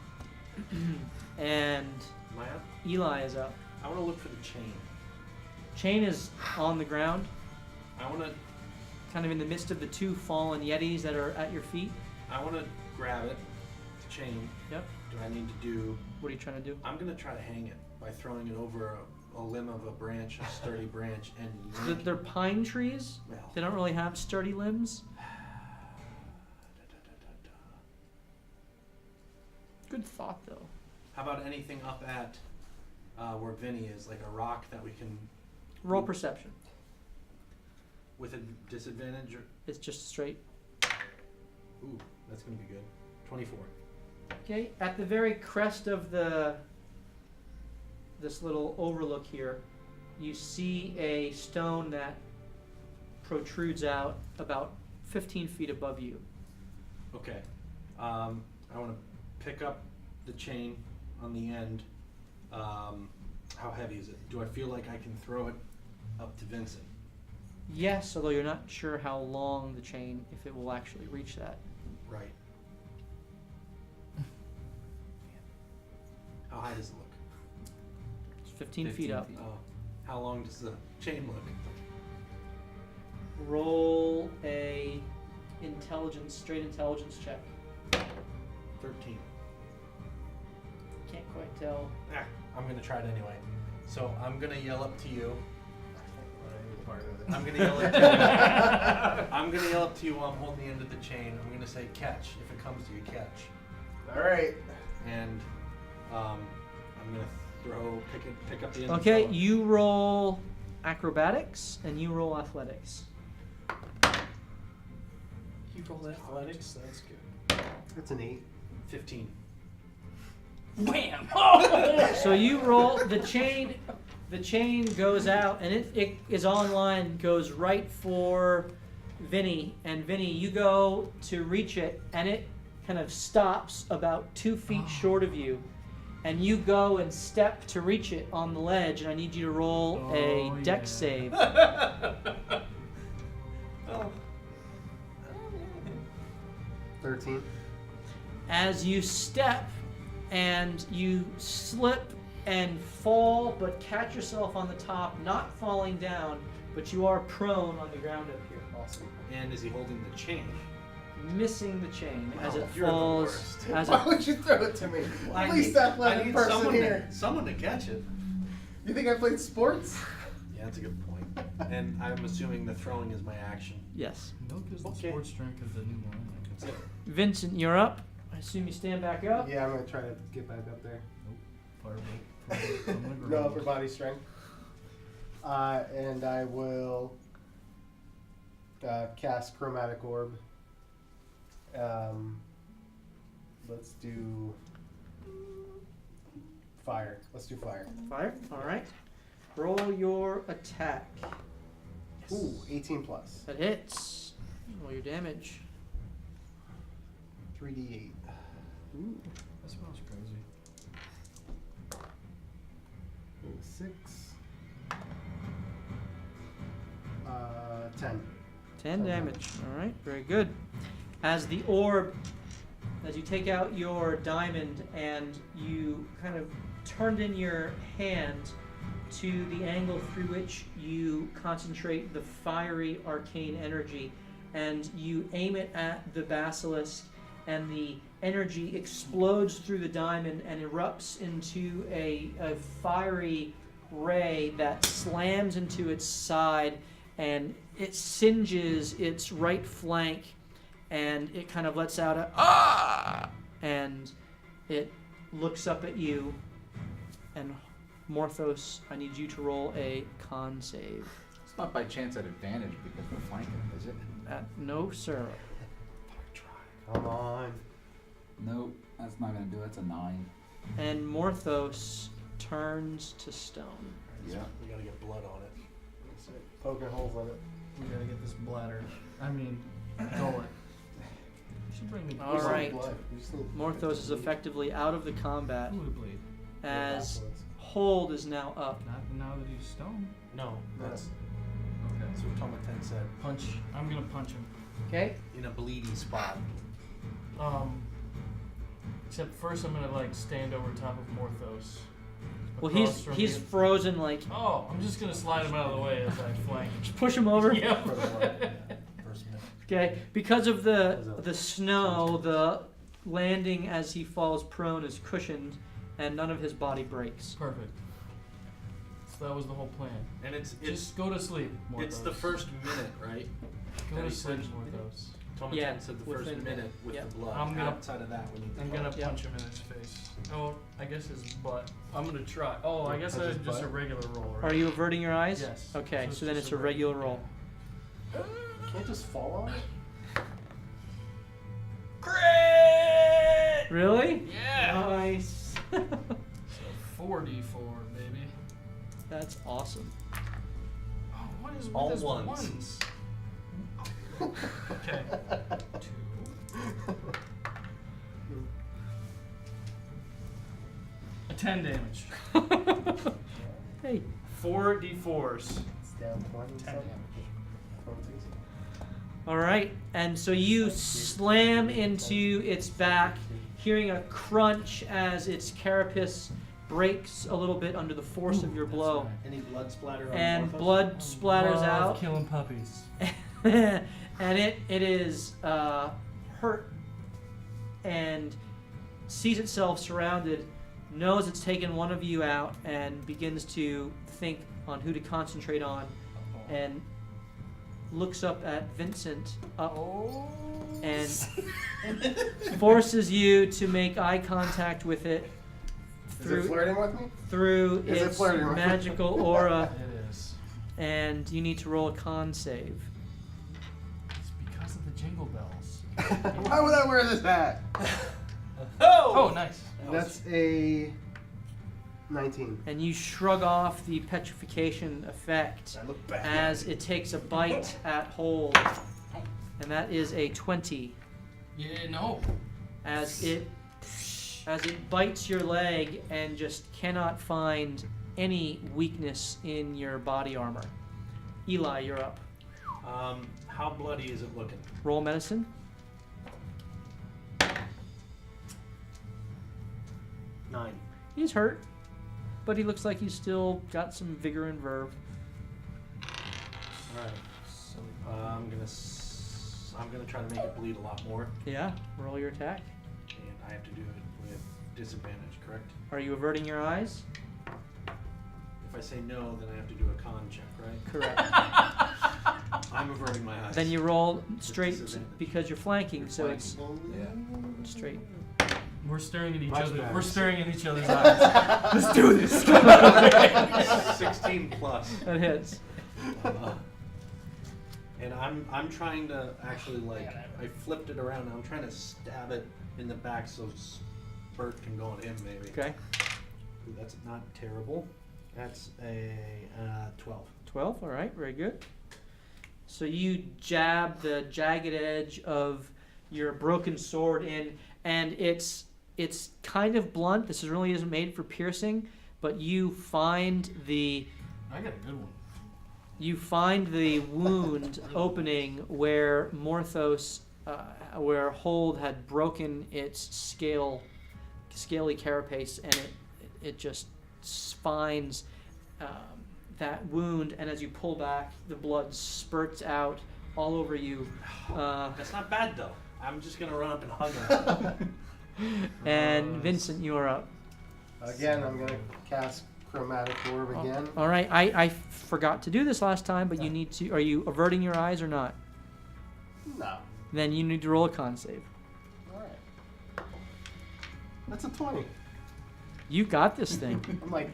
Yeah. And Am I up? Eli is up. I want to look for the chain. Chain is on the ground, I want to. kind of in the midst of the 2 fallen yetis that are at your feet. I want to grab it. The chain. Yep. Do I need to do? What are you trying to do? I'm gonna try to hang it by throwing it over a limb of a branch, a sturdy branch, and. They're pine trees. Well. They don't really have sturdy limbs. Good thought, though. How about anything up at where Vinny is, like a rock that we can, Roll perception. with a disadvantage? Or, It's just straight. ooh, that's gonna be good. 24. Okay, at the very crest of this little overlook here, you see a stone that protrudes out about 15 feet above you. Okay. I want to pick up the chain on the end. How heavy is it? Do I feel like I can throw it up to Vincent? Yes, although you're not sure how long the chain, if it will actually reach that. Right. How high does it look? It's 15 feet 15 up. feet. Oh, how long does the chain look? Roll a straight intelligence check. 13. Can't quite tell. Ah, I'm gonna try it anyway. So I'm gonna yell up to you. I'm gonna yell up to you. I'm gonna yell up to you while I'm holding the end of the chain. I'm gonna say catch. If it comes to you, catch. All right. And I'm gonna pick up the end. Okay, and throw it. you roll acrobatics and you roll athletics. I Roll athletics. That's good. That's an 8. 15. Wham! So you roll the chain. The chain goes out, and it is online. Goes right for Vinny, and Vinny, you go to reach it, and it kind of stops about 2 feet short of you, and you go and step to reach it on the ledge, and I need you to roll a dex save. Oh. 13. As you step and you slip and fall, but catch yourself on the top, not falling down, but you are prone on the ground up here. Awesome. And is he holding the chain? Missing the chain as it You're the falls. worst. As Why it, would you throw it to me? I Least need athletic person someone here. someone to catch it. You think I played sports? Yeah, that's a good point. And I'm assuming the throwing is my action. yes. Milk is the Okay. sports drink of the new line. That's it. Vincent, you're up. I assume you stand back up. Yeah, I'm gonna try to get back up there. Firebolt from the No ground. upper body strength. And I will cast Chromatic Orb. Let's do fire. Let's do fire. Fire. All right. Roll your attack. Ooh, 18 plus. That hits. Roll your damage. 3d8. Ooh. That smells crazy. 6. 10. 10 damage. All right, very good. As the orb, as you take out your diamond and you kind of turned in your hand to the angle through which you concentrate the fiery arcane energy, and you aim it at the basilisk, and the energy explodes through the diamond and erupts into a fiery ray that slams into its side, and it singes its right flank, and it kind of lets out a ah, and it looks up at you. And Morthos, I need you to roll a con save. It's not by chance at advantage because we're flanking, is it? No, sir. Come on. Nope, that's not gonna do it. That's a 9. And Morthos turns to stone. Yeah. We gotta get blood on it. Poking holes in it. We gotta get this bladder. I mean, gullet. You should bring me All right. Blood. We just need- Morthos is effectively out of the combat fluid blade. as Hold is now up. Not now that he's stone. No, that's Okay. what Tomaten said. Punch. I'm gonna punch him. Okay? In a bleedy spot. Except first I'm gonna like stand over top of Morthos. Well, across from he's the- frozen like. Oh, I'm just gonna slide him out of the way as I flank. Just push him over. Yep. First minute. Okay, because of the snow, the landing as he falls prone is cushioned, and none of his body breaks. Perfect. So that was the whole plan. And it's Just go to sleep, Morthos. it's the first minute, right? Go that to he sleep, first- Morthos. Tomaten Yeah, said the first within- minute with yep. the blood. I'm gonna- Outside of that, we need the I'm blood. gonna Yep. punch him in his face. Oh, I guess his butt. I'm gonna try. Oh, I guess Punch his that's just a butt? regular roll, right? Are you averting your eyes? Yes. Okay, it's so then just it's a regular yeah. roll. Can't just fall on it? Crit! Really? Yeah. Nice. So 4d4, baby. That's awesome. Oh, what is with All this ones. ones? Okay. 2. A 10 damage. Hey. 4d4s. It's down 20. 10 damage. All right, and so you slam into its back, hearing a crunch as its carapace breaks a little bit under the force of your That's blow, right. Any blood splatter on and Morthos? blood splatters Love out. killing puppies. And it is hurt and sees itself surrounded, knows it's taken one of you out, and begins to think on who to concentrate on, and looks up at Vincent and forces you to make eye contact with it Is it through flirting with me? through Is it its flirting with me? magical aura, It is. and you need to roll a con save. It's because of the jingle bells. Why would I wear this hat? Oh, nice. That's a 19. And you shrug off the petrification effect I look back. as it takes a bite at Hold. And that is a 20. Yeah, no. As it bites your leg and just cannot find any weakness in your body armor. Eli, you're up. How bloody is it looking? Roll medicine. 9. He's hurt, but he looks like he's still got some vigor and verve. All right. So I'm gonna try to make it bleed a lot more, Yeah, roll your attack. and I have to do it with disadvantage, correct? Are you averting your eyes? If I say no, then I have to do a con check, right? Correct. I'm averting my eyes. Then you roll straight disadvantage. because you're flanking, so it's Yeah. straight. We're staring at each Much other. better. We're staring at each other's eyes. Let's do this. 16 plus. That hits. And I'm trying to actually I flipped it around and I'm trying to stab it in the back so Spurt can go on him maybe. Okay. Ooh, that's not terrible. That's a 12. 12, all right, very good. So you jab the jagged edge of your broken sword in, and it's kind of blunt. This really isn't made for piercing, but you find the I got a good one. You find the wound opening where Morthos, where Hold had broken its scaly carapace, and it just finds that wound. And as you pull back, the blood spurts out all over you. That's not bad though. I'm just gonna run up and hug him. And Vincent, you are up. Again, I'm gonna cast Chromatic Orb again. All right, I forgot to do this last time, but you need to. Are you averting your eyes or not? No. Then you need to roll a con save. Alright. That's a 20. You got this thing. I'm like,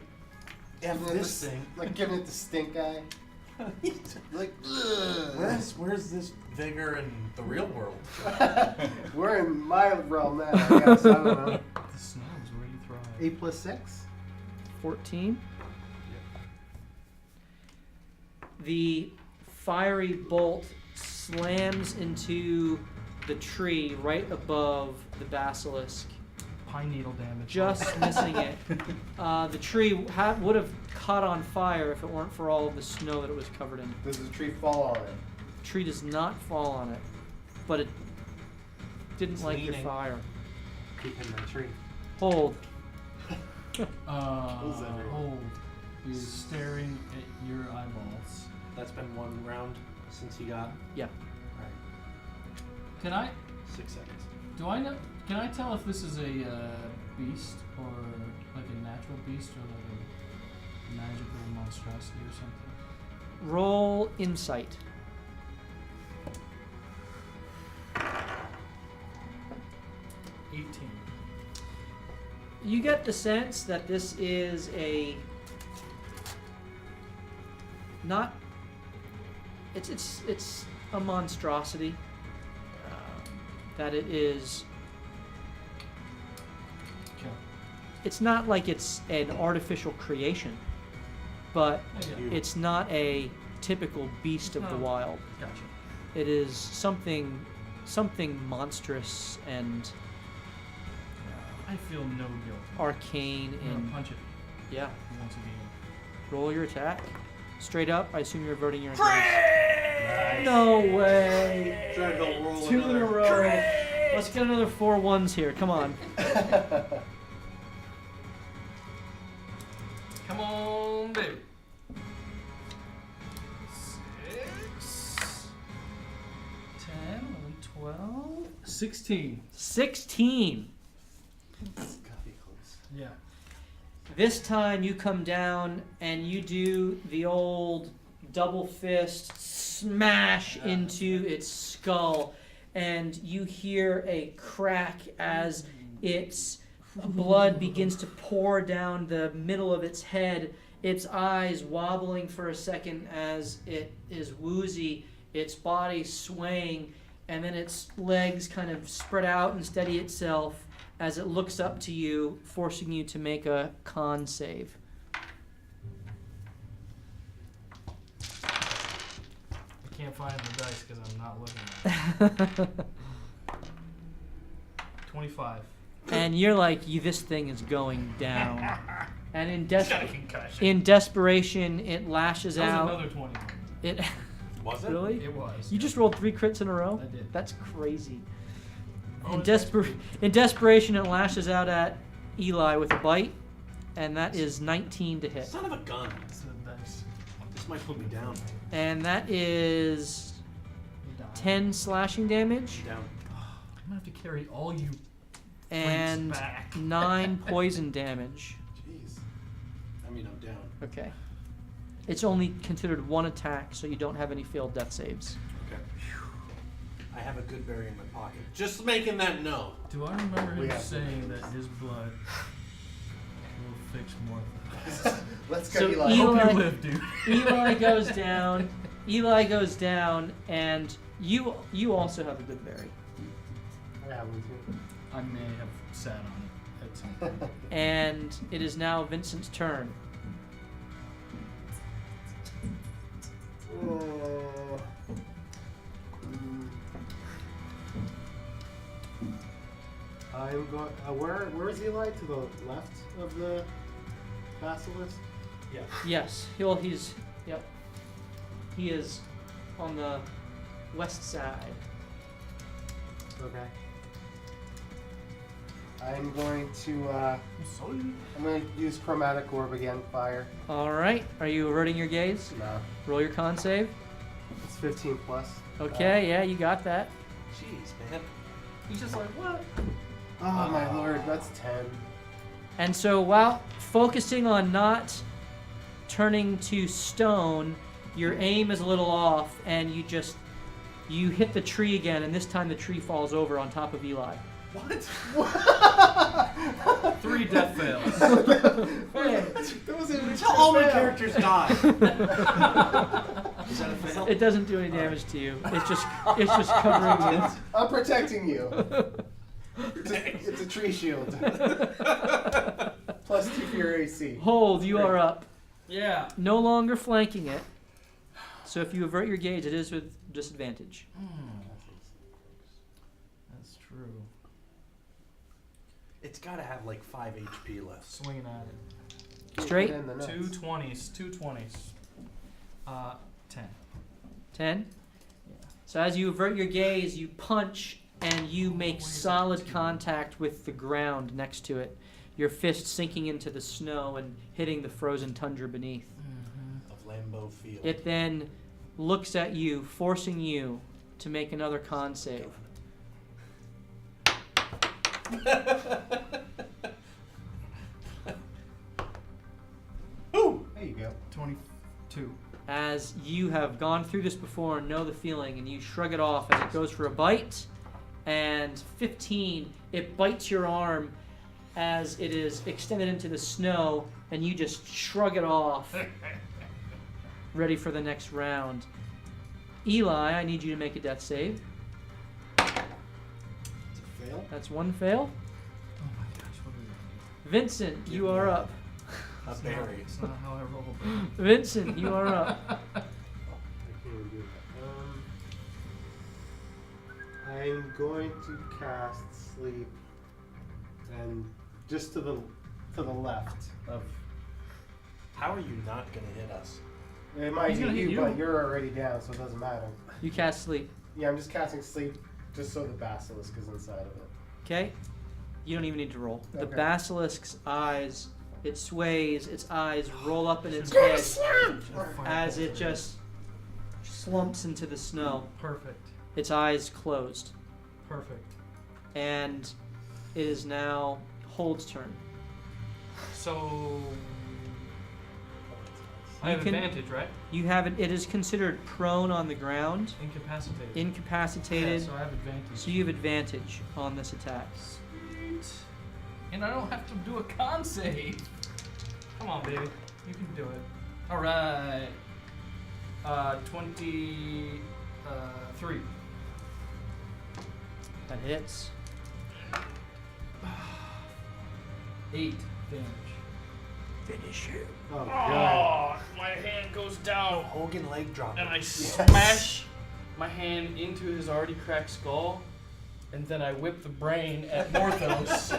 giving it this the- thing. like giving it the stink eye. Like, ugh. Where's this vigor in the real world? We're in my realm now, I guess. I don't know. The snow is where you thrive. 8 plus 6? 14. The fiery bolt slams into the tree right above the basilisk, Pine needle damage. just missing it. The tree would have caught on fire if it weren't for all of the snow that it was covered in. Does the tree fall on it? The tree does not fall on it, but it didn't It's like your leaning. fire. Keeping my tree. Hold. Holes everywhere. Hold. You're staring at your eyeballs. That's been one round since he got. Yeah. Alright. Can I? 6 seconds. Do I know? Can I tell if this is a beast or like a natural beast or like a magical monstrosity or something? Roll insight. 18. You get the sense that this is not. It's a monstrosity. That it is. Okay. It's not like it's an artificial creation, but Yeah. it's not a typical beast of the Oh. wild. Gotcha. It is something monstrous and I feel no guilt. arcane I'm gonna and punch it yeah. once again. Roll your attack. Straight up. I assume you're averting your eyes. No way. Try to go roll 2 in a another. row. Let's get another 4 ones here. Come on. Come on, baby. 6, 10, 11, 12, 16. 16. Gotta be close. Yeah. This time you come down and you do the old double fist smash into its skull, and you hear a crack as its blood begins to pour down the middle of its head, its eyes wobbling for a second as it is woozy, its body swaying, and then its legs kind of spread out and steady itself as it looks up to you, forcing you to make a con save. I can't find the dice because I'm not looking at it. 25. And you're like, this thing is going down. And in, Got a concussion. in desperation, it lashes That was out. another 20. It Was it? really? It was. You just rolled 3 crits in a row? I did. That's crazy. Oh, In, it's in desperation, it lashes out at Eli with a bite, and that is 19 to hit. Son of a gun. It's the dice. This might put me down. And that is You die. 10 slashing damage Down. I'm going to have to carry all you and back. 9 poison damage. Jeez. I mean, I'm down. Okay. It's only considered 1 attack, so you don't have any failed death saves. Okay. I have a good berry in my pocket. Just making that note. Do I remember We him have saying that his blood will fix more of that? Let's go, So Eli. Eli- Hope you live, dude. Eli goes down. Eli goes down, and you also have a good berry. Yeah, me too. I may have sat on it at some point. And it is now Vincent's turn. I'm going. Where is Eli? To the left of the basilisk. Yeah. Yes, yep. He is on the west side. Okay. I'm going to. I'm going to use chromatic orb again. Fire. All right. Are you averting your gaze? No. Roll your con save. It's 15 plus. Okay, yeah, you got that. Jeez, man. He's just like, what? Oh my lord, that's 10. And so while focusing on not turning to stone, your aim is a little off, and you hit the tree again, and this time the tree falls over on top of Eli. What? 3 death fails. That was a Until all my characters die. Is that a fail? It doesn't do any damage to you. It's just covering you. I'm protecting you. It's a tree shield. Plus 2 for your AC. Hold, you are up. Yeah. No longer flanking it. So if you avert your gaze, it is with disadvantage. That's true. It's got to have like 5 HP left. Swinging at it. Straight? In the nuts. 2 20s. 2 20s. 10. 10. Yeah. So as you avert your gaze, you punch and you make solid contact with the ground next to it. Your fist sinking into the snow and hitting the frozen tundra beneath. Of Lambeau Field. It then looks at you, forcing you to make another con save. Ooh! There you go. 22. As you have gone through this before and know the feeling, and you shrug it off as it goes for a bite. And 15, it bites your arm as it is extended into the snow, and you just shrug it off, ready for the next round. Eli, I need you to make a death save. It's a fail. That's 1 fail. Oh my gosh, what are we Vincent, you are up. A berry. It's not how I roll. Vincent, you are up. I can't even do that. I'm going to cast sleep, and just to the left of. How are you not going to hit us? It might He's be gonna hit you, you. but you're already down, so it doesn't matter. You cast sleep. Yeah, I'm just casting sleep, just so the basilisk is inside of it. Okay? You don't even need to roll. The Okay. basilisk's eyes, it sways, its eyes roll up in its head as it just slumps into the snow. Perfect. Its eyes closed. Perfect. And it is now Hold's turn. So I You have can- advantage, right? You have it. It is considered prone on the ground, Incapacitated. incapacitated. Yeah, so I have advantage. So you have advantage on this attack. Sweet. And I don't have to do a con save. Come on, baby. You can do it. All right. 23. That hits. 8 damage. Finish him. Oh, God. Oh, my hand goes down, Hogan leg drop. and I smash my hand into his already cracked skull, and then I whip the brain at Morthos.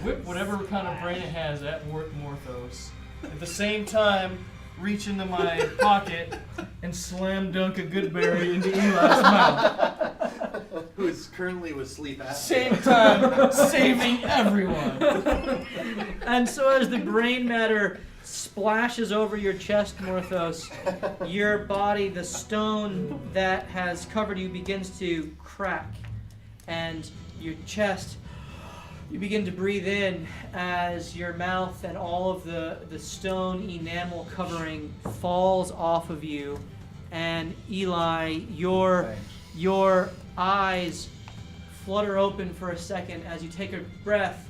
Whip whatever kind of brain it has at Morthos. At the same time, reach into my pocket and slam dunk a good berry into Eli's mouth. Who is currently with sleep apnea. Same time, saving everyone. And so as the brain matter splashes over your chest, Morthos, your body, the stone that has covered you, begins to crack. And your chest, you begin to breathe in as your mouth and all of the stone enamel covering falls off of you. And Eli, your eyes flutter open for a second as you take a breath,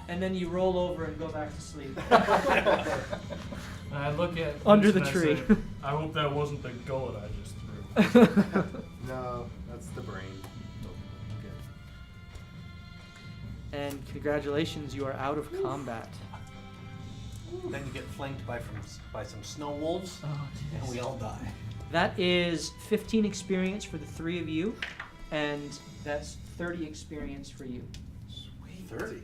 and then you roll over and go back to sleep. And I look at Under Vince the and I tree. say, I hope that wasn't the gullet I just threw. No, that's the brain. And congratulations, you are out of combat. Then you get flanked by some snow wolves, and we all die. That is 15 experience for the 3 of you, and that's 30 experience for you. Sweet. 30.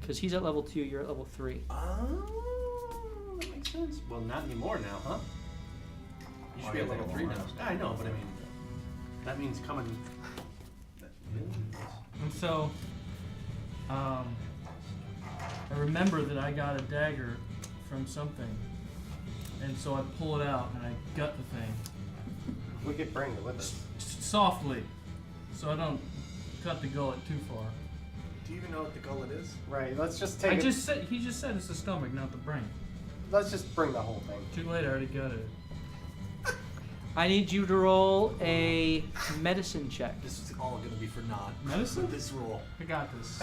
Because he's at level 2, you're at level 3. Oh, that makes sense. Well, not anymore now, huh? You should be at level 3 now. I know, but I mean, that means coming. And so, I remember that I got a dagger from something, and so I pull it out and I gut the thing We could bring it with us. softly, so I don't cut the gullet too far. Do you even know what the gullet is? Right, let's just take it. He just said it's the stomach, not the brain. Let's just bring the whole thing. Too late, I already got it. I need you to roll a medicine check. This is all going to be for naught. Medicine? With this rule. I got this.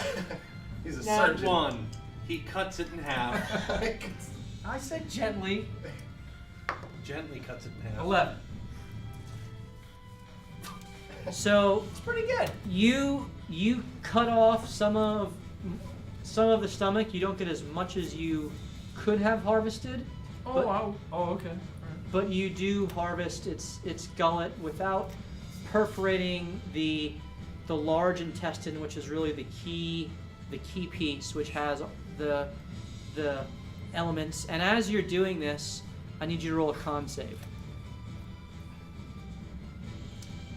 He's a Nat surgeon. 1. He cuts it in half. I said gently. Gently cuts it in half. 11. So It's pretty good. you cut off some of the stomach. You don't get as much as you could have harvested, Oh, wow. Oh, okay. All right. but you do harvest its gullet without perforating the large intestine, which is really the key piece, which has the elements. And as you're doing this, I need you to roll a con save.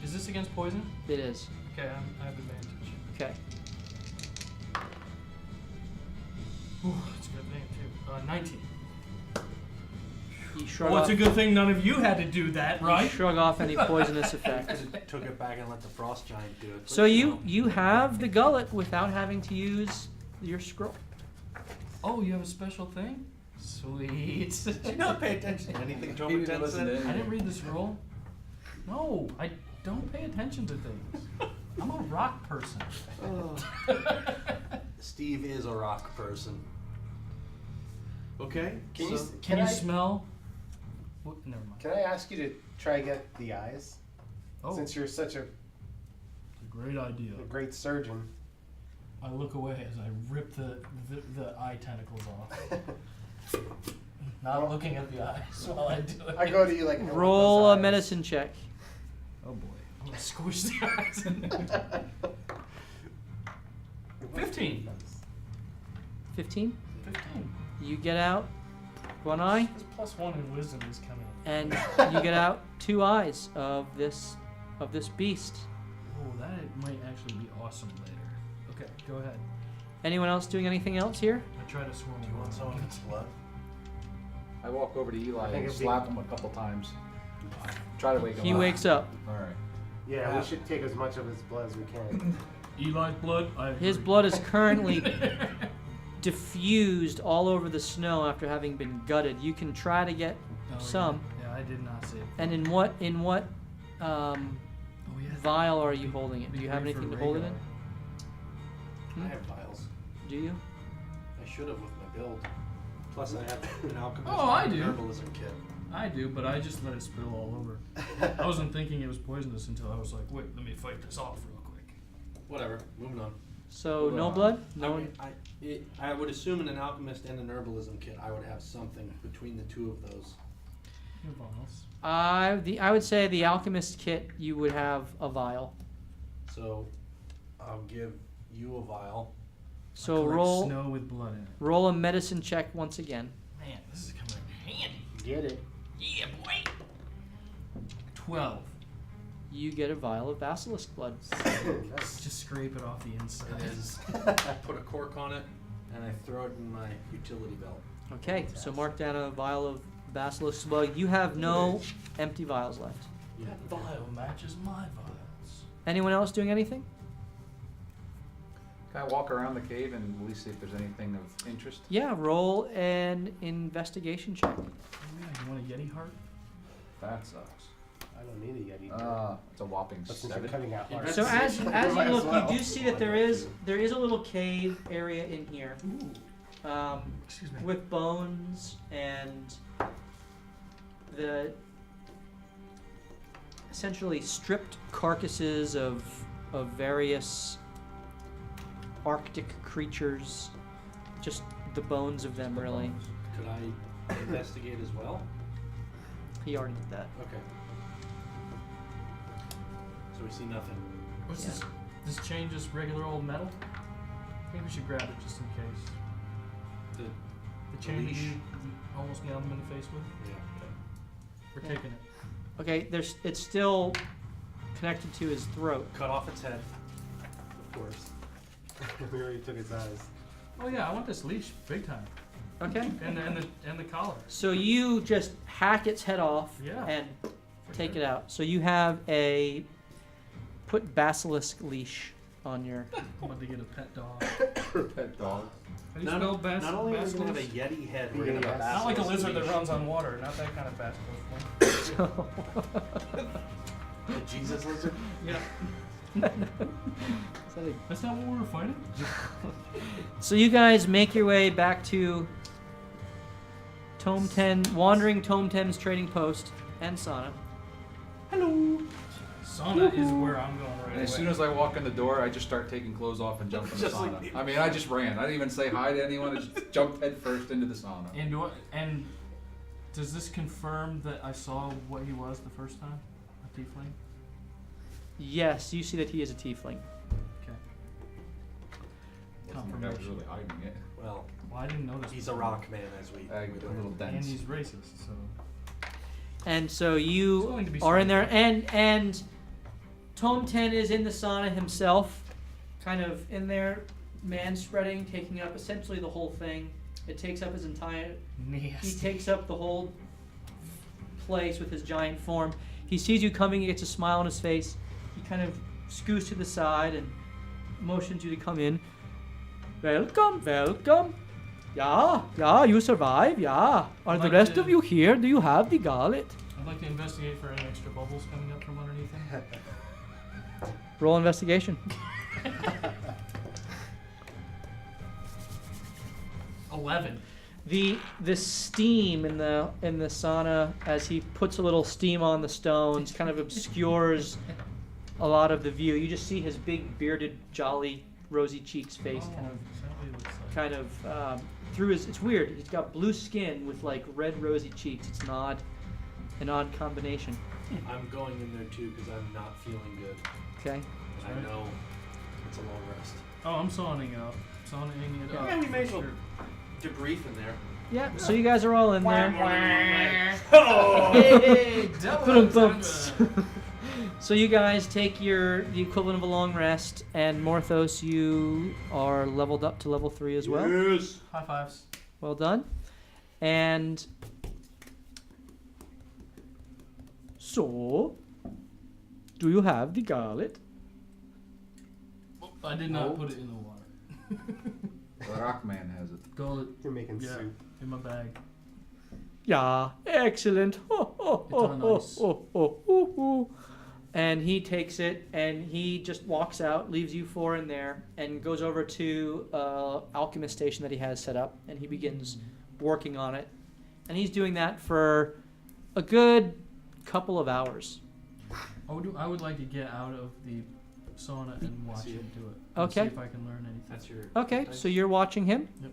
Is this against poison? It is. Okay, I have advantage. Okay. Ooh, that's a good thing too. 19. You shrug Well, off, it's a good thing none of you had to do that, you right? shrug off any poisonous effects. Took it back and let the frost giant do it. So you have the gullet without having to use your scroll. Oh, you have a special thing? Sweet. Did you not pay attention to anything He Tobin didn't listen to said? I didn't read this roll. No, I don't pay attention to things. I'm a rock person. Steve is a rock person. Okay. Can so- Can you I smell? What? Never mind. Can I ask you to try get the eyes? Oh, Since you're such a great idea. great surgeon. I look away as I rip the eye tentacles off. Not looking at the eyes while I do it. I go to you like Roll those a eyes. medicine check. Oh boy. I'm gonna squish the eyes in there. 15. 15. 15. You get out one eye, This +1 in wisdom is coming. and you get out 2 eyes of this beast. Oh, that might actually be awesome later. Okay, go ahead. Anyone else doing anything else here? I try to swirl. Do you want some of its blood? I walk over to Eli think and it'd be- slap him a couple times. Try to wake him He up. wakes up. Alright. Yeah, we should take as much of his blood as we can. Eli's blood. His blood is currently diffused all over the snow after having been gutted. You can try to get Oh, some. Yeah, I did not save. And in what Oh yeah. vial are you holding it? Do you have Great for anything to hold it in? I have vials. Do you? I should have with my build. Plus, I have an alchemist Oh, I and do. herbalism kit. I do, but I just let it spill all over. I wasn't thinking it was poisonous until I was like, wait, let me fight this off real quick. Whatever. Moving on. So no blood? I No. mean, I would assume in an alchemist and an herbalism kit, I would have something between the two of those. Your vials. I would say the alchemist kit you would have a vial. So I'll give you a vial. So Collect roll snow with blood in it. roll a medicine check once again. Man, this is coming in handy. Get it. Yeah, boy. 12. You get a vial of basilisk blood. That's Just scrape it off the inside. It is. I put a cork on it and I throw it in my utility belt. Okay, so mark down a vial of basilisk blood. You have no empty vials left. That vial matches my vials. Anyone else doing anything? Can I walk around the cave and at least see if there's anything of interest? Yeah, roll an investigation check. Oh, yeah, you want a Yeti heart? That sucks. I don't need a Yeti. It's a whopping But since you're 7. cutting out Invest- So as Investigation. you Might as look, well. you do see that there is a little cave area in here, Excuse me. with bones and the essentially stripped carcasses of various Arctic creatures. Just the bones of them, really. Could I investigate as well? He already did that. Okay. So we see nothing. What's Yeah. this? This chain just regular old metal? I think we should grab it just in case. The The chain that leash? you almost nailed him in the face with? yeah. We're Yeah. taking it. Okay, it's still connected to his throat. Cut off its head. Of course. We already took his eyes. Oh yeah, I want this leash big time. Okay. And the collar. So you just hack its head off Yeah. and For take sure. it out. So you have a put basilisk leash on your. I'm about to get a pet dog. Pet dog. How do you spell Not only are we gonna have a basilisk? Yeti head, we're gonna have a Not Not like a basilisk lizard that leash. runs on water. Not that kind of basilisk one. So, The Jesus lizard. Yeah. That's not what we were fighting? so you guys make your way back to Tome 10, wandering Tome 10's trading post and sauna. Hello. Sauna is where I'm going right And as away. soon as I walk in the door, I just start taking clothes off and jump in the Just like sauna. me. I mean, I just ran. I didn't even say hi to anyone. I just jumped head first into the sauna. And does this confirm that I saw what he was the first time? A tiefling? Yes, you see that he is a tiefling. Okay. Wasn't like I was really hiding it. Well, Well, I didn't know this. he's a before. rock man, as we. A little And dense. he's racist, so. And so It's you going to be are in strange. there, and Tome 10 is in the sauna himself, kind of in there, man spreading, taking up essentially the whole thing. It takes up his entire. He Nasty. takes up the whole place with his giant form. He sees you coming, he gets a smile on his face. He kind of scoots to the side and motions you to come in. Welcome, welcome. Yeah, you survive, yeah. Are I'd the like rest to- of you here? Do you have the gauntlet? I'd like to investigate for any extra bubbles coming up from underneath him. Roll investigation. 11. The steam in the sauna as he puts a little steam on the stones kind of obscures a lot of the view. You just see his big bearded, jolly, rosy cheeks face Oh, kind of is that what he looks like? through his. It's weird. He's got blue skin with like red, rosy cheeks. It's an odd combination. I'm going in there too because I'm not feeling good. Okay. And I know it's a long rest. Oh, I'm sawing it up. Sawing it up. Yeah, we may as for well sure. debrief in there. Yeah. So you guys are all in there. Oh! Hey, double Ba-dum-bumps. entendre. So you guys take the equivalent of a long rest, and Morthos, you are leveled up to level 3 as well. Yes. High fives. Well done. And so, do you have the gauntlet? I did not put it in the water. The Rockman has it. Got it You're making Yeah. soup. in my bag. Yeah, excellent. Ho, ho, ho, It's ho, nice. ho, ho, ho, ho. And he takes it and he just walks out, leaves you 4 in there, and goes over to alchemist station that he has set up, and he begins working on it. And he's doing that for a good couple of hours. I would like to get out of the sauna and watch See him it. do it. And Okay. See if I can learn anything. That's your. Okay, dice? so you're watching him. Yep.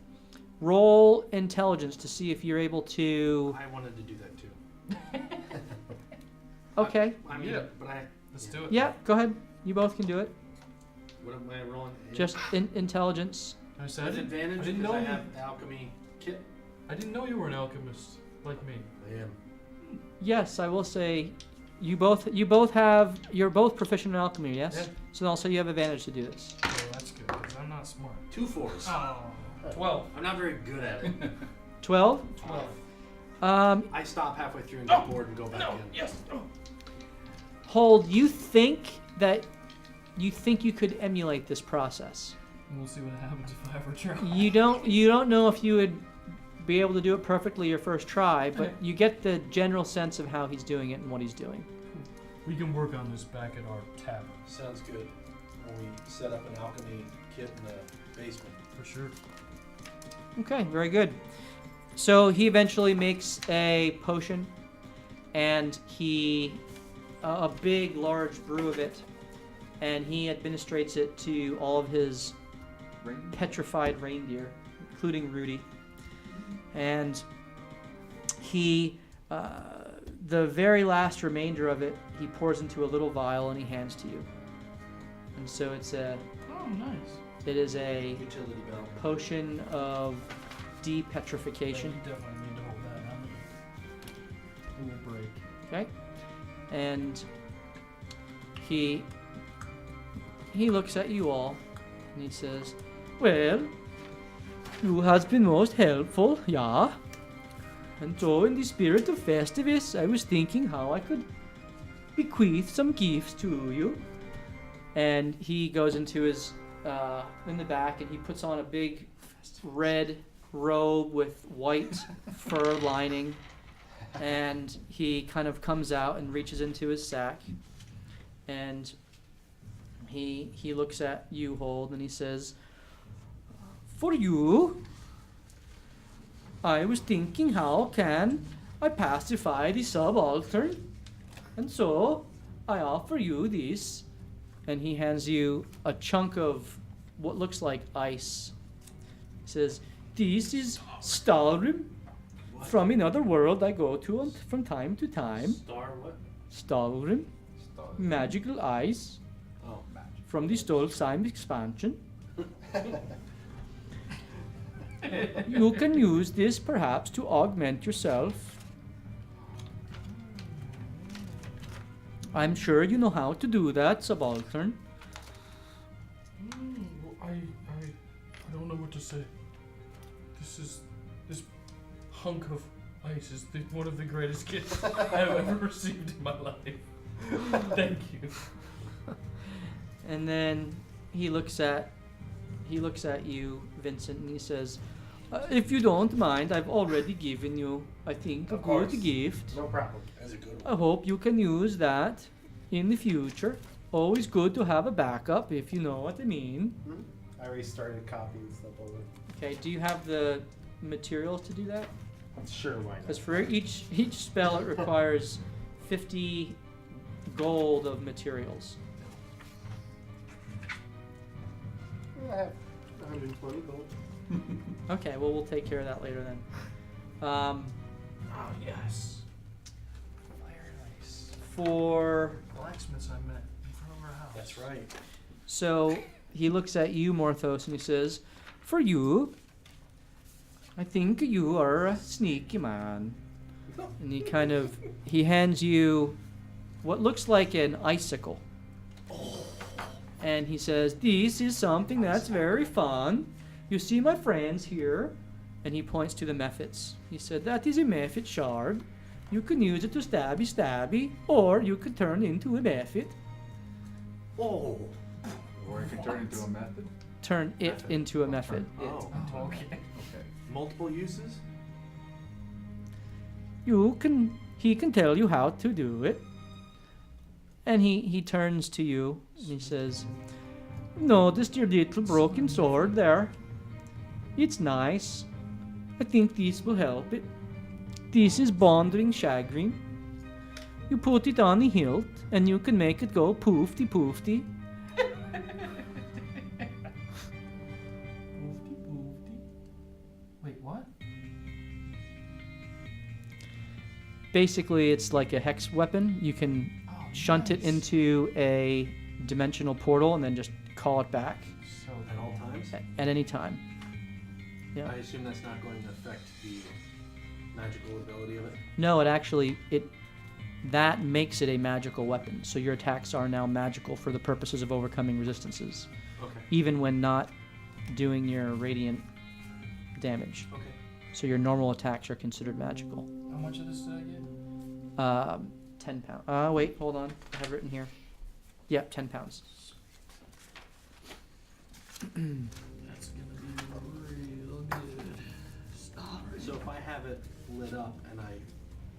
Roll intelligence to see if you're able to. I wanted to do that too. Okay. I mean, Yeah. but I. Let's do it. Yeah, go ahead. You both can do it. What am I rolling? Just intelligence. I said With I advantage didn't because know I you. have the alchemy kit. I didn't know you were an alchemist like me. I am. Yes, I will say, you're both proficient in alchemy. Yes. Yeah. So also you have advantage to do this. Oh, that's good because I'm not smart. 2 4s. Oh, 12. I'm not very good at it. 12. 12. I stop halfway through and get bored and go back No. in. Yes. Oh. Hold. You think you could emulate this process. We'll see what happens if I ever try. You don't know if you would be able to do it perfectly your first try, but you get the general sense of how he's doing it and what he's doing. We can work on this back at our tavern. Sounds good. When we set up an alchemy kit in the basement. For sure. Okay, very good. So he eventually makes a potion, and a big, large brew of it, and he administrates it to all of his petrified reindeer, including Rudy. And the very last remainder of it, he pours into a little vial and he hands to you. And so Oh, nice. it is a Utility belt. potion of You depetrification. definitely need to hold that. It will break. Okay, and he looks at you all and he says, "Well, you has been most helpful, yeah. And so, in the spirit of Festivus, I was thinking how I could bequeath some gifts to you." And he goes into his in the back and he puts on a big red robe with white fur lining. And he kind of comes out and reaches into his sack, and he looks at you, Hold, and he says, "For you, I was thinking how can I pacify the subaltern, and so I offer you this." And he hands you a chunk of what looks like ice. He says, "This is Stalrim. From another world I go to from time to time. Star what? Stalrim, magical ice Oh, magic. from the Stormsound expansion. You can use this perhaps to augment yourself. I'm sure you know how to do that, subaltern." Well, I don't know what to say. This hunk of ice is one of the greatest gifts I've ever received in my life. Thank you. And then he looks at you, Vincent, and he says, "If you don't mind, I've already given you, I think, a Of good course. gift. No problem. That's a good I one. hope you can use that in the future. Always good to have a backup, if you know what I mean." I already started copying stuff over. Okay, do you have the materials to do that? Sure, why not? Because for each spell, it requires 50 gold of materials. I have 120 gold. Okay, well, we'll take care of that later then. Oh, yes. Fire ice. For Blacksmiths I met in front of our house. That's right. So he looks at you, Morthos, and he says, "For you, I think you are a sneaky man." And he hands you what looks like an icicle. And he says, "This is something that's very fun. You see my friends here?" And he points to the mephits. He said, "That is a mephit shard. You can use it to stabby, or you can turn into a mephit. Oh. Or you can turn into a method. Turn it Mephit. into a mephit. Oh. Okay. Okay. Multiple uses? He can tell you how to do it." And he turns to you and he says, "Noticed your little broken sword there? It's nice. I think this will help it. This is Bondring Shagreen. You put it on the hilt and you can make it go poofty poofty. basically it's like a hex weapon. You can shunt it into a dimensional portal and then just call it back So at all times? at any time. Yeah. I assume that's not going to affect the magical ability of it? No, that makes it a magical weapon. So your attacks are now magical for the purposes of overcoming resistances, Okay. even when not doing your radiant damage. Okay. So your normal attacks are considered magical. How much of this did I get? 10 pounds. Wait, hold on. I have it written here. Yeah, 10 pounds. That's gonna be real good. Stop. So if I have it lit up and I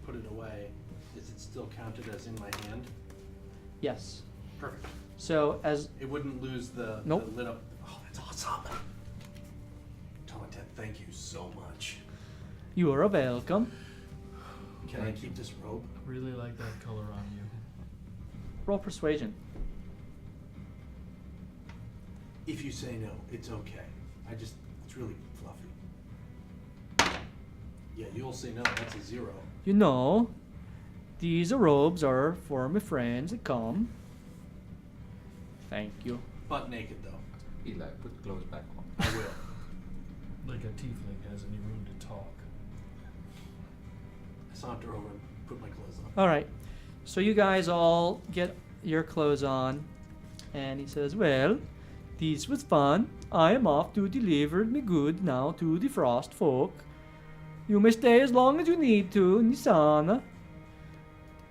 put it away, is it still counted as in my hand? Yes. Perfect. So as It wouldn't lose the Nope. lit up. Oh, that's awesome. Tontet, thank you so much. you are welcome. Can I keep this robe? Really like that color on you. Roll persuasion. If you say no, it's okay. It's really fluffy. Yeah, you'll say no, that's a 0. You know, these robes are for my friends that come. Thank you. Butt naked though. Eli, put clothes back on. I will. Like a tiefling has any room to talk. I saunter over and put my clothes on. All right. So you guys all get your clothes on, and he says, "Well, this was fun. I am off to deliver me goods now to the frost folk. You may stay as long as you need to, Nisana.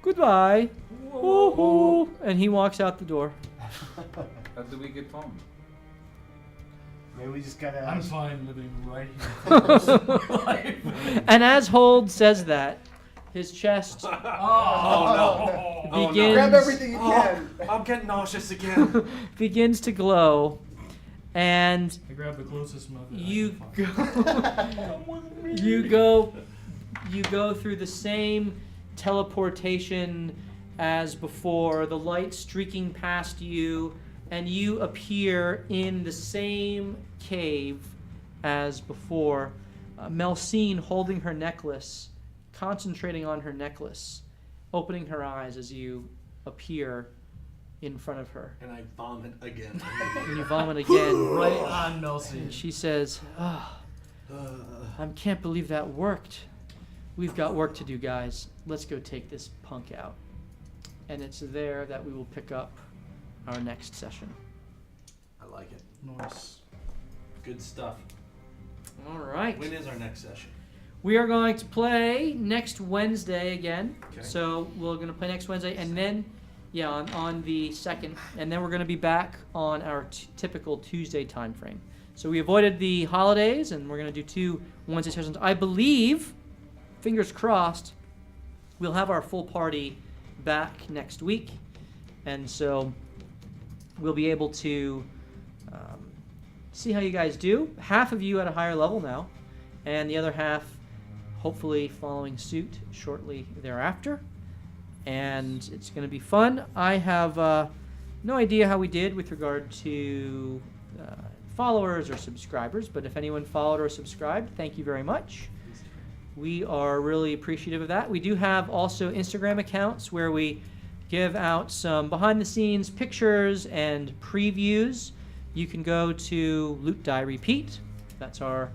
Goodbye." Woohoo! And he walks out the door. How do we get home? Maybe we just gotta. I'm fine living right here. And as Hold says that, his chest Oh, no. Oh, begins Grab everything you can. I'm getting nauseous again. begins to glow, and I grabbed the closest mug. that I you could find. go you go through the same teleportation as before, the light streaking past you, and you appear in the same cave as before. Melcine holding her necklace, concentrating on her necklace, opening her eyes as you appear in front of her. And I vomit again. And you vomit again. Right on, Melcy. And she says, I can't believe that worked. We've got work to do, guys. Let's go take this punk out. And it's there that we will pick up our next session. I like it. Nice. Good stuff. All right. When is our next session? We are going to play next Wednesday again. Okay. So we're going to play next Wednesday, and then, on the 2nd, and then we're going to be back on our typical Tuesday time frame. So we avoided the holidays, and we're going to do 2 Wednesday sessions. I believe, fingers crossed, we'll have our full party back next week, and so we'll be able to see how you guys do. Half of you at a higher level now, and the other half hopefully following suit shortly thereafter, and it's going to be fun. I have no idea how we did with regard to followers or subscribers, but if anyone followed or subscribed, thank you very much. We are really appreciative of that. We do have also Instagram accounts where we give out some behind-the-scenes pictures and previews. You can go to Loot Die Repeat. That's our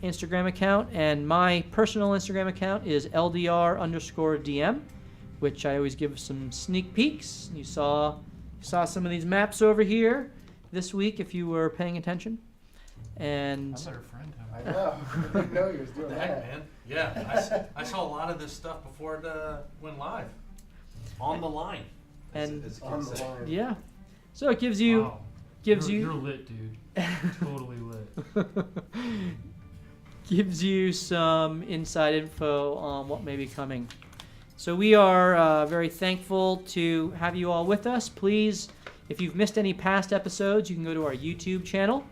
Instagram account. And my personal Instagram account is LDR_DM, which I always give some sneak peeks. You saw some of these maps over here this week if you were paying attention. And I better friend him. I know. I didn't know you was doing What the heck, that. man? Yeah, I saw a lot of this stuff before it went live. On the line. And as the On kids the say. line. yeah. So it gives you Wow. gives You're you lit, dude. Totally lit. gives you some inside info on what may be coming. So we are very thankful to have you all with us. Please, if you've missed any past episodes, you can go to our YouTube channel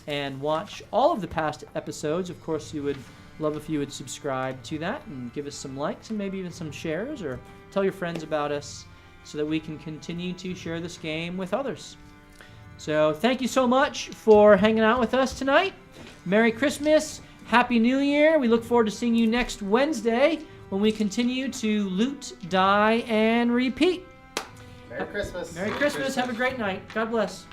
and watch all of the past episodes. Of course, we would love if you would subscribe to that and give us some likes and maybe even some shares, or tell your friends about us so that we can continue to share this game with others. So thank you so much for hanging out with us tonight. Merry Christmas. Happy New Year. We look forward to seeing you next Wednesday when we continue to loot, die, and repeat. Merry Christmas. Merry Christmas. Have a great night. God bless.